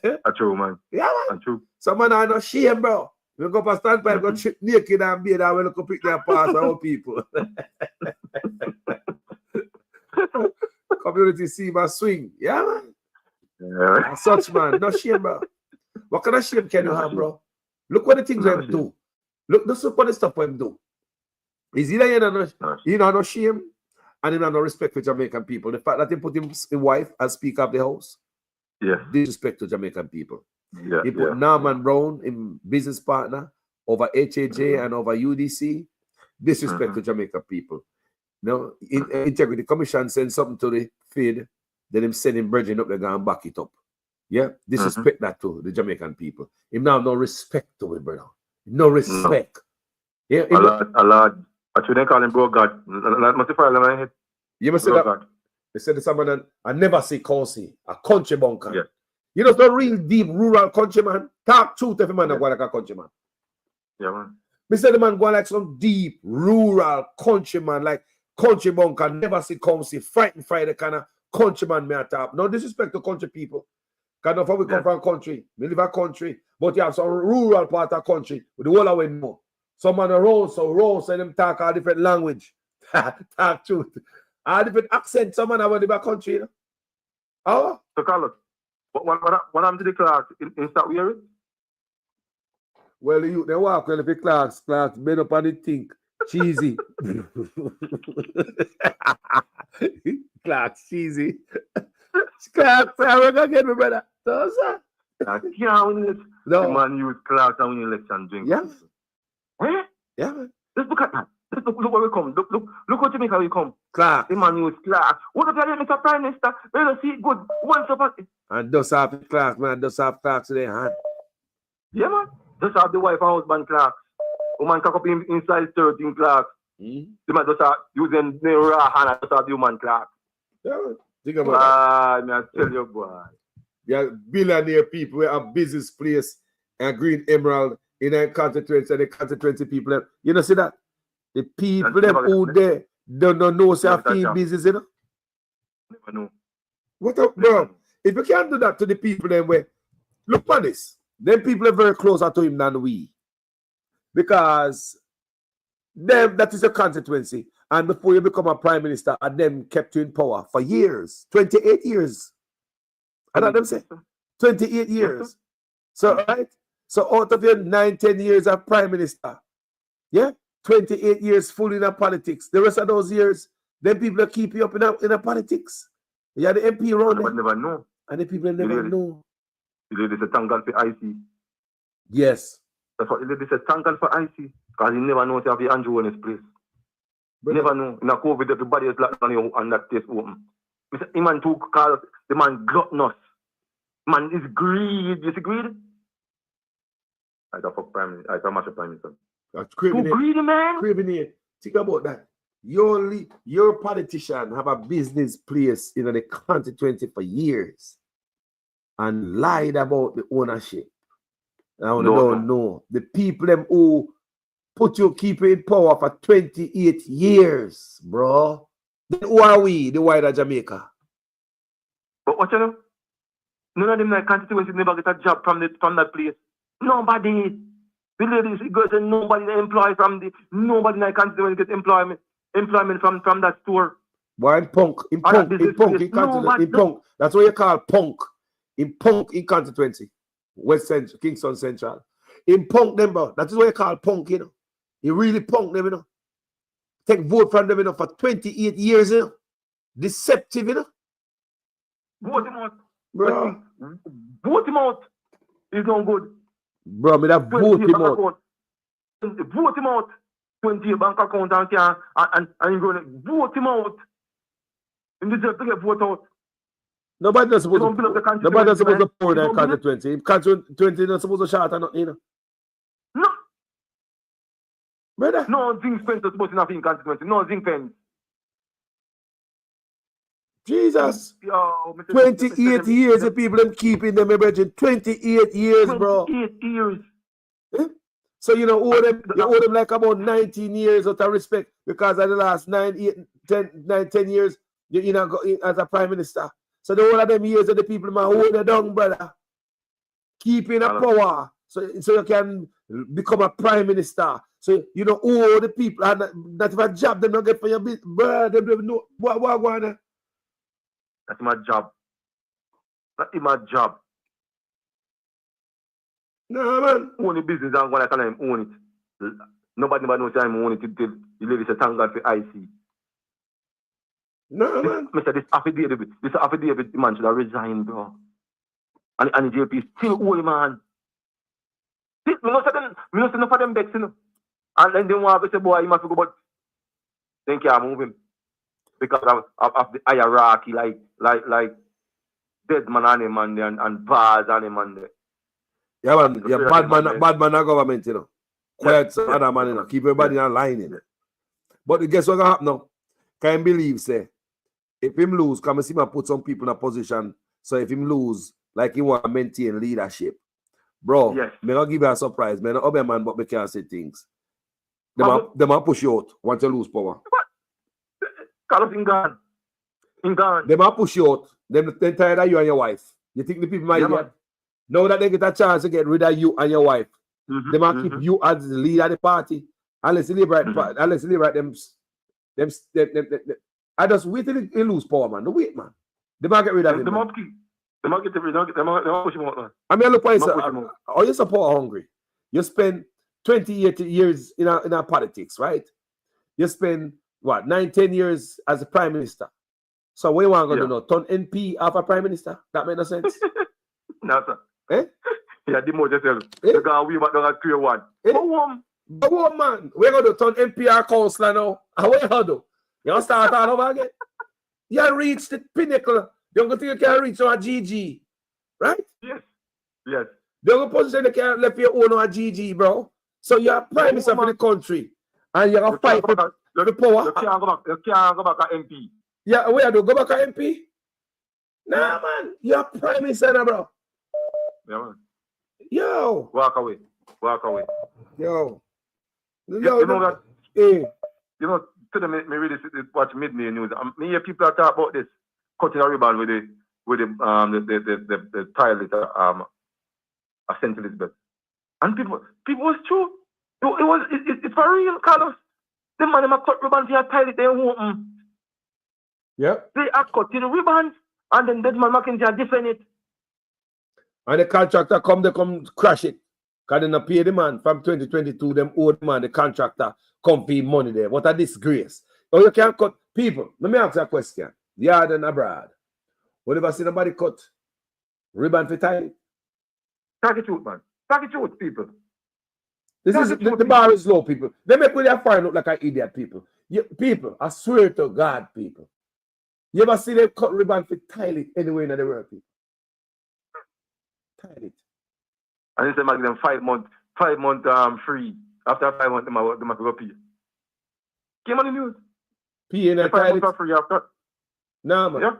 That's true, man. Yeah, man. That's true. Some man are not shame, bro. We go back, stand by, go chip naked and be there, when they pick their past our people. Community see my swing. Yeah, man. Yeah. Such man, no shame, bro. What kind of shame can you have, bro? Look what the things them do. Look what the stuff them do. Is either you know no shame and you know no respect for Jamaican people. The fact that he put his wife as Speaker of the House, disrespect to Jamaican people. Yeah, he put Norman Brown in business partner over HAJ and over UDC, disrespect to Jamaican people. No, Integrity Commission send something to the feed, then him send him bridging up, they go and back it up. Yeah, disrespect that to the Jamaican people. Him now no respect to it, brother. No respect. Yeah, a lot. Actually, they call him bro God. You must say that. They said to someone, I never see Cousy, a country bunker. Yeah. You know, the real deep rural countryman. Talk truth every man like a countryman. Yeah, man. Me say the man go like some deep, rural countryman, like country man can never see come see, frightened Friday kind of countryman me at top. No disrespect to country people. Because not we come from country. We live a country, but you have some rural part of country with the whole away more. Some man around, so them talk a different language. Talk truth. A different accent, some man have a country, you know. Oh? So Carlos, what I'm to the class in start wearing? Well, you they walk well if the Clarks bend up on the think. Cheesy. Clarks, cheesy. Clarks, I'm gonna get me, brother. So, sir. The man use Clarks and win election drink. Yeah. Eh? Yeah, man. Let's look at that. Look where we come. Look what Jamaica we come. Clarks. The man use Clarks. What if you Mr. Prime Minister? We don't see it good. Once up at and does have Clarks, man. Does have Clarks in their hand. Yeah, man. Just have the wife and husband Clarks. Woman cock up inside 13 Clarks. The man just have using the raw hand and just have the woman Clarks. Yeah, man. Think about that. I tell you, boy. Yeah, billionaire people have business place and Green Emerald in a constituency and the constituency people. You know, see that? The people them who there don't know say have field business, you know? Never know. What up, bro? If you can't do that to the people then way, look for this. Them people are very closer to him than we. Because them, that is a constituency. And before you become a prime minister, and them kept you in power for years. 28 years. I know them say. 28 years. So, right? So out of your 9-10 years of prime minister, yeah? 28 years full in politics. The rest of those years, them people keep you up in a politics. You are the MP around there. Never know. And the people never know. You did this a tangle for IC. Yes. That's what you did this a tangle for IC. Because you never know if you have Andrew in his place. You never know. In a COVID, everybody is locked on you and that place open. The man took Carlos, the man gluttonous. Man is greed. You see greed? I don't fuck prime minister. I don't match a prime minister. That's crazy. Greedy, man. Crazy. Think about that. Your politician have a business place in the constituency for years and lied about the ownership. Now they don't know. The people them who keep you in power for 28 years, bro. Then who are we, the wider Jamaica? But what you know? None of them in the constituency never get a job from that place. Nobody. The ladies, the girls, and nobody they employ nobody in the constituency gets employment from that store. Why in punk? In punk. That's what you call punk. In constituency. West Central, Kingston Central. In punk them, bro. That is what you call punk, you know. You really punk them, you know. Take vote from them, you know, for 28 years, you know. Deceptive, you know. Vote him out. Bro. Vote him out. He's not good. Bro, me that vote him out. Vote him out. 20 bank account and you're going to vote him out. And deserve to get vote out. Nobody is supposed to pour that constituency. If constituency not supposed to shout or nothing, you know. No. Brother. No zinc fence is supposed to have in constituency. No zinc fence. Jesus. 28 years the people them keeping them, imagine. 28 years, bro. 28 years. Eh? So you owe them like about 19 years out of respect because of the last 10 years you know as a prime minister. So the whole of them years of the people man hold it down, brother. Keeping a power so you can become a prime minister. So you know all the people and that if a job them not get for your business, brother, they know what going on. That's my job. That's my job. No, man. Own the business and when I can own it. Nobody knows I'm own it until you leave it a tangle for IC. No, man. Mr. This affidavit, man should have resigned, bro. And the JP is still old, man. We must say enough of them bets, you know. And then they want to say, boy, you must go, but then can't move him. Because of the hierarchy, like dead man on him and bars on him and yeah, man. Yeah, bad man of government, you know. Quiet other man, you know. Keep everybody in line, you know. But guess what's gonna happen now? Can believe, say, if him lose, come and see me put some people in a position. So if him lose, like he want to maintain leadership. Bro, yes. Me gonna give you a surprise, man. Not man, but me can't say things. Them a push you out once you lose power. Carlos in gone. Them a push you out. Them tired of you and your wife. You think the people might get now that they get a chance to get rid of you and your wife, they might keep you as the leader of the party. Unless you leave right, them. I just wait till they lose power, man. The wait, man. They might get rid of him. They might get rid of him. They might push him out, man. I mean, look, are you support hungry? You spend 20 years in our politics, right? You spend what 9-10 years as a prime minister. So what you want to do now? Turn NP after prime minister? That make no sense. No, sir. Eh? Yeah, demote yourself. You got we back down at 3-1. Go man. We're going to turn NPR councillor now. And what you going to do? You going to start all over again? You reach the pinnacle. You don't think you can reach on a GG. Right? Yes. The only position you can left your own on a GG, bro. So you're prime minister for the country. And you're going to fight for the power. You can't go back at MP. Yeah, where you do? Go back at MP? Nah, man. You're prime minister now, bro. Yeah, man. Yo. Walk away. Yo. You know that? You know, today me really watch midday news. Me hear people are talk about this cutting a ribbon with the toilet at St. Elizabeth, and people was true. It's for real, Carlos. The man them a cut ribbon for your toilet they open. Yep. They are cutting ribbons, and then that man McKenzie defend it. And the contractor come crash it. Because they not pay the man from 2022, them old man, the contractor, come pay money there. What a disgrace. Oh, you can't cut people. Let me ask you a question. Yard and abroad. What if I see nobody cut ribbon for toilet? Talk it out, man. Talk it out, people. This is the bar is low, people. They make me find look like an idiot, people. People, I swear to God, people. You ever see them cut ribbon for toilet anywhere in the world, people? Toilet. And they say, give them 5 months free. After 5 months, they must go pay. Came on the news. Pay in a toilet. Free after. Nah, man. Yeah.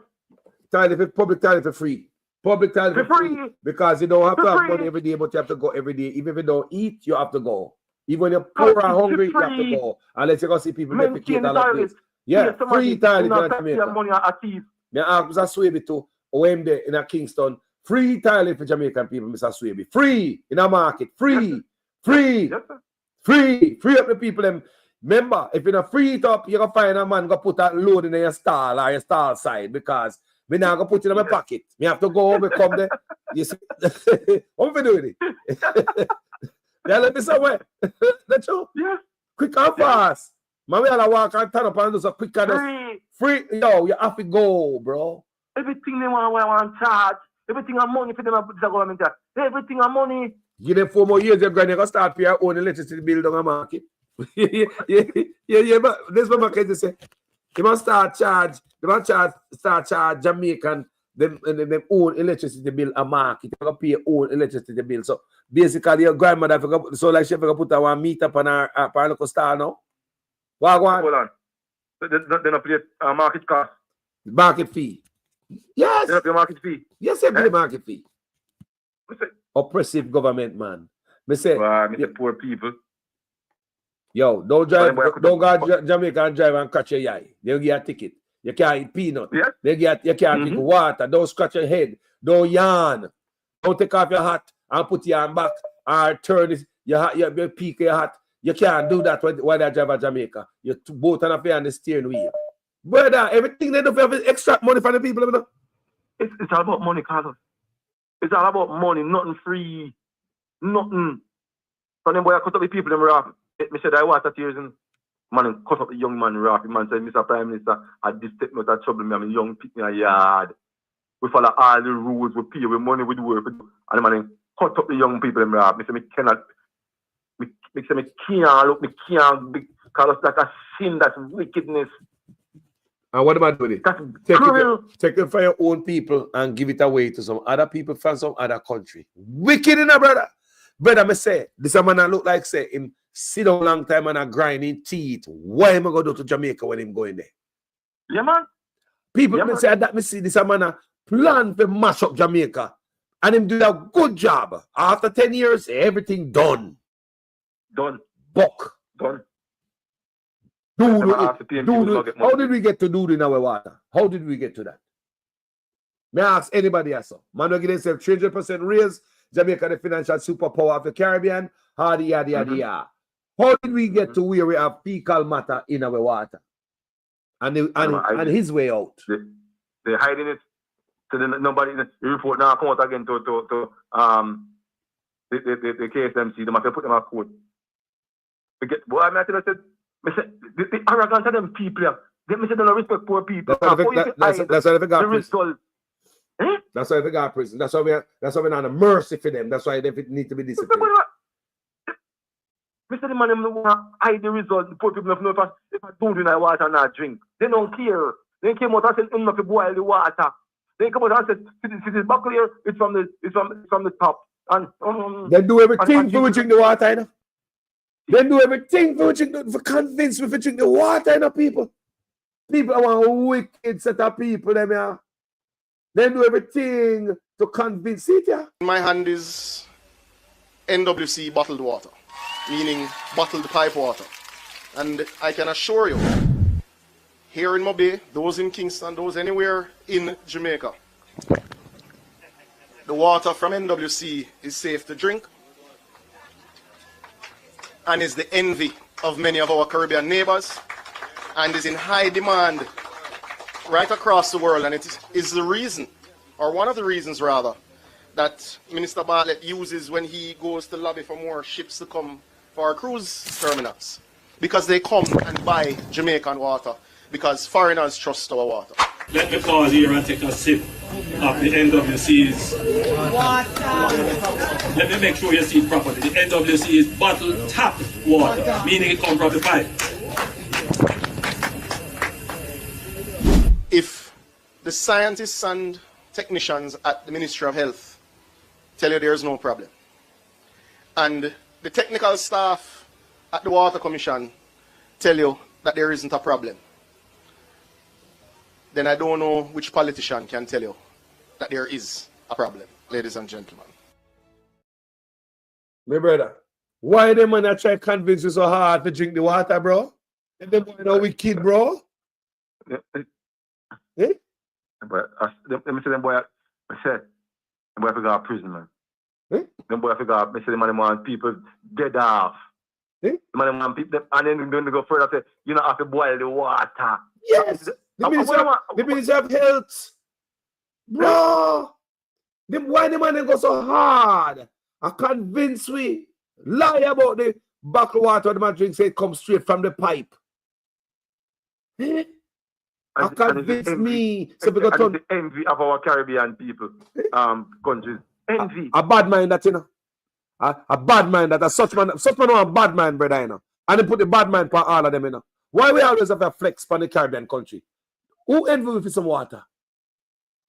Public toilet for free. Public toilet for free. Because you don't have to have money every day, but you have to go every day. Even if you don't eat, you have to go. Even when you're poor and hungry, you have to go. Unless you go see people defecate all like this. Yeah, free toilet in Jamaica. Yeah, Mr. Swaby too. OMD in a Kingston. Free toilet for Jamaican people, Mr. Swaby. Free in a market. Free. Free. Free. Free up the people. Them. Remember, if you're not free it up, you're going to find a man go put that load in your stall or your stall side because me now go put it in my pocket. Me have to go home and come there. You see? What am I doing it? Yeah, let me somewhere. That's true. Yeah. Quick and fast. Man, we all walk and turn up and do so quick and free. Yo, you have to go, bro. Everything they want to charge. Everything are money for them to put the government. Everything are money. Give them 4 more years, you're going to start paying your own electricity bill on the market. yeah, but this is what McKenzie say. They must start charge Jamaican them own electricity bill a market. They pay your own electricity bill. So basically your grandmother so like she put her 1 meter upon her local star now. Hold on. They don't pay market cost. Market fee. Yes. They don't pay market fee. Yes, they pay market fee. Oppressive government, man. Me say poor people. Yo, don't go Jamaica and drive and catch your eye. They'll give you a ticket. You can't eat peanut. Yeah. You can't drink water. Don't scratch your head. Don't yawn. Don't take off your hat and put your hand back or turn your peak your hat. You can't do that while they drive at Jamaica. You both on on the steering wheel. Brother, everything they do for extract money from the people. You know? It's all about money, Carlos. It's all about money, nothing free. Nothing. So them boy I cut up the people them rap. Me said I water tears and man cut up the young man rap. Man said, Mr. Prime Minister, I just take me out of trouble. Me I'm a young pick in a yard. We follow all the rules, we pay with money, we do work. And the man cut up the young people them rap. Me say me cannot me say me can't look, me can't because that's a sin, that's wickedness. And what am I doing? Take it for your own people and give it away to some other people from some other country. Wicked in a brother. Brother, me say, this man look like say him sit down long time and a grinding teeth. Why am I going to go to Jamaica when him going there? Yeah, man. People me say that me see this man plan to mash up Jamaica and him do a good job. After 10 years, everything done. Done. Buck. Done. How did we get to doodle in our water? How did we get to that? May I ask anybody else? Man, give themselves 300% raise, Jamaica the financial superpower of the Caribbean, hardy, yada, yada, yada. How did we get to where we have fecal matter in our water? And his way out. They're hiding it. So then nobody, the report now come out again to the KSMC. They must put them on court. Boy, I tell you, the arrogance of them people, they don't respect poor people. That's why they got prison. That's why they got prison. That's why we're not a mercy for them. That's why they need to be disciplined. Mr. The man want to hide the result. The poor people don't know if I don't drink water and not drink. They don't care. They came out and said, I'm not to boil the water. They come out and said, see this buckle here, it's from the top. And they do everything for we drink the water, you know? They do everything for convince me to drink the water, you know, people. People are a wicked set of people, them here. They do everything to convince it, yeah. In my hand is NWC bottled water, meaning bottled pipe water. And I can assure you, here in Mobay, those in Kingston, those anywhere in Jamaica, the water from NWC is safe to drink and is the envy of many of our Caribbean neighbors and is in high demand right across the world. And it is the reason, or one of the reasons rather, that Minister Bartlett uses when he goes to lobby for more ships to come for our cruise terminals. Because they come and buy Jamaican water, because foreigners trust our water. Let me pause here and take a sip of the NWC's water. Let me make sure you see it properly. The NWC is bottled tap water, meaning it comes from the pipe. If the scientists and technicians at the Ministry of Health tell you there's no problem, and the technical staff at the Water Commission tell you that there isn't a problem, then I don't know which politician can tell you that there is a problem, ladies and gentlemen. My brother, why them man try to convince you so hard to drink the water, bro? And them boy know we kid, bro? Eh? But let me say them boy, I said, them boy have to go to prison, man. Eh? Them boy have to go, I say them man want people dead off. Eh? Man want people, and then they go further and say, you don't have to boil the water. Yes! The Ministry of Health. Bro! Why the man go so hard? I convince we lie about the bottled water the man drink, say it comes straight from the pipe. Eh? I convince me. So we got the envy of our Caribbean people, countries. Envy. A bad mind that, you know. A bad mind that. Such man a bad mind, brother, you know. And they put the bad mind for all of them, you know. Why we always have a flex for the Caribbean country? Who envy with some water?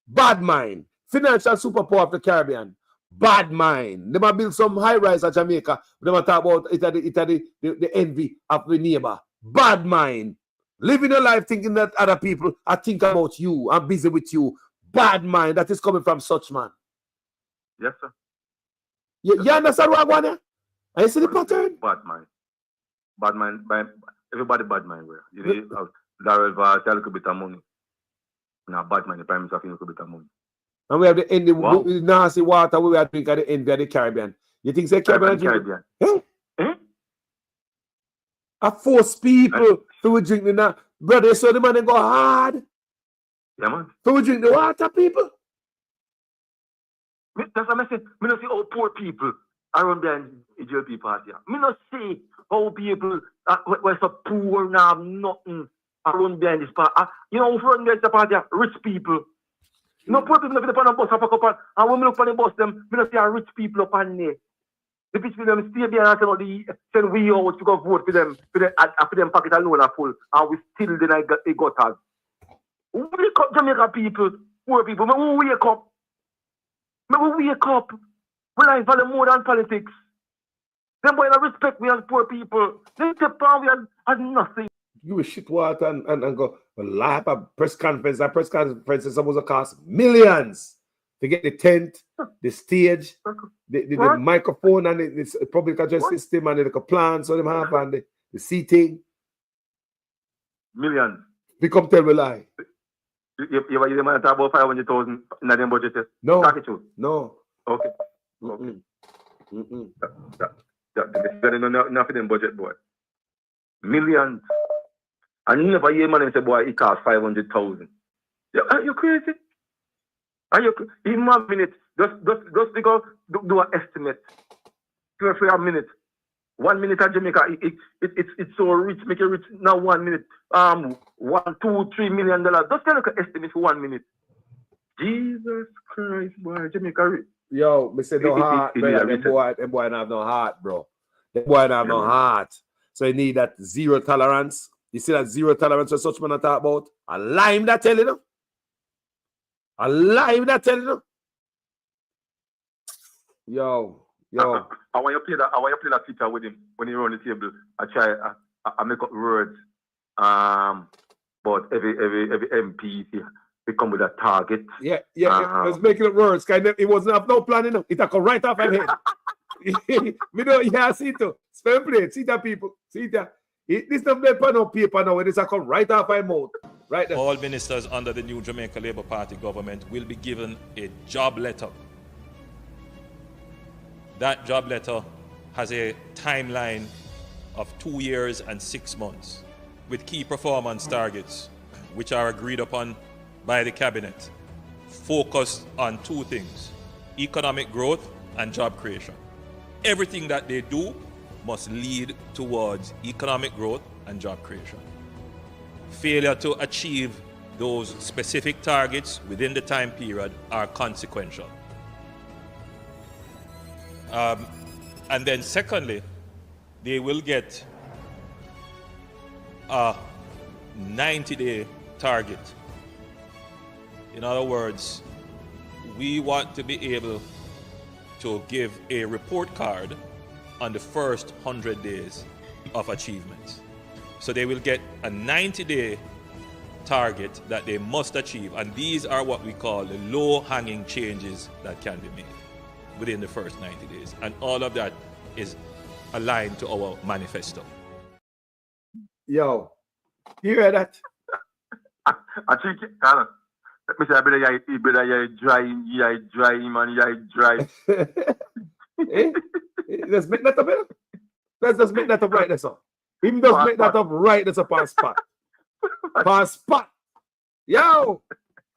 Bad mind. Financial superpower of the Caribbean. Bad mind. They might build some high rise at Jamaica. They might talk about the envy of the neighbor. Bad mind. Living your life thinking that other people are thinking about you. I'm busy with you. Bad mind. That is coming from such man. Yes, sir. You understand what I want here? And you see the pattern? Bad mind. Bad mind. Everybody bad mind. You know, Darrell Vaz, a little bit of money. Now, bad mind, the Prime Minister, a little bit of money. And we have the end, the nasty water we are drinking at the end of the Caribbean. You think say Caribbean? Eh? I force people to drink the now. Brother, so the man they go hard. Yeah, man. To drink the water, people. That's what I said. I don't see how poor people around there in the GLP party. I don't see how people were so poor now have nothing around there in this party. You know, from there, the party, rich people. You know, poor people look upon the bus and when we look on the bus, we don't see rich people up on there. The people them stay there and send we out to go vote for them pocket alone are full, and we still deny the gutters. Wake up, Jamaica people, poor people. We wake up. We wake up. We like value more than politics. Them boys don't respect me as poor people. They take on we as nothing. You will shit water and go laugh at press conference. A press conference is supposed to cost millions to get the tent, the stage, the microphone, and the public address system, and the plans so them have, and the seating. Millions. We come tell me lie. You the man talk about 500,000 in the budget. No. Talk it true. No. Okay. Enough in the budget, boy. Millions. And you never hear man say, boy, it costs 500,000. Are you crazy? Are you even 1 minute? Just because do an estimate. For a minute. 1 minute at Jamaica, it's so rich, make it rich now 1 minute. $1, $2, $3 million. Just kind of estimate for 1 minute. Jesus Christ, boy, Jamaica rich. Yo, me say no heart, brother. Them boy don't have no heart, bro. Them boy don't have no heart. So you need that zero tolerance. You see that zero tolerance what such man talk about? A lime that telling you. A lime that telling you. Yo. I want you to play that feature with him when he run the table. I make up words. But every MP he come with a target. Yeah. Let's make it words. It wasn't have no plan enough. It come right off my head. Me know, yeah, see it. Spell play. See that people. See that. This not paper no paper now. This come right off my mouth. Right there. All ministers under the new Jamaica Labour Party government will be given a job letter. That job letter has a timeline of 2 years and 6 months with key performance targets which are agreed upon by the cabinet, focused on two things: economic growth and job creation. Everything that they do must lead towards economic growth and job creation. Failure to achieve those specific targets within the time period are consequential. And then secondly, they will get a 90-day target. In other words, we want to be able to give a report card on the first 100 days of achievements. So they will get a 90-day target that they must achieve, and these are what we call the low-hanging changes that can be made within the first 90 days. And all of that is aligned to our manifesto. Yo, you hear that? I think, let me say, I better you dry, man, you dry. Let's make that up, man. Let's just make that up right there, sir. Him just make that up right there, sir, pass spot. Pass spot. Yo,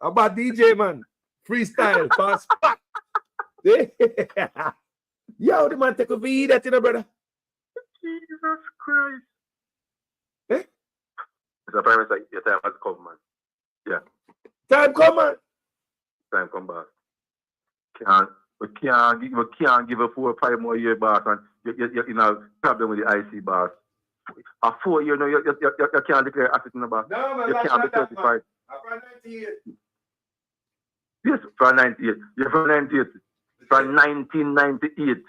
how about DJ, man? Freestyle, pass spot. Yo, the man take a feed that, you know, brother. Jesus Christ. It's a premise like your time has come, man. Yeah. Time come, man. Time come back. We can't give a 4 or 5 more years back, and you know, problem with the IC boss. A 4 year, no, you can't declare asset in the back. No, man, you can't be certified. I'm 98. Yes, from 98. You're from 98. From 1998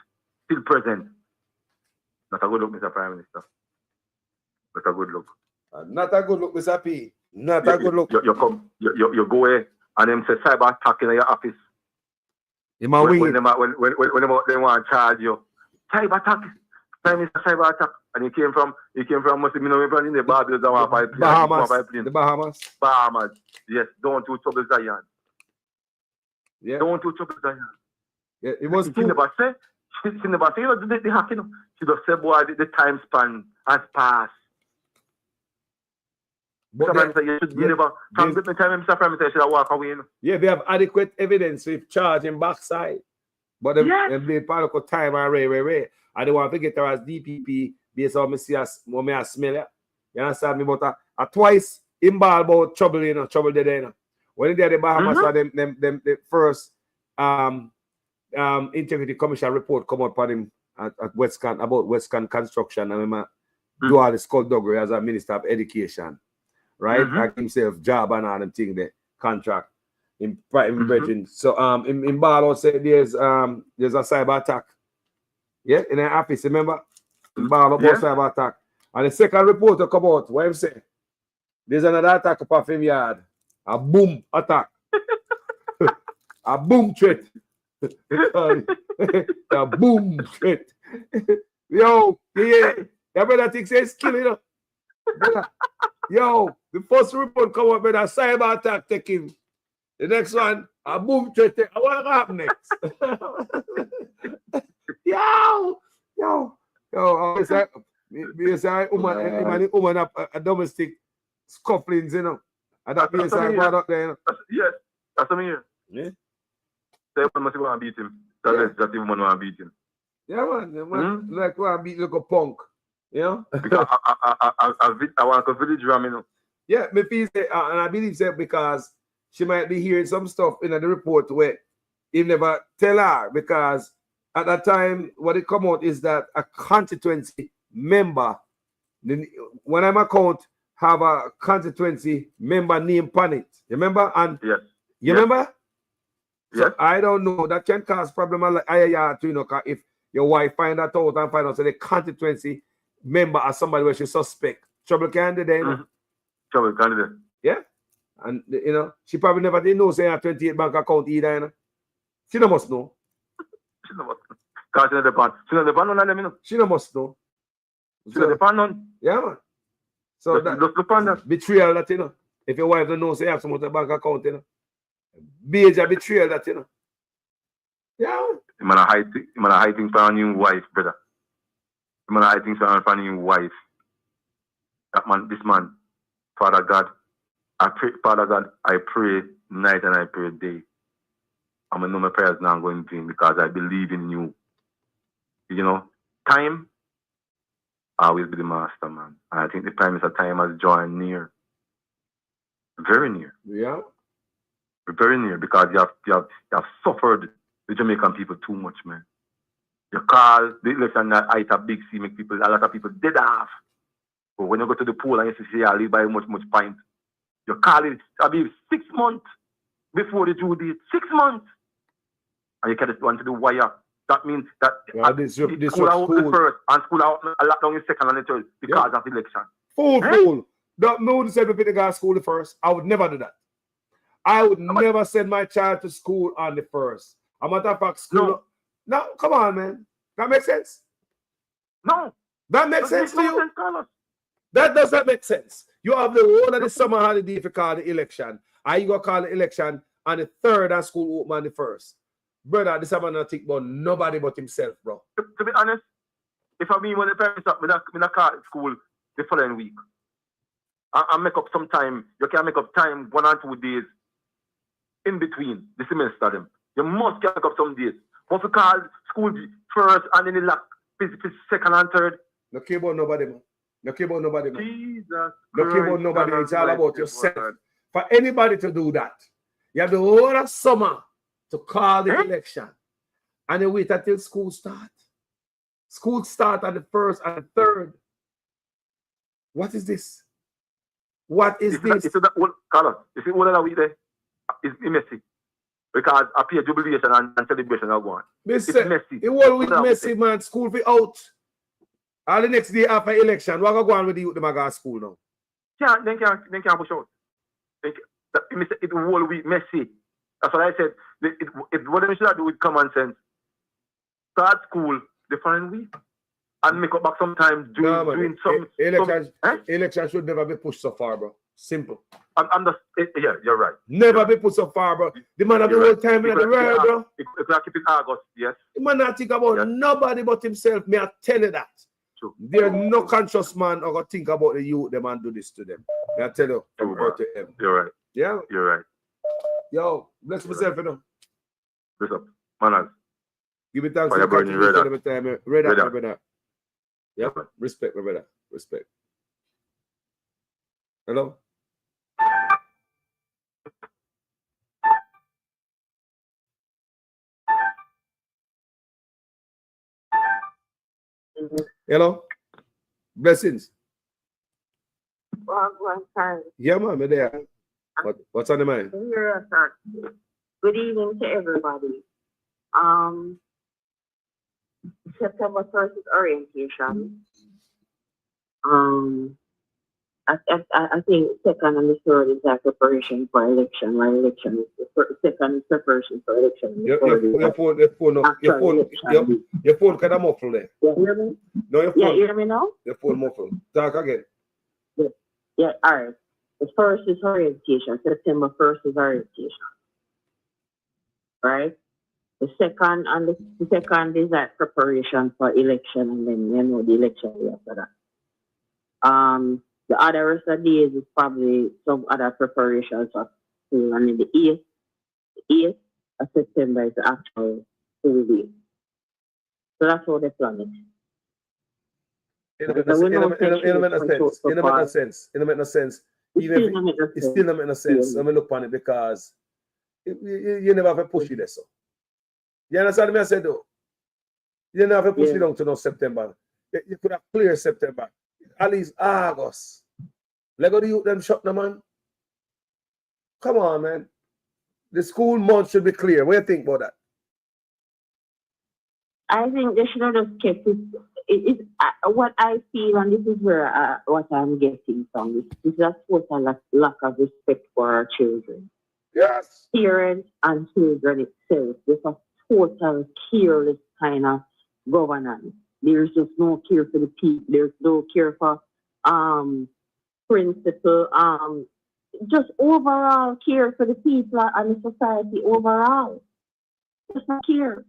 till present. Not a good look, Mr. Prime Minister. Not a good look. Not a good look, Mr. P. Not a good look. You go away and them say cyber attack in your office. When they want to charge you. Cyber attack. Prime Minister cyber attack. And he came from must be in the Barbados and Bahamas. The Bahamas. Bahamas. Yes, don't do trouble Zion. Yeah. Don't do trouble Zion. Yeah, it was she never say, you know, the hack, you know. She just said, boy, the time span has passed. But you should never, from the time Mr. Prime Minister should walk away. You know? Yeah, they have adequate evidence with charging backside. But they part of time and Ray. I don't want to get her as DPP based on what I smell it. You understand me? But twice in ball about trouble, you know, trouble there, you know. When they did the Bahamas, them the first Integrity Commission report come out on him at Westcon about Westcon construction, and do all the skullduggery as a Minister of Education, right? Like himself job and all them thing the contract in Virgin. So in Barlow say there's a cyber attack. Yeah, in the office, remember? In Barlow about cyber attack. And the second report to come out, what him say? There's another attack up off him yard. A boom attack. A boom threat. A boom threat. Yo, yeah. Your brother thinks he's killing, you know. Yo, the first report come up with a cyber attack taking. The next one, a boom threat. I want to happen next. yo. I say, woman, a domestic scufflings, you know. And that means I got up there, you know. Yes, that's what I mean. Yeah. So one must want to beat him. That even one want to beat him. Yeah, man. Like want to beat like a punk. You know? Because I want to village ram, you know. Yeah, me feel say, and I believe that because she might be hearing some stuff in the report where he never tell her, because at that time what it come out is that a constituency member, when I'm account, have a constituency member name on it. You remember? And yes. You remember? So yes. I don't know. That can cause problem like IAR too, you know, if your wife find that out and find out so the constituency member or somebody where she suspect. Trouble candidate, you know? Trouble candidate. Yeah. And you know, she probably never did know say a 28 bank account either, you know. She no must know. She no must know. Because she no depend. She no depend on them, you know. She no must know. She no depend on. Yeah, man. So just depend on betrayal that, you know. If your wife don't know, say you have some other bank account, you know. Major betrayal that, you know. Yeah. You man hide things for a new wife, brother. You man hide things for a new wife. That man, this man, Father God, Father God, I pray night and I pray day. I'm gonna know my prayers now going to vain because I believe in you. You know, time always be the master, man. And I think the time is a time has drawn near. Very near. Yeah. Very near because you have suffered the Jamaican people too much, man. You call the election that I a big C make people, a lot of people dead off. But when you go to the pool and you see I live by much pint, you call it, I believe 6 months before the due date. 6 months. And you can't run to the wire. That means that school out the first and school out a lot down in second and the third because of the election. Fool. Don't know the same people go to school the first. I would never do that. I would never send my child to school on the first. A matter of fact, school. No, come on, man. That makes sense? No. That makes sense to you? That does not make sense. You have the whole of the summer holiday to call the election. And you go call the election on the third and school open on the first. Brother, this man not think about nobody but himself, bro. To be honest, if I mean when the parents up, I call at school the following week. I make up some time. You can make up time 1 or 2 days in between the semester them. You must make up some days. Once you call school first and then you lock second and third. No care about nobody, man. No care about nobody, man. Jesus. No care about nobody. It's all about yourself. For anybody to do that, you have the whole of summer to call the election. And then wait until school start. School start on the first and the third. What is this? What is this? It's Carlos, you see what I week there? It's messy. Because I pay jubilation and celebration are going. It's messy. It was messy, man. School be out. All the next day after election, what go on with the youth them go to school now? They can't push out. It will be messy. That's what I said. What they should do with common sense. Start school the following week. And make up back sometimes doing some election should never be pushed so far, bro. Simple. I'm just you're right. Never be pushed so far, bro. The man have the whole time in the world, bro. If I keep it August, yes. The man not think about nobody but himself. May I tell you that. True. There's no conscious man who gonna think about the youth, the man do this to them. May I tell you, to them. You're right. Yeah? You're right. Yo, bless myself, you know. Bless up. Manners. Give me thanks for your burning red every time. Red up, brother. Yeah, respect, my brother. Respect. Hello? Hello? Blessings. Yeah, man, I'm there. What's on the mind? Good evening to everybody. September 1st is orientation. I think second and the third is like preparation for election. My election is the second is preparation for election. Your phone kind of muffled there. You hear me? No, your phone. You hear me now? Your phone muffled. Talk again. Yes. Yeah, all right. The first is orientation. September 1st is orientation. Right? The second is that preparation for election, and then the election day after that. The other rest of the days is probably some other preparations for school, and then the 8th of September is the actual school day. So that's how they plan it. It don't make no sense. Even if it still don't make no sense. Let me look on it because you never have to push it there. So. You understand me? I said though. You never have to push it down to no September. You could have cleared September. At least August. Let go the youth them shut no man. Come on, man. The school month should be clear. What do you think about that? I think they should have just kept it. What I feel, and this is where what I'm getting from this, is a total lack of respect for our children. Yes. Parents and children itself. There's a total careless kind of governance. There's just no care for the people. There's no care for principle. Just overall care for the people and the society overall. Just not care.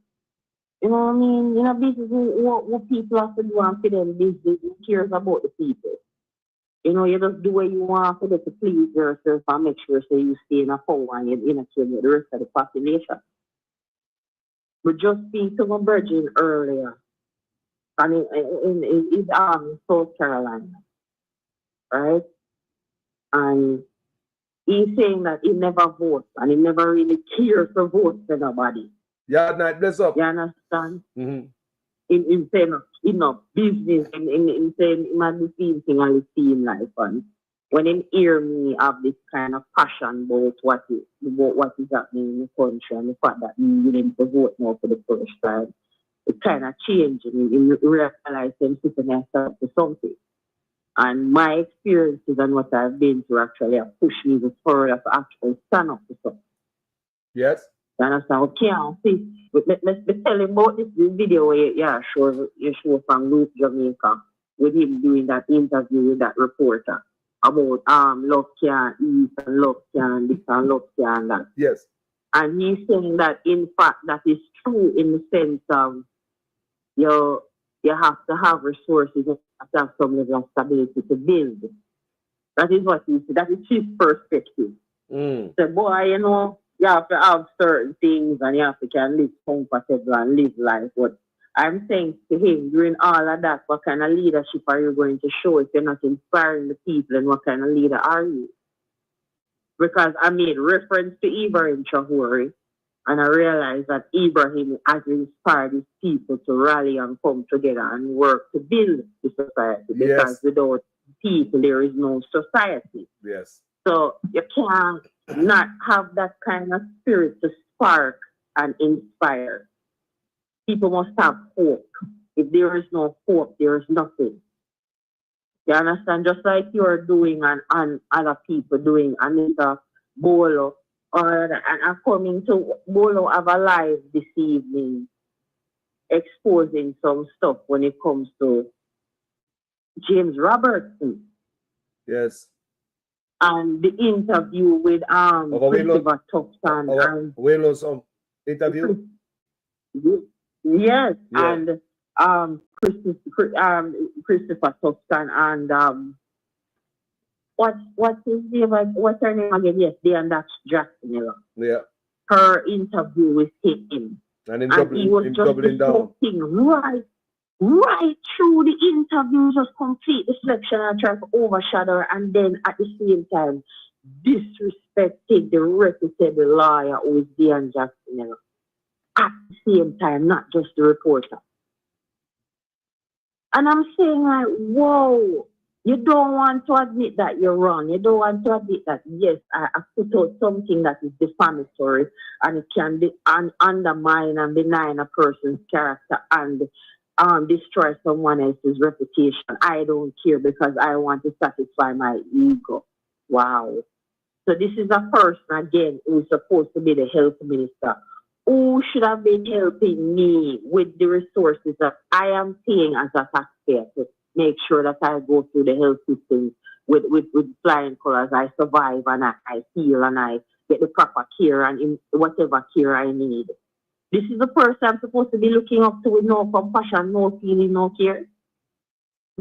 You know what I mean? You know, this is what people have to do and for them business. Who cares about the people? You know, you just do what you want for them to please yourself and make sure so you stay in a power and you interchange with the rest of the population. But just speak to my virgin earlier, and in South Carolina, right? And he's saying that he never votes and he never really cares to vote for nobody. Yeah, night bless up. You understand? Mm-hmm. In saying business, in saying it might be same thing on the same life. And when they hear me have this kind of passion about what is happening in the country and the fact that we willing to vote now for the first time, it kind of changed me. You realize them sitting myself to something. And my experiences and what I've been through actually have pushed me to further to actually stand up to something. Yes. You understand? Okay, see. Let's tell him about this video where you show from Luke, Jamaica, with him doing that interview with that reporter about love can eat and love can this and love can that. Yes. And he's saying that in fact that is true in the sense of you have to have resources, you have to have some level of stability to build. That is what he said. That is his perspective. So boy, you know, you have to have certain things and you have to can live comfortable and live life. But I'm saying to him, during all of that, what kind of leadership are you going to show if you're not inspiring the people, and what kind of leader are you? Because I made reference to Ibrahim Traore, and I realized that Ibrahim has inspired his people to rally and come together and work to build the society. Because without people, there is no society. Yes. So you can't not have that kind of spirit to spark and inspire. People must have hope. If there is no hope, there is nothing. You understand? Just like you're doing and other people doing, Anita Bolo, and I'm coming to Bolo have a live this evening exposing some stuff when it comes to James Robertson. Yes. And the interview with Christopher Tuxton and some interview. Yes, yeah. And Christopher Tuxton and what's his name? What's her name again? Yes, Diane Jackson. Yeah. Her interview with him, and he was just talking right through the interview, just complete the selection and try to overshadow her, and then at the same time disrespecting the reputable lawyer who is Diane Jackson. At the same time, not just the reporter. And I'm saying like, whoa, you don't want to admit that you're wrong. You don't want to admit that, yes, I put out something that is defamatory and it can be undermine and deny a person's character and destroy someone else's reputation. I don't care because I want to satisfy my ego. Wow. So this is a person, again, who's supposed to be the health minister, who should have been helping me with the resources that I am paying as a taxpayer to make sure that I go through the health system with flying colors. I survive and I heal and I get the proper care and in whatever care I need. This is the person I'm supposed to be looking up to with no compassion, no feeling, no care,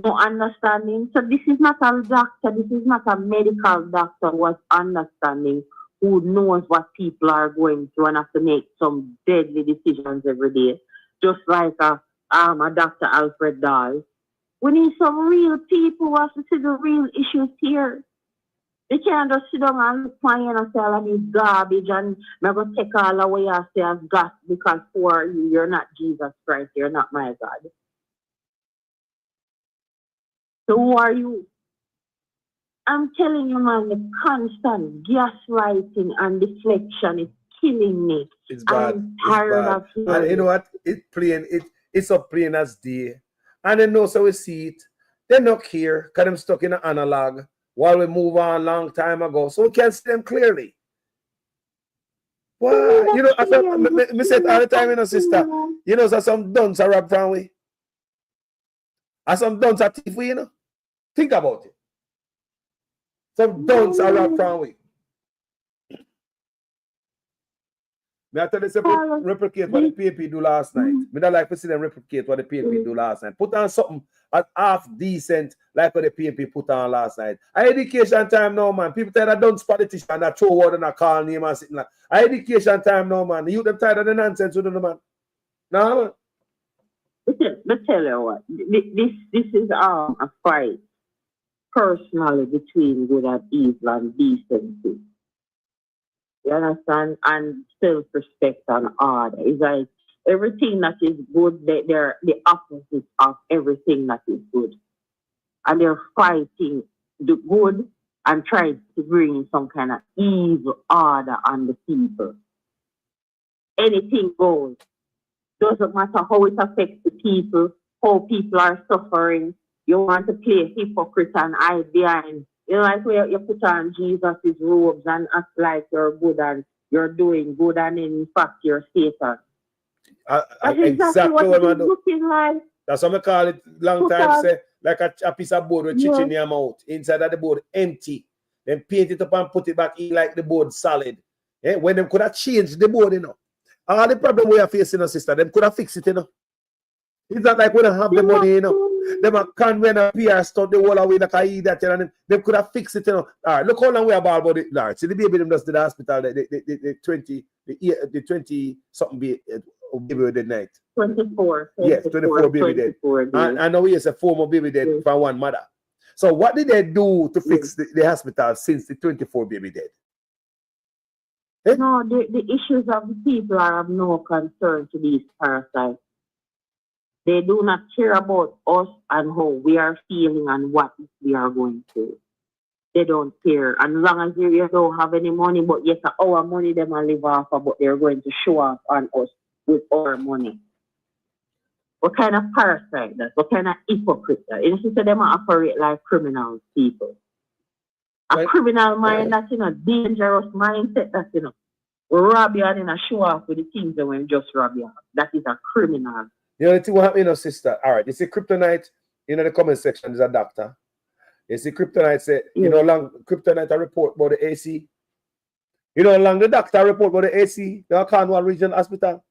no understanding. So this is not a doctor, this is not a medical doctor who has understanding, who knows what people are going through and have to make some deadly decisions every day. Just like a Dr. Alfred Dahl. We need some real people who have to see the real issues here. They can't just sit down and look at you and say, I need garbage and I'm going to take all away and say I've got because for you, you're not Jesus Christ, you're not my God. So who are you? I'm telling you, man, the constant gaslighting and deflection is killing me. It's bad. I'm tired of it. And you know what? It's up plain as day. And they know so we see it. They're not here because they're stuck in an analog while we move on a long time ago. So we can see them clearly. Well, you know, I say it all the time, you know, sister. You know, so some dunce are rob from we. And some dunce are thief we, you know. Think about it. Some dunce are rob from we. May I tell you something? Replicate what the PNP do last night. Me not like to see them replicate what the PNP do last night. Put on something at half decent like what the PNP put on last night. Education time now, man. People tired of dunce politician that throw word and a call name and sitting like. Education time now, man. You them tired of the nonsense with them, man. No, man. But tell you what, this is a fight personally between good and evil and decency. You understand? And self-respect and order. It's like everything that is good, they're the opposite of everything that is good. And they're fighting the good and trying to bring some kind of evil order on the people. Anything goes. Doesn't matter how it affects the people, how people are suffering. You want to play hypocrite and hide behind. You know, like where you put on Jesus' robes and act like you're good and you're doing good, and in fact you're Satan. That's exactly what it's looking like. That's what I call it long time, say, like a piece of board with chicken in your mouth. Inside of the board empty. Then paint it up and put it back in like the board solid. Yeah? When them could have changed the board, you know. All the problem we are facing, no, sister, them could have fixed it, you know. It's not like we don't have the money, you know. Them a convent and PR stuff the whole away like I eat that, and them could have fixed it, you know. All right, look how long we are about it. All right, see the baby them just did the hospital, the 20 something baby the night. 24. Yes, 24 baby dead. And now here's a 4 more baby dead from one mother. So what did they do to fix the hospital since the 24 baby dead? Eh? No, the issues of the people are of no concern to these parasites. They do not care about us and how we are feeling and what we are going through. They don't care. And as long as you don't have any money, but yes, our money them will live off of, but they're going to show off on us with our money. What kind of parasite that? What kind of hypocrite that? You see, them operate like criminals, people. A criminal mind that's in a dangerous mindset that's, you know, we rob you and then show off with the things that we just rob you. That is a criminal. You know the thing what happened, you know, sister. All right, you see Kryptonite, you know, the comment section is a doctor. You see Kryptonite say, you know, long Kryptonite a report about the AC. You know, long the doctor report about the AC, the Cornwall Regional Hospital.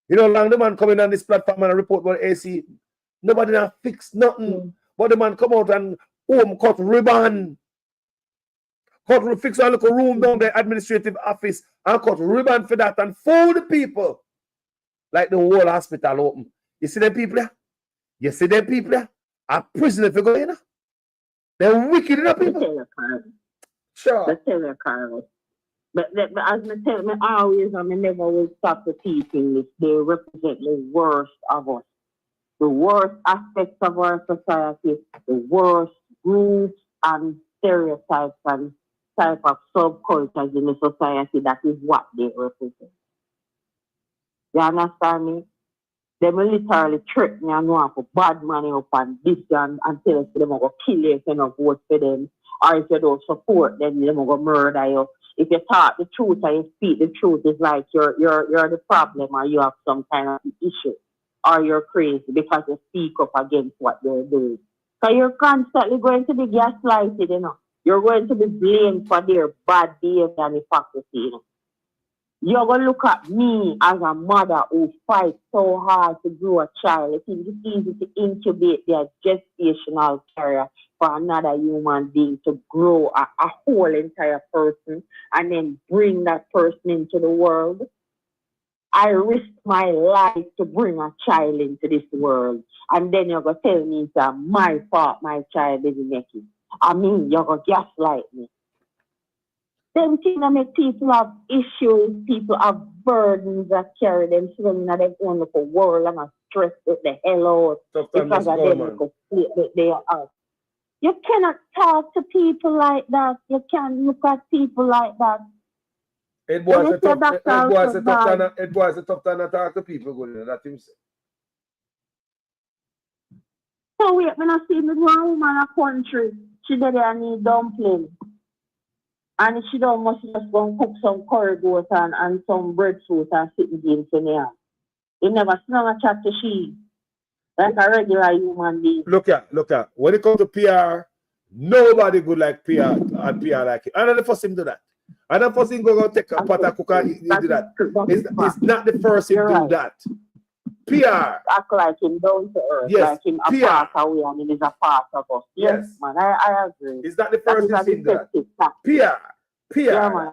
You know, long the man coming on this platform and report about the AC. Nobody not fix nothing. But the man come out and cut ribbon. Fix a little room down the administrative office and cut ribbon for that and fool the people. Like the whole hospital open. You see them people there? You see them people there? A prison if you go in. They're wicked enough people. Sure. Let's tell you, Carlos. But as I tell me always, I never will stop repeating this. They represent the worst of us. The worst aspects of our society, the worst groups and stereotypes and type of subcultures in the society. That is what they represent. You understand me? They will literally trick me and want to bad money up and this and tell us they're going to kill you if you don't vote for them. Or if you don't support them, they're going to murder you. If you talk the truth and you speak the truth, it's like you're the problem or you have some kind of issue. Or you're crazy because you speak up against what they're doing. So you're constantly going to be gaslighted, you know. You're going to be blamed for their bad behavior and hypocrisy. You know? You're going to look at me as a mother who fights so hard to grow a child. It is easy to incubate their gestational career for another human being to grow a whole entire person and then bring that person into the world. I risk my life to bring a child into this world. And then you're going to tell me it's my fault my child didn't make it. I mean, you're going to gaslight me. Them things that make people have issues, people have burdens that carry them in their own little world and are stressed with the hell out because of them little state that they are. You cannot talk to people like that. You can't look at people like that. It was a tough time to talk to people, good, that him say. So wait, when I see the one woman in a country, she did there need dumpling. And she don't must just go and cook some curry goat and some breadfruit and sitting games in there. You never see a chat to she like a regular human being. Look at. When it comes to PR, nobody good like PR and PR like it. I don't know the first him do that. I don't first him go take a pot and cook and do that. It's not the first him do that. PR. Act like him down to earth, yes. like him a part away and he is a part of us. Yes, man, I agree. Is that the first thing that? PR. Yeah, man,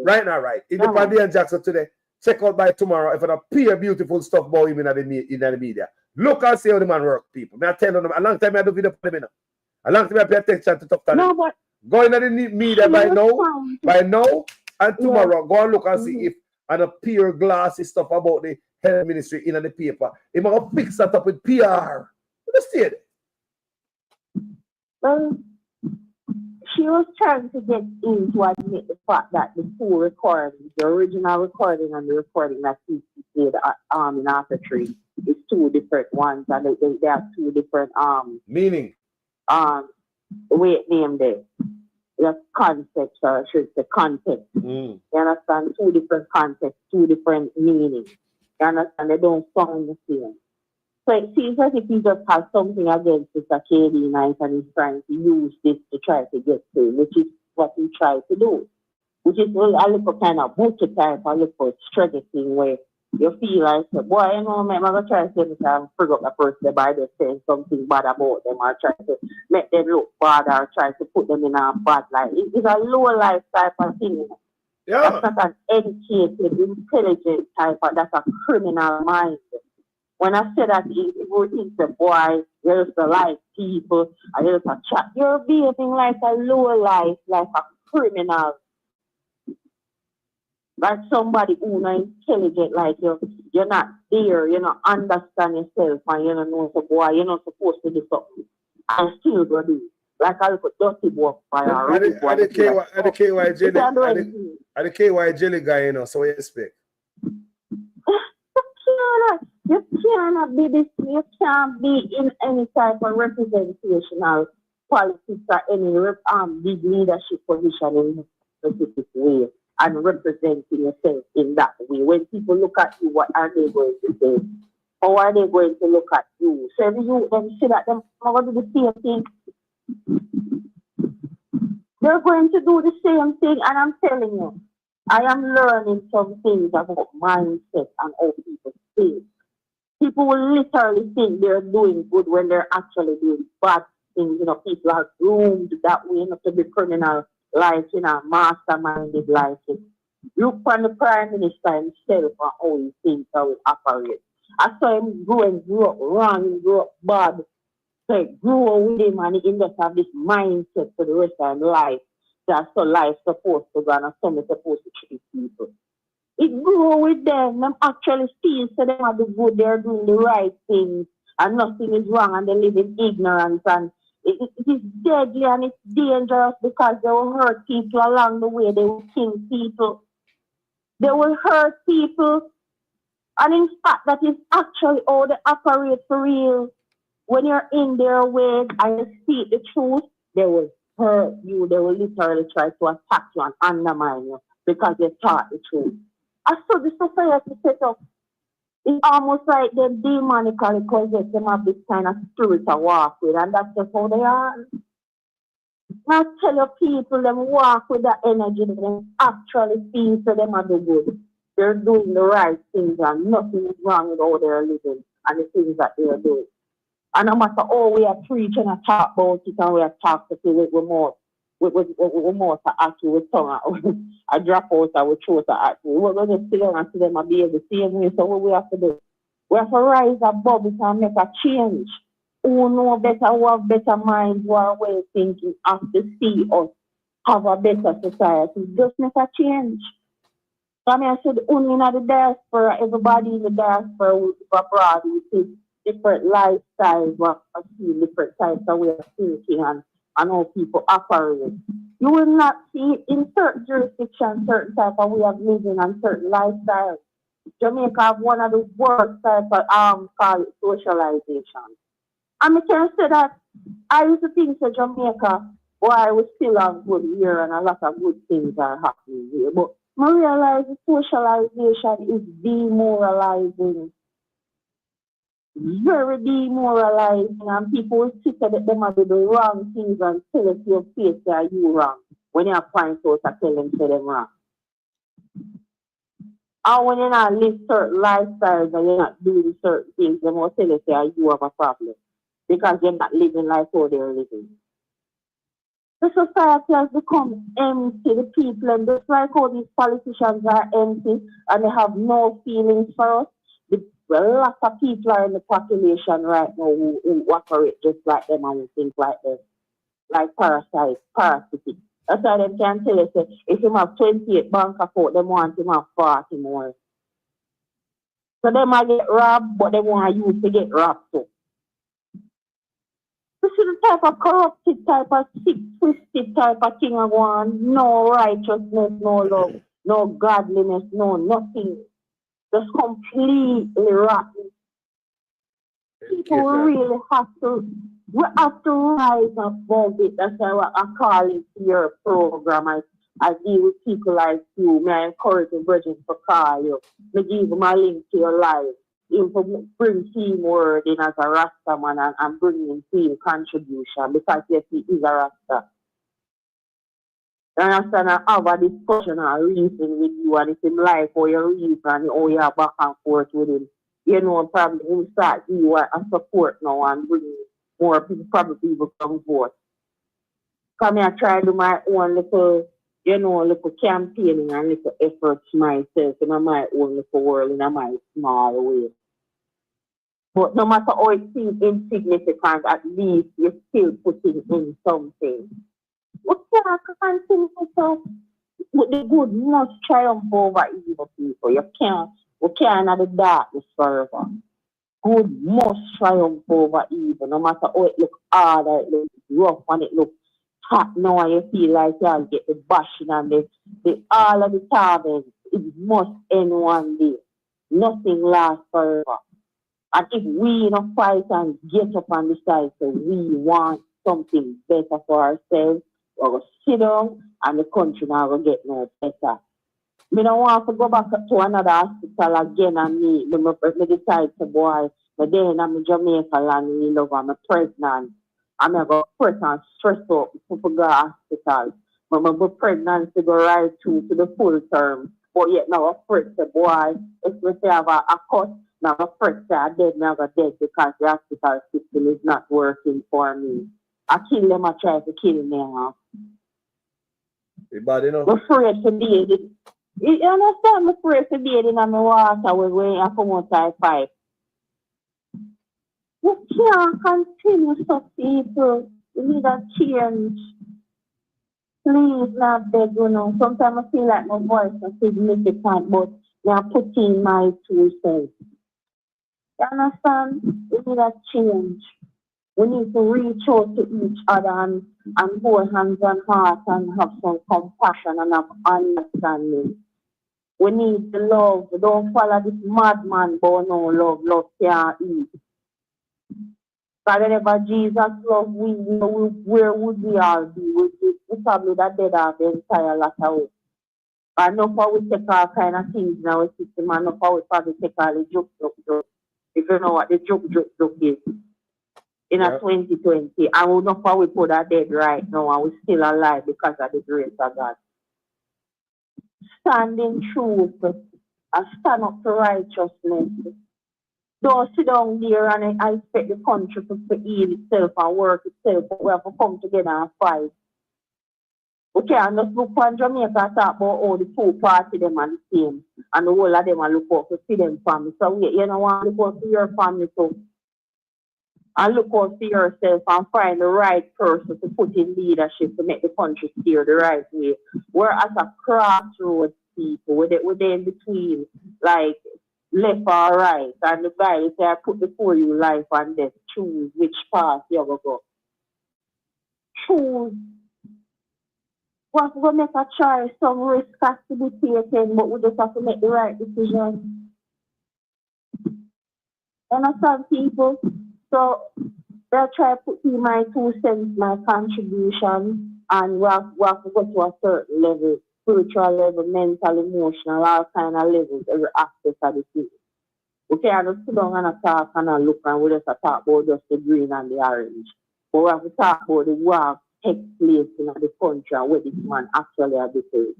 right now, right. If the Paddy and Jackson today, check out by tomorrow if I PR beautiful stuff about him in the media. Look and see how the man work, people. I tell them a long time I do video for them. A long time I pay attention to top talent. No, but go in the media by now and tomorrow. Go and look and see if and a PR glassy stuff about the health ministry in the paper. If I go fix that up with PR. Understand? Well, she was trying to get in to admit the fact that the two recordings, the original recording and the recording that she did in After Tree, is two different ones, and they have two different meaning. Wait, name there. The concepts, or I should say context. You understand? Two different contexts, two different meanings. You understand? They don't sound the same. So it seems as if he just has something against Mr. KD Knight and he's trying to use this to try to get to, which is what he tried to do. Which is a little kind of butcher type, a little strategy thing where you feel like, boy, you know, I'm going to try to say this and figure out the person by just saying something bad about them or try to make them look bad or try to put them in a bad light. It's a low life type of thing. Yeah. That's not an educated, intelligent type of, that's a criminal mind. When I say that, people think the boy, you're just a like people, and you're just a chat. You're behaving like a low life, like a criminal. Like somebody who's not intelligent, like you're not there, you don't understand yourself, and you don't know, so boy, you're not supposed to do something. And still go do it. Like I look at dirty boy, the KY jelly guy, you know, so what you expect? You cannot be this, you can't be in any type of representational politics or any big leadership position in a specific way and representing yourself in that way. When people look at you, what are they going to say? How are they going to look at you? So if you then see that them are going to do the same thing. They're going to do the same thing, and I'm telling you, I am learning some things about mindset and how people think. People will literally think they're doing good when they're actually doing bad things. You know, people are groomed that way not to be criminal, like, you know, masterminded, like it. Look on the Prime Minister himself and how he thinks, how he operates. I saw him grew up wrong, he grew up bad. So it grew with him and he just have this mindset for the rest of his life. That's so life's supposed to go and some is supposed to treat people. It grew with them. Them actually feel so them are the good, they're doing the right things and nothing is wrong and they live in ignorance and it is deadly and it's dangerous because they will hurt people along the way. They will kill people. They will hurt people. And in fact, that is actually how they operate for real. When you're in their way and you speak the truth, they will hurt you. They will literally try to attack you and undermine you because they taught the truth. I saw the society set up. It's almost like they're demonically possessed. Them have this kind of spirit to walk with, and that's just how they are. I tell you people, them walk with that energy, them actually feel so them are do good. They're doing the right things and nothing is wrong with how they're living and the things that they're doing. And no matter how we are preaching and talk about it and we are talking to it with more, with more to actually with tongue, I drop out and we throw to actually. We're going to sit down and see them and be able to see them. So what we have to do? We have to rise above it and make a change. Who know better, who have better minds, who are well thinking, have to see us have a better society. Just make a change. So I mean, I said, only in the diaspora, everybody in the diaspora will be abroad, we see different lifestyles, what I see different types of way of thinking and how people operate. You will not see it in certain jurisdictions, certain type of way of living and certain lifestyles. Jamaica have one of the worst type of call it socialization. And I can say that I used to think that Jamaica, why we still have good here and a lot of good things are happening here. But I realize the socialization is demoralizing. Very demoralizing, and people will sit at them and do the wrong things and tell us your face that you wrong. When you find out, I tell them say them wrong. And when you're not live certain lifestyles and you're not doing certain things, they will tell you say you have a problem. Because you're not living like how they're living. The society has become empty, the people, and just like how these politicians are empty and they have no feelings for us, a lot of people are in the population right now who operate just like them and who think like them, like parasites, parasitic. That's why they can tell us that if you have 28 bank account, they want him have 40 more. So they might get robbed, but they want you to get robbed too. This is the type of corrupted, type of sick, twisted type of thing I want. No righteousness, no love, no godliness, no nothing. Just completely rotten. People really have to, we have to rise above it. That's why I call it your program. I deal with people like you. May I encourage the virgins to call you. May give them a link to your life. Even bring team word in as a Rasta man and bring in team contribution because yes, he is a Rasta. You understand? I have a discussion or reason with you and it's in life or your reason and how you are back and forth with him. You know, probably we start you a support now and bring more people, probably people come forth. Come here, try to do my own little, little campaigning and little efforts myself in my own little world, in my small way. But no matter how it seems insignificant, at least you're still putting in something. We can't continue to with the good must triumph over evil people. We can't have the darkness forever. Good must triumph over evil, no matter how it looks hard or it looks rough and it looks hot now and you feel like you'll get the bashing and the all of the torments. It must end one day. Nothing lasts forever. And if we don't fight and get up and decide that we want something better for ourselves, we're going to sit down and the country now will get no better. I don't want to go back to another hospital again and me decide to boy, but then I'm in Jamaica and me love, I'm pregnant. I'm going to press and stress out to go to hospital. I'm pregnant to go right to the full term. But yet now I'm afraid to boy, if we say I have a cut, now I'm afraid to I'm dead, now I'm dead because the hospital system is not working for me. I kill them, I try to kill me now. Everybody know? I'm afraid to be it. You understand? I'm afraid to be it in my water when I come outside pipe. We can't continue such people. We need a change. Please, not beg, Sometimes I feel like my voice is significant, but I put in my 2 cents. You understand? We need a change. We need to reach out to each other and hold hands and heart and have some compassion and have understanding. We need the love. Don't follow this madman, but no love. Love can't eat. But whenever Jesus loved, where would we all be? We probably that dead off the entire lot of us. But enough how we take all kind of things in our system, and enough how we probably take all the joke. If you know what the joke is. in a 2020. I will not how we put that dead right now and we're still alive because of the grace of God. Stand in truth and stand up to righteousness. Don't sit down there and I expect the country to heal itself and work itself, but we have to come together and fight. We can't just look on Jamaica and talk about all the two parties them are the same and the whole of them are look out to see them family. So you know want to look out to your family too. And look out for yourself and find the right person to put in leadership to make the country steer the right way. We're at a crossroads, people. We're in between, like left or right. And the Bible says, I put before you life and death. Choose which path you're going to go. Choose. We're going to make a choice. Some risk has to be taken, but we just have to make the right decision. Understand, people? So, they'll try to put in my 2 cents, my contribution, and we have to go to a certain level, spiritual level, mental, emotional, all kind of levels, every aspect of the thing. We can't just sit down and talk and look and we just talk about just the green and the orange. But we have to talk about the war takes place in the country and where this man actually has been.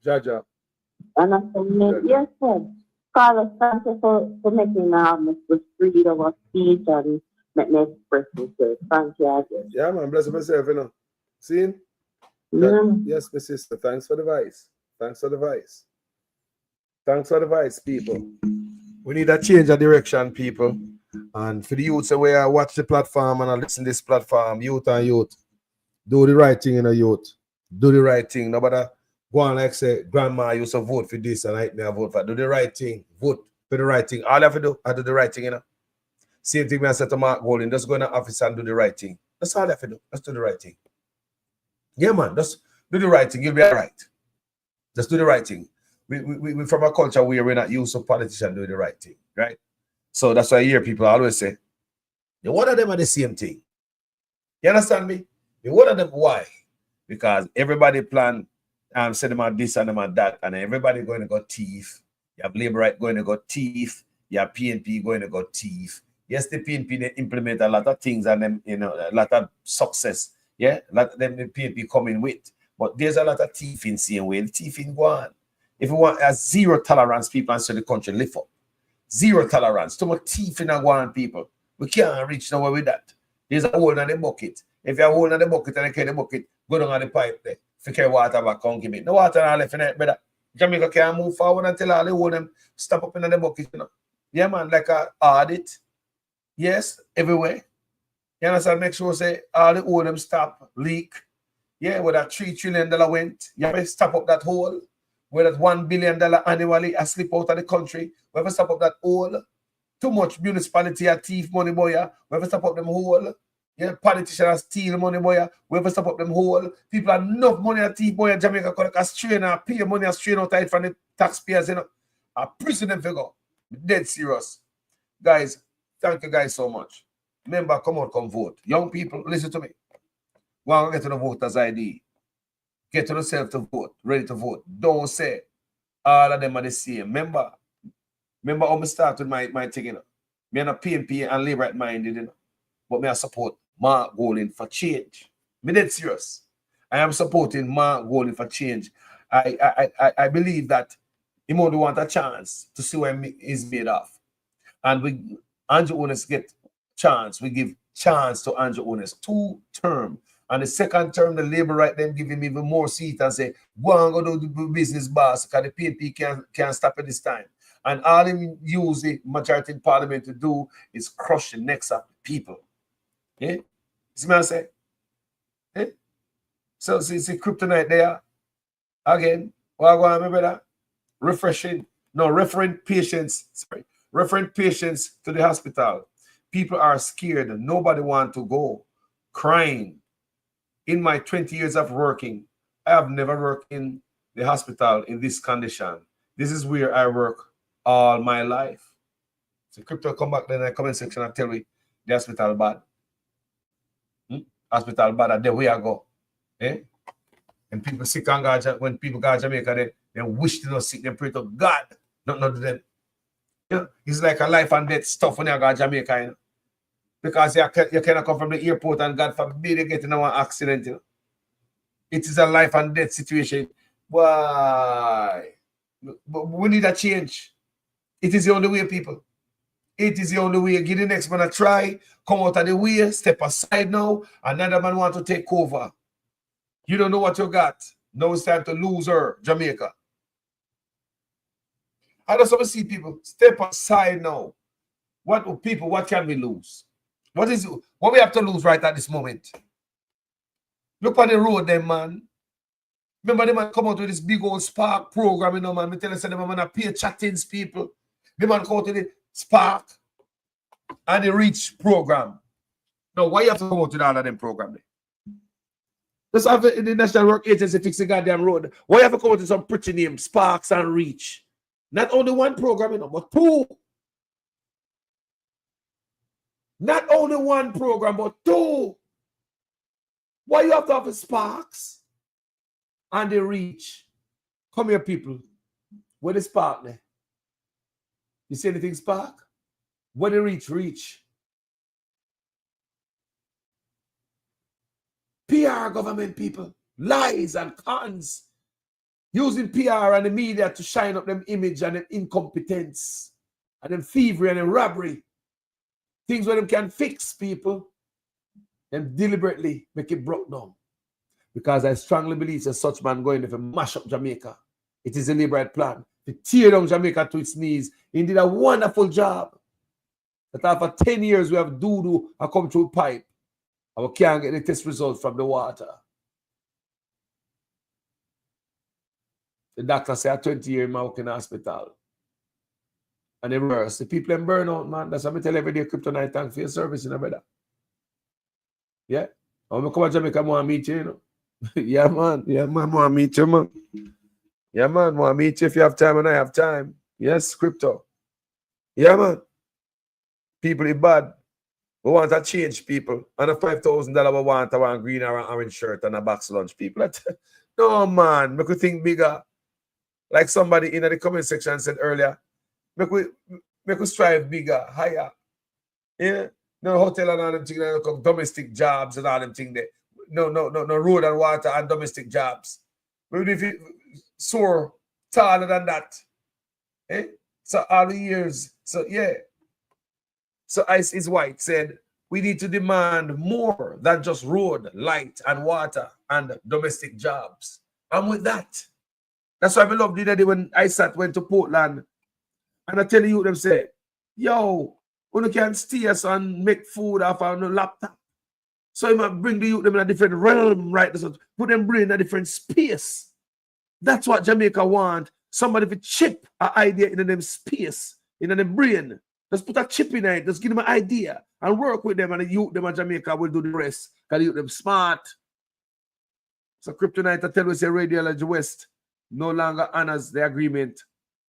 Jaja. And yes, sir. Carlos, thank you for making the freedom of speech and make me express myself. Thank you again. Yeah, man, bless myself, you know. See? Yeah. Yes, my sister. Thanks for the advice. Thanks for the advice. Thanks for the advice, people. We need a change of direction, people. And for the youths where I watch the platform and I listen to this platform, youth and youth, do the right thing in a youth. Do the right thing. Nobody go on like say, grandma used to vote for this and I vote for. Do the right thing. Vote for the right thing. All I have to do, I do the right thing, you know. Same thing when I said to Mark Golding, just go in the office and do the right thing. That's all I have to do. Just do the right thing. Yeah, man. Just do the right thing. You'll be all right. Just do the right thing. We from a culture where we're not used to politicians doing the right thing, right? So that's why I hear people always say, the one of them are the same thing. You understand me? The one of them, why? Because everybody plan say them are this and them are that, and everybody going to go thief. You have Labour Right going to go thief. You have PNP going to go thief. Yes, the PNP they implement a lot of things and them, you know, a lot of success. Yeah, a lot of them the PNP coming with. But there's a lot of thieving same way. The thieving go on. If we want a zero tolerance, people and so the country lift up. Zero tolerance. Too much thieving and go on, people. We can't reach nowhere with that. There's a hole in the bucket. If you're holding the bucket and you carry the bucket, go down on the pipe there. If you carry water back, come give me. No water and left in it, brother. Jamaica can't move forward until all they hold them stop up in the bucket, you know. Yeah, man, like a audit. Yes, everywhere. You understand? Make sure say all the hold them stop, leak. Yeah, where that $3 trillion went, you have to stop up that hole. Where that $1 billion annually has slip out of the country, we have to stop up that hole. Too much municipality are thief money, boy. We have to stop up them hole. Yeah, politicians steal money, boy. We have to stop up them hole. People have enough money at thief, boy. Jamaica because strain and pay money and strain out from the taxpayers, you know. I prison them figure. Dead serious. Guys, thank you guys so much. Remember, come out, come vote. Young people, listen to me. Go and get to the voters ID. Get to yourself to vote, ready to vote. Don't say all of them are the same. Remember how I start with my thing, you know. Me and a PNP and Labour Right minded, you know. But me I support Mark Golding for change. Me dead serious. I am supporting Mark Golding for change. I believe that he only want a chance to see where he's made of. And we Andrew Owners get chance. We give chance to Andrew Owners 2 terms. And the second term, the Labour Right them give him even more seat and say, go and go do the business boss because the PNP can't stop at this time. And all him use the majority in parliament to do is crush the necks of the people. Yeah? See what I say? Yeah? So see kryptonite there. Again, what go on, my brother? Referring patients to the hospital. People are scared. Nobody want to go. Crying. In my 20 years of working, I have never worked in the hospital in this condition. This is where I work all my life. So crypto come back then in the comment section and tell me the hospital bad. Hospital bad, and there we I go. Eh? And people sick and God, when people go to Jamaica, they wish to not sick, they pray to God, not to them. Yeah? It's like a life and death stuff when you go to Jamaica. You know? because you cannot come from the airport and God forbid you get in an accident. You know? It is a life and death situation. Why? But we need a change. It is the only way, people. It is the only way. Give the next man a try. Come out of the way. Step aside now. Another man want to take over. You don't know what you got. Now it's time to lose her, Jamaica. I just want to see people step aside now. What can we lose? What we have to lose right at this moment? Look on the road, them man. Remember them man come out with this big old Spark program, you know, man. Me tell you, them man pay chattings people. The man come out with the Spark and the Reach program. Now, why you have to come out with all of them program there? Just have the National Work Agency fix the goddamn road. Why you have to come out with some pretty names, Sparks and Reach? Not only one program, you know, but two. Not only one program, but two. Why you have to have the Sparks and the Reach? Come here, people. Where the Spark there? You see anything Spark? Where the Reach? PR government people. Lies and cons. Using PR and the media to shine up them image and them incompetence. And them thievery and them robbery. Things where them can fix people. And deliberately make it broke down. Because I strongly believe that such man going to mash up Jamaica. It is a deliberate plan to tear down Jamaica to its knees. He did a wonderful job. That after 10 years we have doo-doo and come through pipe. And we can't get the test results from the water. The doctor say at 20 years, I work in the hospital. And they worse. The people in burnout, man. That's what I tell every day, Kryptonite, thank for your service, you know, brother. Yeah? When I come to Jamaica, I want to meet you, you know. Yeah, man. I want to meet you, man. Yeah, man. I want to meet you if you have time and I have time. Yes, crypto. Yeah, man. People is bad. We want to change people. And a $5,000 we want a green or an orange shirt and a box lunch, people. No, man. Make we think bigger. Like somebody in the comment section said earlier, make we strive bigger, higher. Yeah? No hotel and all them things, domestic jobs and all them things there. No road and water and domestic jobs. Maybe if it soar taller than that. Eh? So all the years. So yeah. So Ice is White said, we need to demand more than just road, light, and water and domestic jobs. I'm with that. That's why I love the other day when ISAT went to Portland. And I tell you, them say, yo, you can stay us and make food off on a laptop. So you might bring the youth them in a different realm, right? So put them brain in a different space. That's what Jamaica want. Somebody to chip an idea in them space, in them brain. Just put a chip in it. Just give them an idea and work with them, and the youth them in Jamaica will do the rest. Because the youth them smart. So Kryptonite, I tell us, Radiology West no longer honors the agreement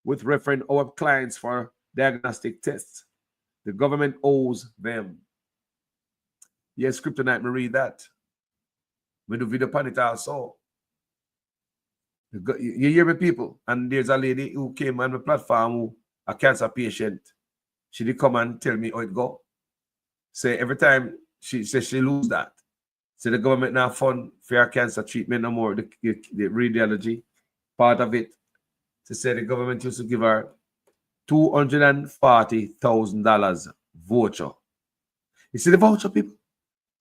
with referring our clients for diagnostic tests. The government owes them. Yes, Kryptonite, me read that. We do video upon it also. You hear me, people? And there's a lady who came on the platform who a cancer patient. She did come and tell me how it go. Say every time she says she lose that. So the government now fund for her cancer treatment no more, the radiology part of it. She said the government used to give her $240,000 voucher. You see the voucher, people?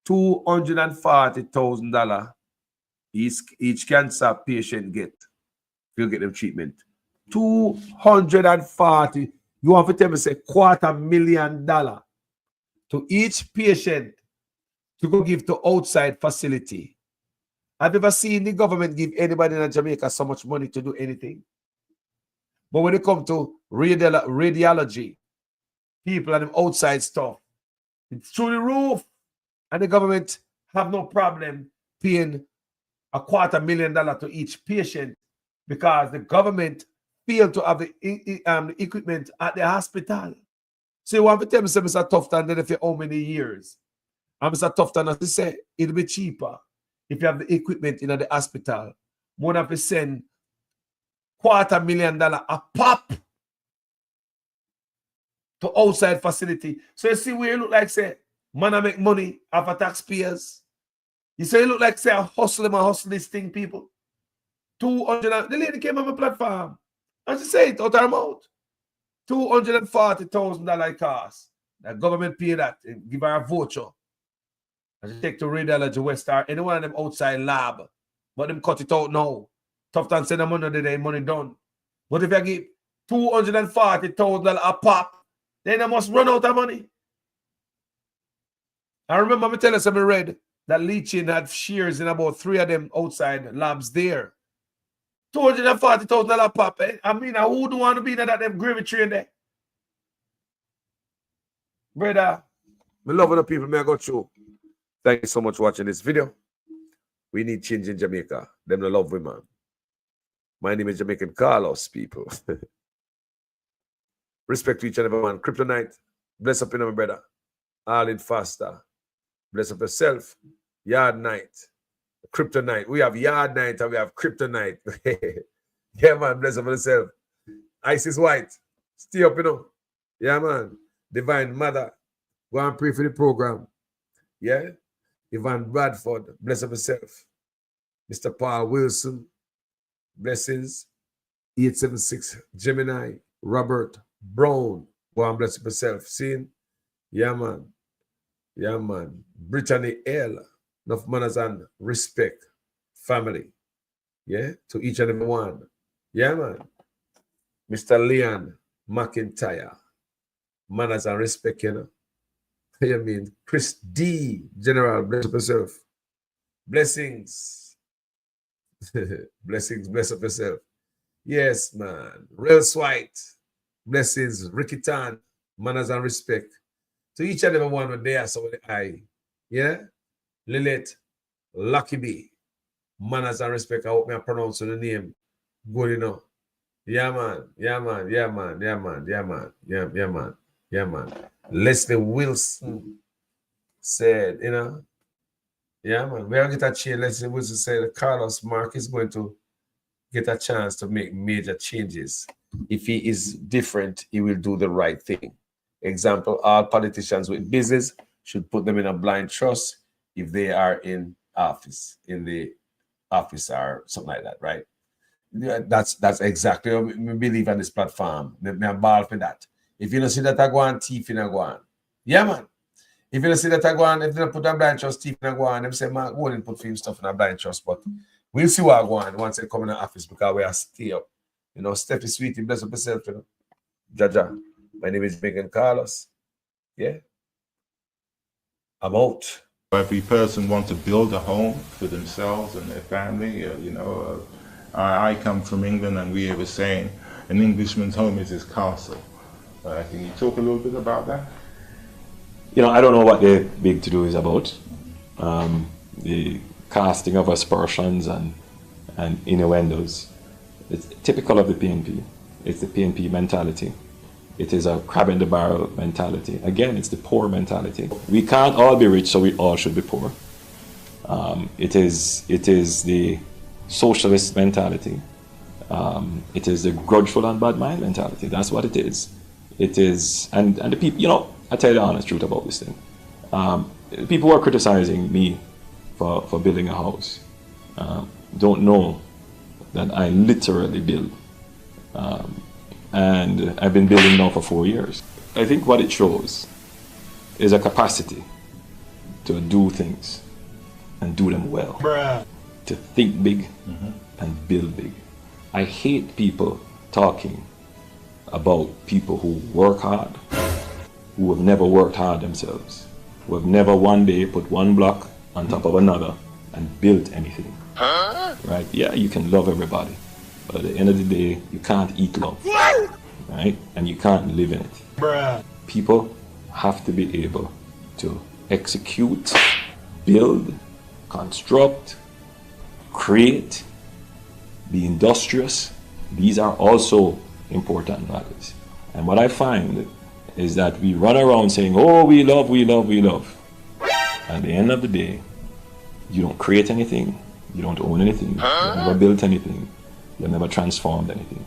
$240,000 each cancer patient get. You'll get them treatment. 240. You want to tell me say $250,000 to each patient to go give to outside facility. Have you ever seen the government give anybody in Jamaica so much money to do anything? But when it comes to radiology, people and them outside stuff, it's through the roof. And the government have no problem paying $250,000 to each patient because the government failed to have the equipment at the hospital. So you want to tell me, Mr. Tufton, then if you how many years? And Mr. Tufton, as I say, it'll be cheaper if you have the equipment in the hospital. More than send $250,000 a pop to outside facility. So you see where you look like, say, Man, I make money off of taxpayers. You say you look like say I hustle this thing, people. 200. The lady came on my platform. And she said it out her mouth. $240,000 cost. The government pay that and give her a voucher. And she take to radiology West or any one of them outside lab. But them cut it out now. Tough time send them money today, money done. But if you give $240,000 a pop, then I must run out of money. I remember me telling somebody read that Leachin had shares in about 3 of them outside labs there. $240,000 pop. Eh? I mean, who don't want to be in that them gravy train there? Brother, me loving the people, may I go through. Thank you so much for watching this video. We need change in Jamaica. Them the love women. My name is Jamaican Carlos, people. Respect to each and every one. Kryptonite, bless up in my brother. All in faster. Bless up yourself. Yard night. Kryptonite. We have yard night and we have kryptonite. Yeah, man. Bless up yourself. Isis White. Stay up, you know. Yeah, man. Divine Mother. Go and pray for the program. Yeah. Ivan Bradford. Bless up yourself. Mr. Paul Wilson. Blessings. 876 Gemini. Robert Brown. Go and bless up yourself. Seeing? Yeah, man. Yeah, man. Brittany L. Enough manners and respect. Family. Yeah. To each and every one. Yeah, man. Mr. Leon McIntyre. Manners and respect, you know. You mean Chris D. General, bless up yourself. Blessings. Blessings, bless up yourself. Yes, man. Real White. Blessings. Ricky Tan. Manners and respect. To each and every one when they are so with the eye. Yeah? Lilith. Lucky B. Manners and respect. I hope me pronounce the name good, you know. Yeah, man. Yeah, man. Yeah, man. Yeah, man. Yeah, man. Yeah, yeah, man. Yeah, man. Leslie Wilson said, you know, yeah, man. We're going to get a chance. Leslie Wilson said Carlos Mark is going to get a chance to make major changes. If he is different, he will do the right thing. Example, all politicians with business should put them in a blind trust if they are in office, in the office or something like that, right? Yeah, that's exactly what we believe on this platform. I'm ball for that. If you don't see that I go on, thief in a go on. Yeah, man. If you don't see that I go on, if they don't put a blind trust, thief in a go on, them say, man, go and put film stuff in a blind trust. But we'll see what I go on once they come in the office because we are stay up. You know, Steffi Sweetie, bless up yourself, you know. Jaja. My name is Megan Carlos. Yeah. I'm out. Every person wants to build a home for themselves and their family. You know, I come from England and we were saying an Englishman's home is his castle. Can you talk a little bit about that? You know, I don't know what the big to-do is about. The casting of aspersions and innuendos. It's typical of the PNP. It's the PNP mentality. It is a crab in the barrel mentality. Again, it's the poor mentality. We can't all be rich, so we all should be poor. It is the socialist mentality. It is the grudgeful and bad mind mentality. That's what it is. It is, and the people, you know, I tell you the honest truth about this thing. People who are criticizing me for building a house don't know that I literally build. And I've been building now for 4 years. I think what it shows is a capacity to do things and do them well. Bruh. To think big and build big. I hate people talking about people who work hard, who have never worked hard themselves, who have never one day put one block on top of another and built anything. Right? Yeah, you can love everybody, but at the end of the day, you can't eat love, right? And you can't live in it. Bruh. People have to be able to execute, build, construct, create, be industrious. These are also important values. And what I find is that we run around saying, oh, we love, we love, we love. At the end of the day, you don't create anything, you don't own anything, you've never built anything, you've never transformed anything.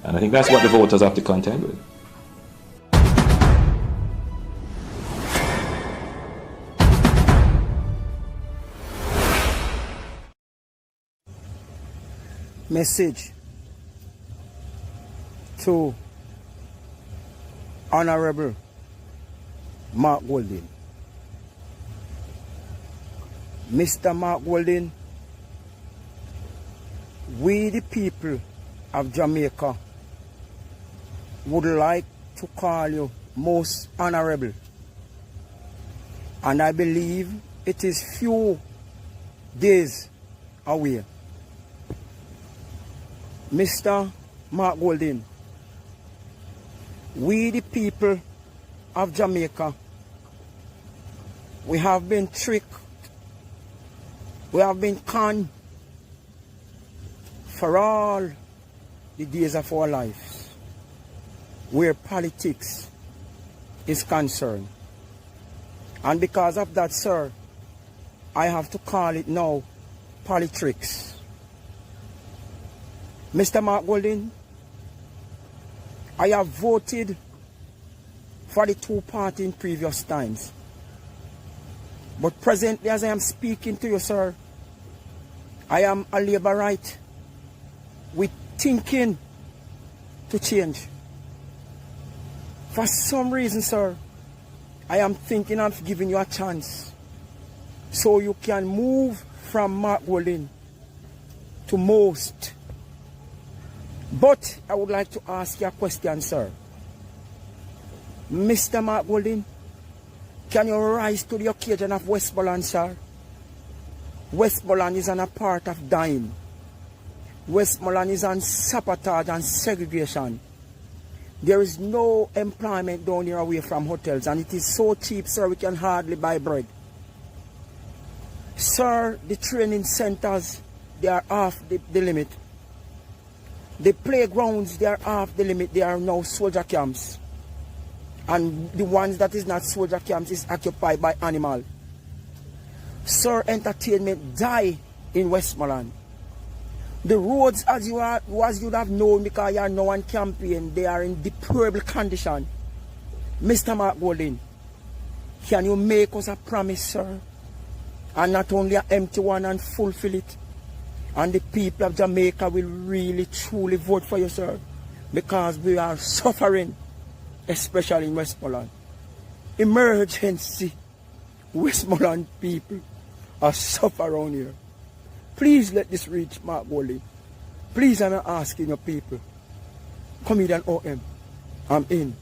And I think that's what the voters have to contend with. message to Honorable Mark Golding. Mr. Mark Golding, we the people of Jamaica would like to call you most honorable. And I believe it is few days away. Mr. Mark Golding, we the people of Jamaica, we have been tricked, we have been conned for all the days of our lives where politics is concerned. And because of that, sir, I have to call it now politics. Mr. Mark Golding, I have voted for the two parties in previous times. But presently, as I am speaking to you, sir, I am a Labourite with thinking to change. For some reason, sir, I am thinking of giving you a chance so you can move from Mark Golding to most. But I would like to ask you a question, sir. Mr. Mark Golding, can you rise to the occasion of Westmoreland, sir? Westmoreland is on a part of dying. Westmoreland is on sabotage and segregation. There is no employment down here away from hotels, and it is so cheap, sir, we can hardly buy bread. Sir, the training centers, they are off the limit. The playgrounds, they are off the limit. They are now soldier camps. And the ones that is not soldier camps is occupied by animal. Sir, entertainment die in Westmoreland. The roads, as you would have known, because you are now on campaign, they are in deplorable condition. Mr. Mark Golding, can you make us a promise, sir? And not only an empty one, and fulfill it? And the people of Jamaica will really, truly vote for you, sir. Because we are suffering, especially in Westmoreland. Emergency. Westmoreland people are suffering around here. Please let this reach Mark Golding. Please, I'm asking your people. Comedian OM, I'm in.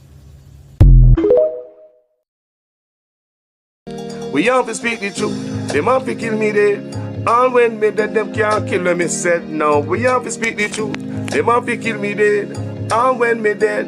We have to speak the truth. Them have to kill me dead. All when me dead, them can't kill me said. No, we have to speak the truth. Them have to kill me dead. All when me dead.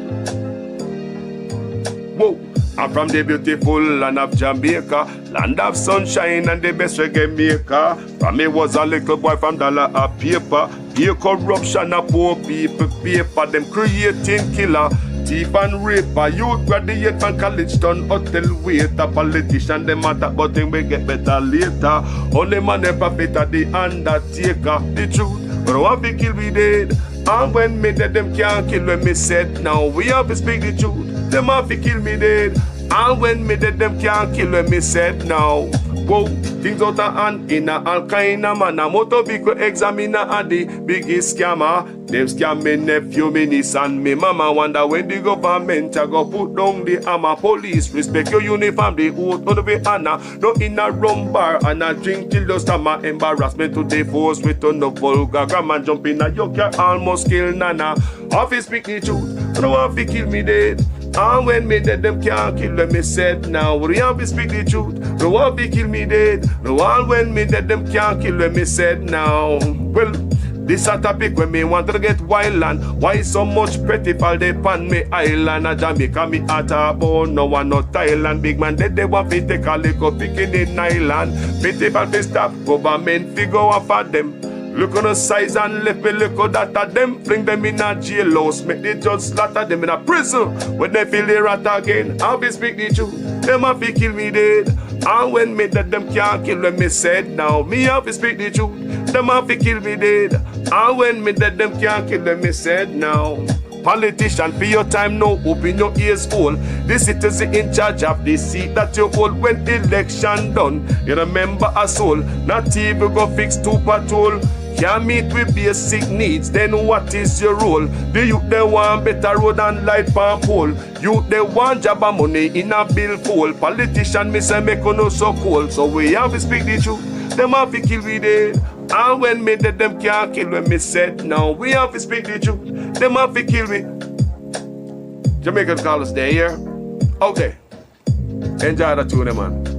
Whoa. I'm from the beautiful land of Jamaica, land of sunshine and the best reggae maker. From me was a little boy from dollar a paper. Pay corruption of poor people, paper. Them creating killer, thief and raper. Youth graduate from college done hotel waiter. Politician them matter but them we get better later. Only man never better the undertaker. The truth, but I want to kill me dead. And when me dead, them can't kill when me said. Now we have to speak the truth. Them have to kill me dead. And when me dead, them can't kill when me said. Now, whoa, things out of hand in a all kind of manner. Motor vehicle examiner are the biggest scammer. Them scam me nephew, me niece and me mama. Wonder when the government a go put down the hammer. Police respect your uniform, the oath on the way honor. No in a rum bar and a drink till the stomach. Embarrassment to the force with no vulgar grammar. Jump in a yoke, you almost kill nana. Office speak the truth, no one fi kill me dead. And when me dead, them can't kill when me said. Now we have to speak the truth. No one fi kill me dead. No one when me dead, them can't kill when me said. Now, well, this a topic when me want to get wild and why so much pretty fall they pan me island. A Jamaica me at a bone, no one no Thailand. Big man dead, they want to take a little picking in island. Pity for the stop, government figure off for them. Look on the size and left me look at that of them. Fling them in a jailhouse, make the judge slaughter them in a prison. When they feel the rat again, I'll be speak the truth. Them have to kill me dead. And when me dead, them can't kill when me said. Now me have to speak the truth. Them have to kill me dead. And when me dead, them can't kill when me said. Now politician, for your time now, open your ears all. The citizen in charge of the seat that you hold when election done. You remember a soul, not even go fix two patrol. can't meet with basic needs, then what is your role? The youth they want better road and light pan pole. Youth they want job and money in a bill full. Politician me say make no so cold. So we have to speak the truth. Them have to kill we dead. And when me dead them can't kill when me said no. We have to speak the truth. Them have to kill me. Jamaicans call us there, yeah? Okay. Enjoy the tune, man.